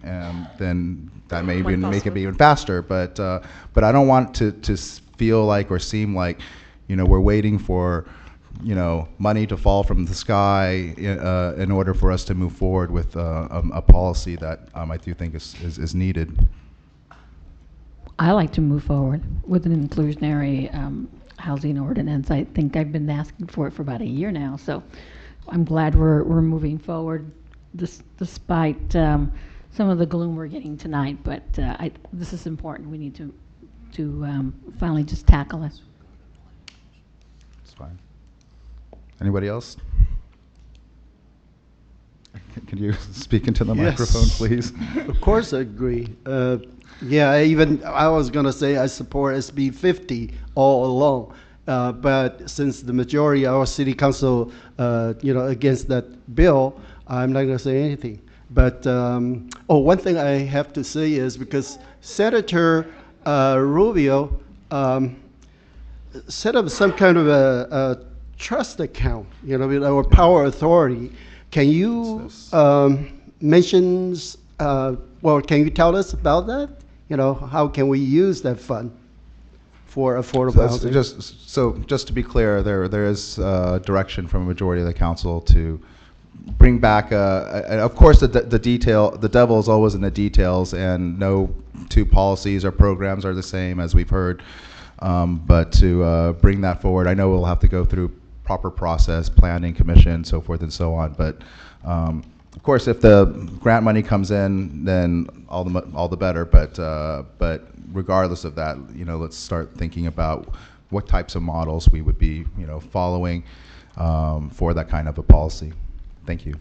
then that may even make it even faster. But I don't want to feel like or seem like, we're waiting for, money to fall from the sky in order for us to move forward with a policy that I do think is needed. I like to move forward with an inclusionary housing ordinance. I think I've been asking for it for about a year now, so I'm glad we're moving forward despite some of the gloom we're getting tonight. But this is important. We need to finally just tackle it. It's fine. Anybody else? Can you speak into the microphone, please? Of course, I agree. I was going to say I support SB 50 all along. But since the majority of our city council, against that bill, I'm not going to say anything. But one thing I have to say is because Senator Rubio set up some kind of a trust account, with our power authority. Can you mention? Can you tell us about that? How can we use that fund for affordable housing? Just to be clear, there is direction from a majority of the council to bring back of course the devil is always in the details, and no two policies or programs are the same, as we've heard, but to bring that forward, I know we'll have to go through proper process, planning commission, so forth and so on, but of course, if the grant money comes in, then all the better. But regardless of that, let's start thinking about what types of models we would be, following for that kind of a policy. Thank you.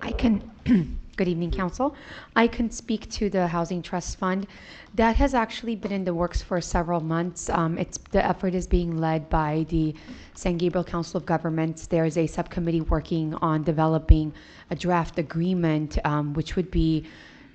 I can. Good evening, Council. I can speak to the Housing Trust Fund. That has actually been in the works for several months. The effort is being led by the San Gabriel Council of Governments. There is a subcommittee working on developing a draft agreement, which would be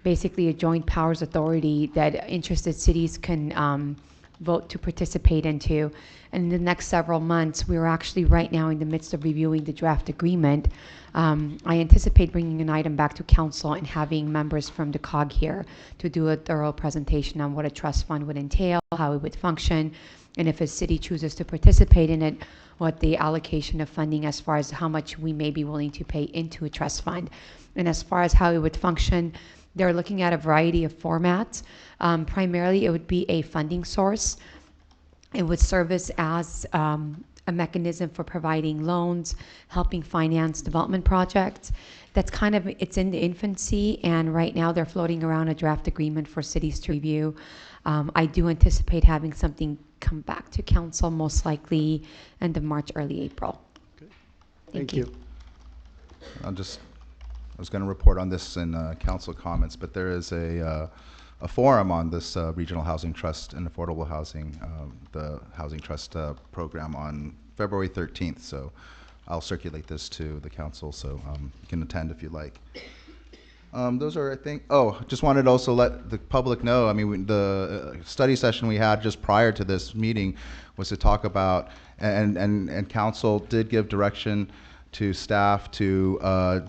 basically a joint powers authority that interested cities can vote to participate into. And in the next several months, we're actually right now in the midst of reviewing the draft agreement. I anticipate bringing an item back to council and having members from the COG here to do a thorough presentation on what a trust fund would entail, how it would function, and if a city chooses to participate in it, what the allocation of funding as far as how much we may be willing to pay into a trust fund. And as far as how it would function, they're looking at a variety of formats. Primarily, it would be a funding source. It would service as a mechanism for providing loans, helping finance development projects. That's kind of, it's in the infancy, and right now they're floating around a draft agreement for cities to review. I do anticipate having something come back to council, most likely end of March, early April. Thank you. I was going to report on this in council comments, but there is a forum on this Regional Housing Trust and Affordable Housing, the Housing Trust program on February 13th. So I'll circulate this to the council, so you can attend if you like. Those are, I think, just wanted to also let the public know, I mean, the study session we had just prior to this meeting was to talk about, and council did give direction to staff to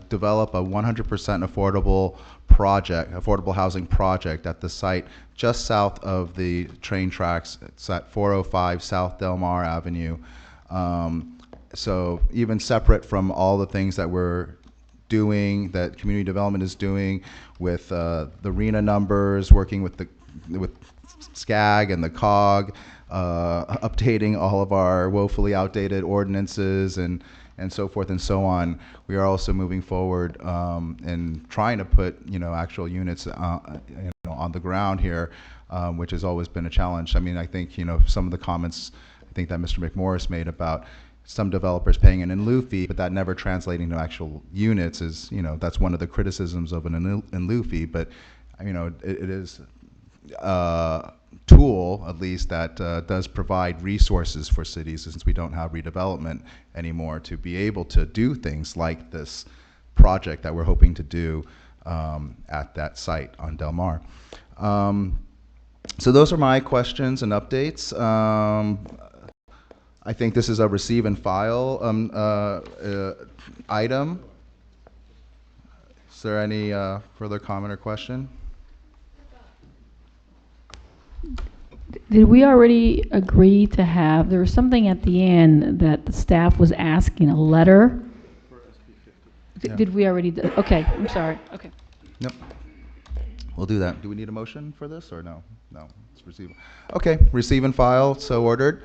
develop a 100% affordable housing project at the site just south of the train tracks. It's at 405 South Del Mar Avenue. So even separate from all the things that we're doing, that community development is doing with the RENA numbers, working with SCAG and the COG, updating all of our woefully outdated ordinances and so forth and so on. We are also moving forward and trying to put actual units on the ground here, which has always been a challenge. I mean, I think some of the comments I think that Mr. McMorris made about some developers paying an in lieu fee, but that never translating to actual units is, that's one of the criticisms of an in lieu fee. But it is a tool, at least, that does provide resources for cities, since we don't have redevelopment anymore, to be able to do things like this project that we're hoping to do at that site on Del Mar. So those are my questions and updates. I think this is a receive and file item. Is there any further comment or question? Did we already agree to have, there was something at the end that the staff was asking, a letter? Did we already, okay, I'm sorry, okay. Yep. We'll do that. Do we need a motion for this or no? No, it's receive. Okay, receive and file, so ordered.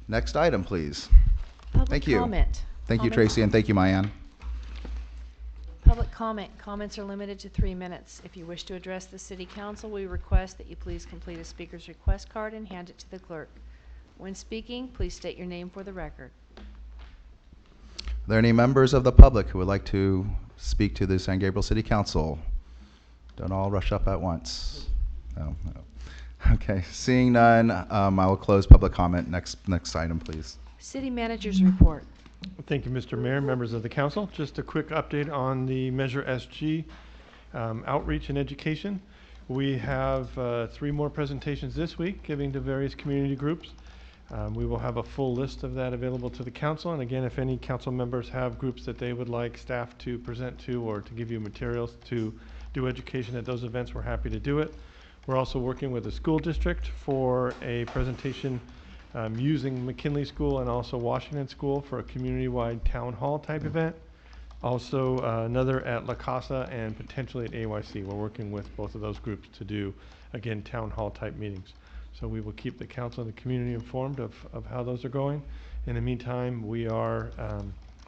Next item, please. Thank you. Comment. Thank you, Tracy, and thank you, Mayan. Public comment. Comments are limited to 3 minutes. If you wish to address the City Council, we request that you please complete a speaker's request card and hand it to the clerk. When speaking, please state your name for the record. Are there any members of the public who would like to speak to the San Gabriel City Council? Don't all rush up at once. No. Okay, seeing none, I will close public comment. Next item, please. City Manager's report. Thank you, Mr. Mayor, members of the council. Just a quick update on the Measure SG outreach and education. We have 3 more presentations this week giving to various community groups. We will have a full list of that available to the council. And again, if any council members have groups that they would like staff to present to or to give you materials to do education at those events, we're happy to do it. We're also working with the school district for a presentation using McKinley School and also Washington School for a community-wide town hall type event. Also another at La Casa and potentially at AYC. We're working with both of those groups to do, again, town hall type meetings. So we will keep the council and the community informed of how those are going. In the meantime, we are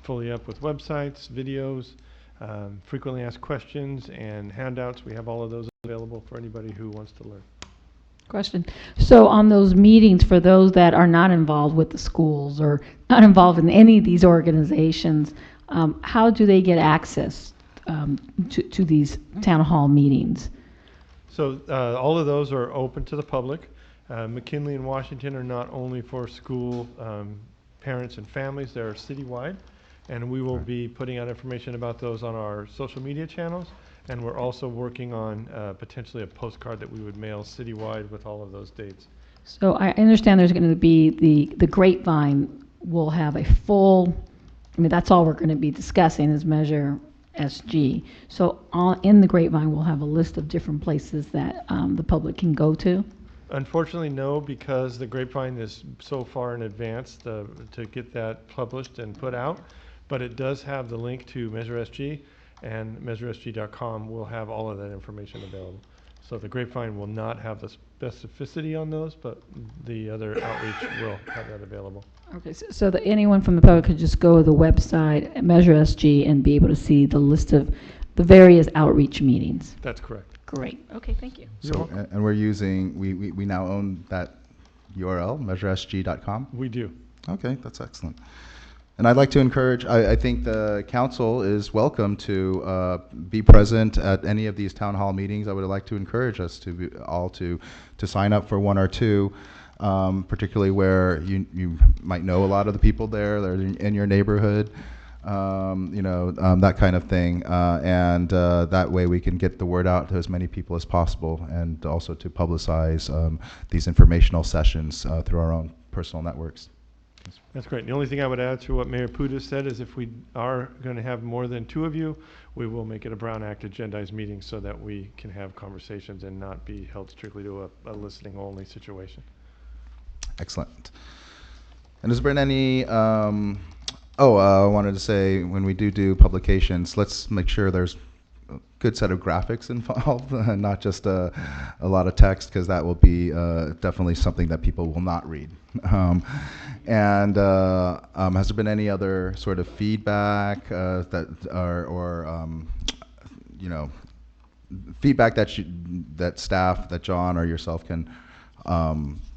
fully up with websites, videos, frequently asked questions, and handouts. We have all of those available for anybody who wants to learn. Question. So on those meetings, for those that are not involved with the schools or not involved in any of these organizations, how do they get access to these town hall meetings? So all of those are open to the public. McKinley and Washington are not only for school parents and families, they're citywide. And we will be putting out information about those on our social media channels. And we're also working on potentially a postcard that we would mail citywide with all of those dates. So I understand there's going to be the Grapevine will have a full, I mean, that's all we're going to be discussing is Measure SG. So in the Grapevine, we'll have a list of different places that the public can go to. Unfortunately, no, because the Grapevine is so far in advance to get that published and put out. But it does have the link to Measure SG, and MeasureSG.com will have all of that information available. So the Grapevine will not have the specificity on those, but the other outreach will have that available. Okay, so that anyone from the public could just go to the website, Measure SG, and be able to see the list of the various outreach meetings. That's correct. Great. Okay, thank you. So, and we're using, we now own that URL, measuresg.com? We do. Okay, that's excellent. And I'd like to encourage, I think the council is welcome to be present at any of these town hall meetings. I would like to encourage us to be, all to sign up for one or two, particularly where you might know a lot of the people there, they're in your neighborhood, that kind of thing. And that way we can get the word out to as many people as possible, and also to publicize these informational sessions through our own personal networks. That's great. The only thing I would add to what Mayor Puda said is if we are going to have more than two of you, we will make it a Brown Act agendized meeting so that we can have conversations and not be held strictly to a listening only situation. Excellent. And has there been any, I wanted to say when we do publications, let's make sure there's a good set of graphics involved, not just a lot of text, because that will be definitely something that people will not read. Has there been any other sort of feedback feedback that staff, that John or yourself can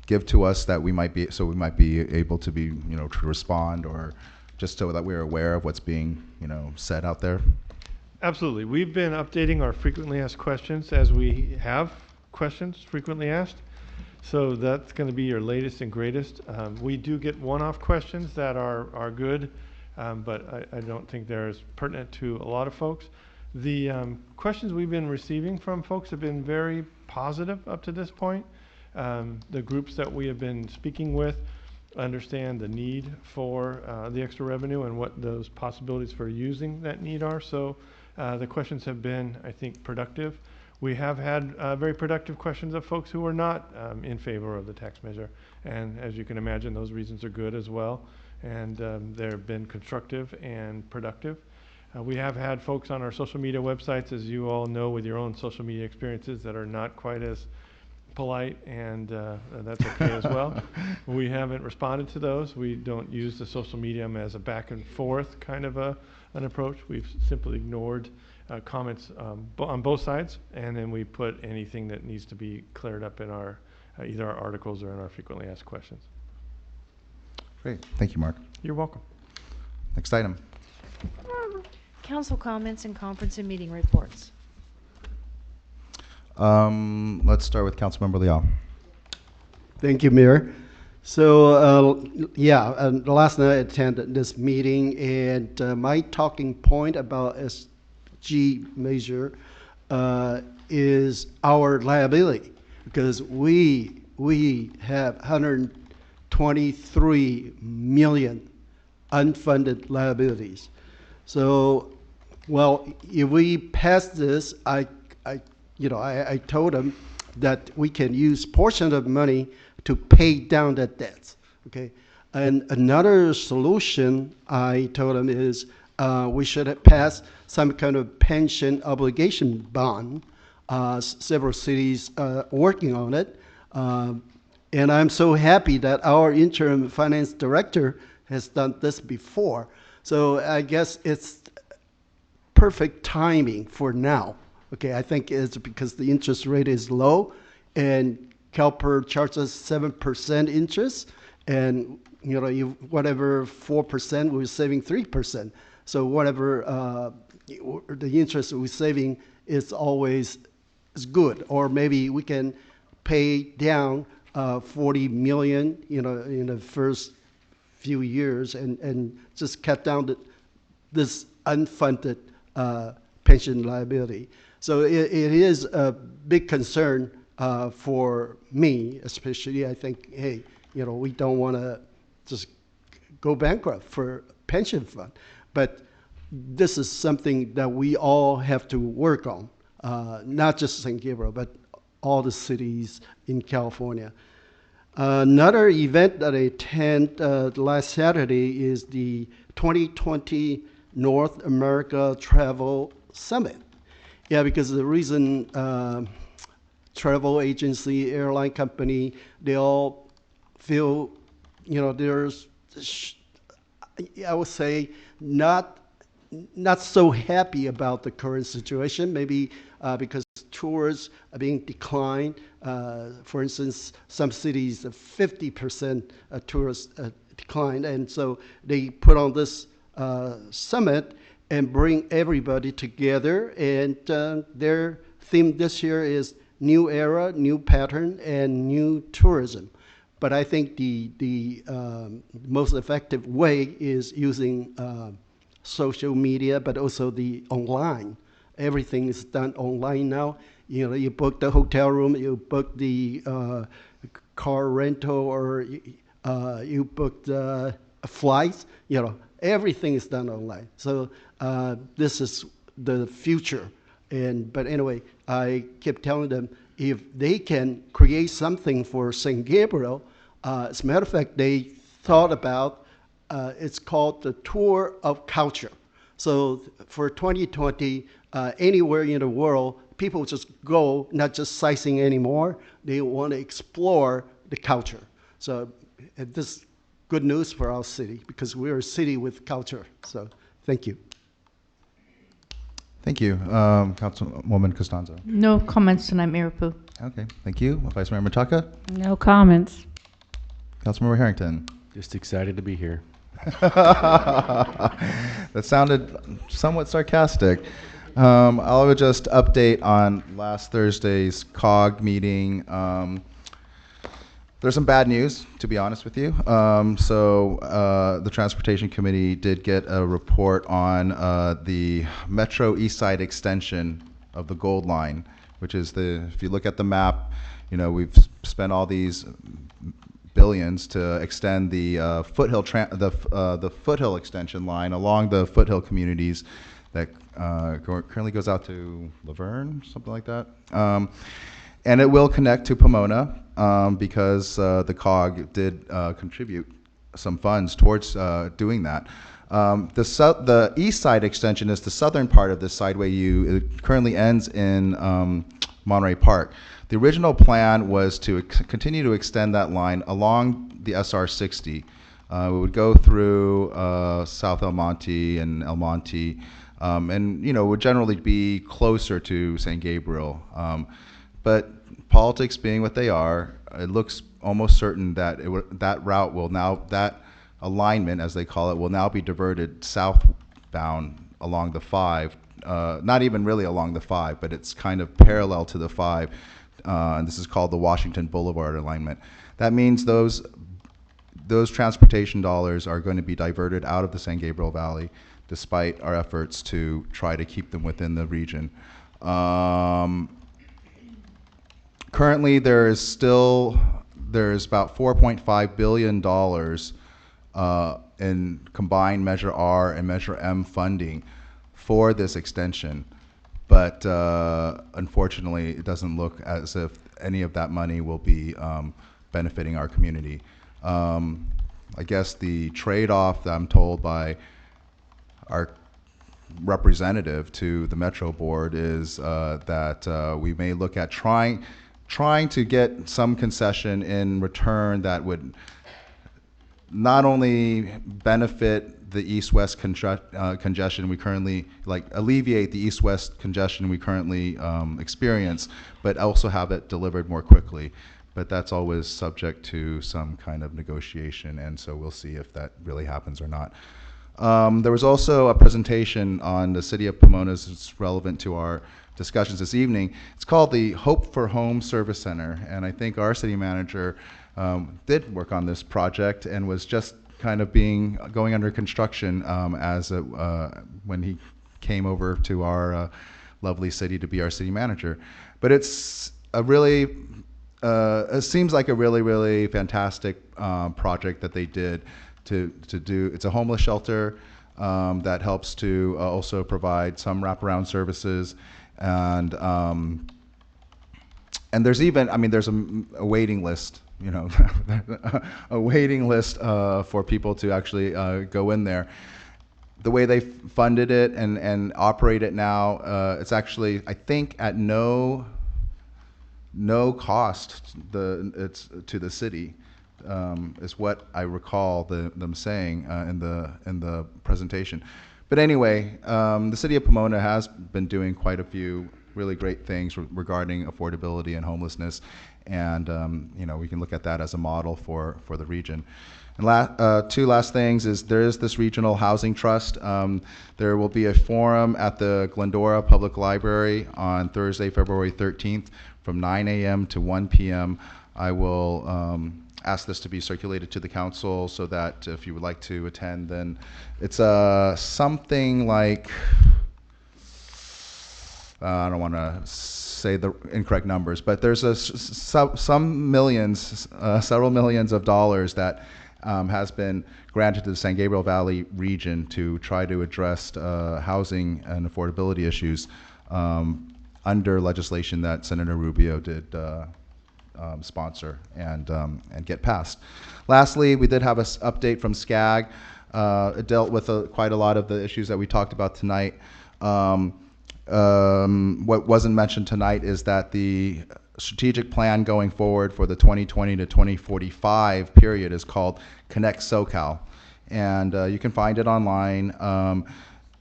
give to us that we might be able to be, to respond, or just so that we're aware of what's being, said out there? Absolutely. We've been updating our frequently asked questions as we have questions frequently asked. So that's going to be your latest and greatest. We do get one-off questions that are good, but I don't think they're as pertinent to a lot of folks. The questions we've been receiving from folks have been very positive up to this point. The groups that we have been speaking with understand the need for the extra revenue and what those possibilities for using that need are. So the questions have been, I think, productive. We have had very productive questions of folks who are not in favor of the tax measure. And as you can imagine, those reasons are good as well. And they've been constructive and productive. We have had folks on our social media websites, as you all know, with your own social media experiences, that are not quite as polite, and that's okay as well. We haven't responded to those. We don't use the social media as a back and forth kind of an approach. We've simply ignored comments on both sides, and then we put anything that needs to be cleared up in our either our articles or in our frequently asked questions. Great. Thank you, Mark. You're welcome. Next item. Council comments and conference and meeting reports. Let's start with Councilmember Leal. Thank you, Mayor. So, last night I attended this meeting, and my talking point about SG measure is our liability, because we have 123 million unfunded liabilities. So, well, if we pass this, I told them that we can use portion of money to pay down the debts, okay? And another solution I told them is we should have passed some kind of pension obligation bond. Several cities are working on it. And I'm so happy that our interim finance director has done this before. So I guess it's perfect timing for now. Okay, I think it's because the interest rate is low, and CalPERS charges 7% interest, and whatever 4%, we're saving 3%. So whatever the interest we're saving is always good. Or maybe we can pay down 40 million, in the first few years, and just cut down this unfunded pension liability. So it is a big concern for me, especially. I think, hey, we don't want to just go bankrupt for pension fund. But this is something that we all have to work on, not just San Gabriel, but all the cities in California. Another event that I attended last Saturday is the 2020 North America Travel Summit. Yeah, because the reason travel agency, airline company, they all feel, there's, I would say, not so happy about the current situation, maybe because tours are being declined. For instance, some cities, 50% tourists declined. And so they put on this summit and bring everybody together. And their theme this year is new era, new pattern, and new tourism. But I think the most effective way is using social media, but also the online. Everything is done online now. You book the hotel room, you book the car rental, or you book the flights. Everything is done online. So this is the future. But anyway, I kept telling them if they can create something for St. Gabriel. As a matter of fact, they thought about it's called the Tour of Culture. So for 2020, anywhere in the world, people just go, not just sightseeing anymore. They want to explore the culture. So this is good news for our city because we're a city with culture. So thank you. Thank you. Councilwoman Costanzo. No comments tonight, Mayor Pooh. Okay, thank you. Vice Mayor Menchaca. No comments. Councilmember Harrington. Just excited to be here. That sounded somewhat sarcastic. I would just update on last Thursday's COG meeting. There's some bad news, to be honest with you. The Transportation Committee did get a report on the Metro East Side extension of the Gold Line, which is if you look at the map, we've spent all these billions to extend the the foothill extension line along the foothill communities that currently goes out to Laverne, something like that. And it will connect to Pomona because the COG did contribute some funds towards doing that. The east side extension is the southern part of this Sideway U. It currently ends in Monterey Park. The original plan was to continue to extend that line along the SR 60. It would go through South El Monte and El Monte, and would generally be closer to San Gabriel. But politics being what they are, it looks almost certain that that route will now, that alignment, as they call it, will now be diverted southbound along the 5. Not even really along the 5, but it's kind of parallel to the 5. And this is called the Washington Boulevard alignment. That means those transportation dollars are going to be diverted out of the San Gabriel Valley, despite our efforts to try to keep them within the region. Currently, there's about $4.5 billion in combined Measure R and Measure M funding for this extension. But unfortunately, it doesn't look as if any of that money will be benefiting our community. I guess the trade-off that I'm told by our representative to the Metro Board is that we may look at trying to get some concession in return that would not only benefit the east-west congestion we currently, alleviate the east-west congestion we currently experience, but also have it delivered more quickly. But that's always subject to some kind of negotiation, and so we'll see if that really happens or not. There was also a presentation on the City of Pomona's, it's relevant to our discussions this evening. It's called the Hope for Home Service Center, and I think our city manager did work on this project and was just kind of going under construction when he came over to our lovely city to be our city manager. But it's a really, it seems like a really, really fantastic project that they did to do. It's a homeless shelter that helps to also provide some wraparound services, and there's even, there's a waiting list. A waiting list for people to actually go in there. The way they funded it and operate it now, it's actually, I think, at no no cost it's to the city, is what I recall them saying in the presentation. But anyway, the city of Pomona has been doing quite a few really great things regarding affordability and homelessness, and we can look at that as a model for the region. And two last things is there is this regional housing trust. There will be a forum at the Glendora Public Library on Thursday, February 13th from 9 a.m. to 1 p.m. I will ask this to be circulated to the council so that if you would like to attend, then it's something like, I don't want to say the incorrect numbers, but there's some millions, several millions of dollars that has been granted to the San Gabriel Valley region to try to address housing and affordability issues under legislation that Senator Rubio did sponsor and get passed. Lastly, we did have an update from SCAG. It dealt with quite a lot of the issues that we talked about tonight. What wasn't mentioned tonight is that the strategic plan going forward for the 2020 to 2045 period is called Connect SoCal, and you can find it online.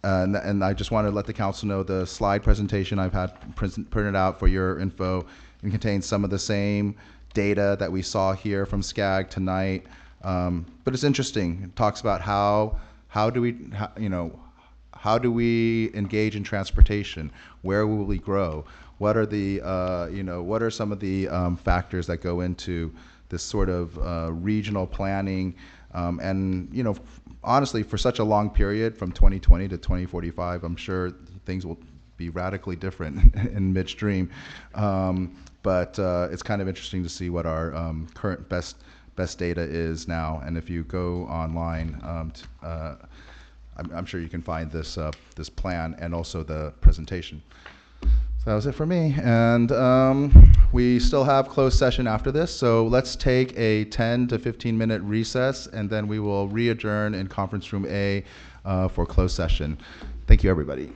And I just want to let the council know the slide presentation I've had printed out for your info. It contains some of the same data that we saw here from SCAG tonight, but it's interesting. It talks about how do we engage in transportation? Where will we grow? What are the what are some of the factors that go into this sort of regional planning? And honestly, for such a long period from 2020 to 2045, I'm sure things will be radically different in midstream. But it's kind of interesting to see what our current best data is now. And if you go online, I'm sure you can find this this plan and also the presentation. So that was it for me. And we still have closed session after this, so let's take a 10 to 15-minute recess, and then we will re-adjourn in conference room A for closed session. Thank you, everybody.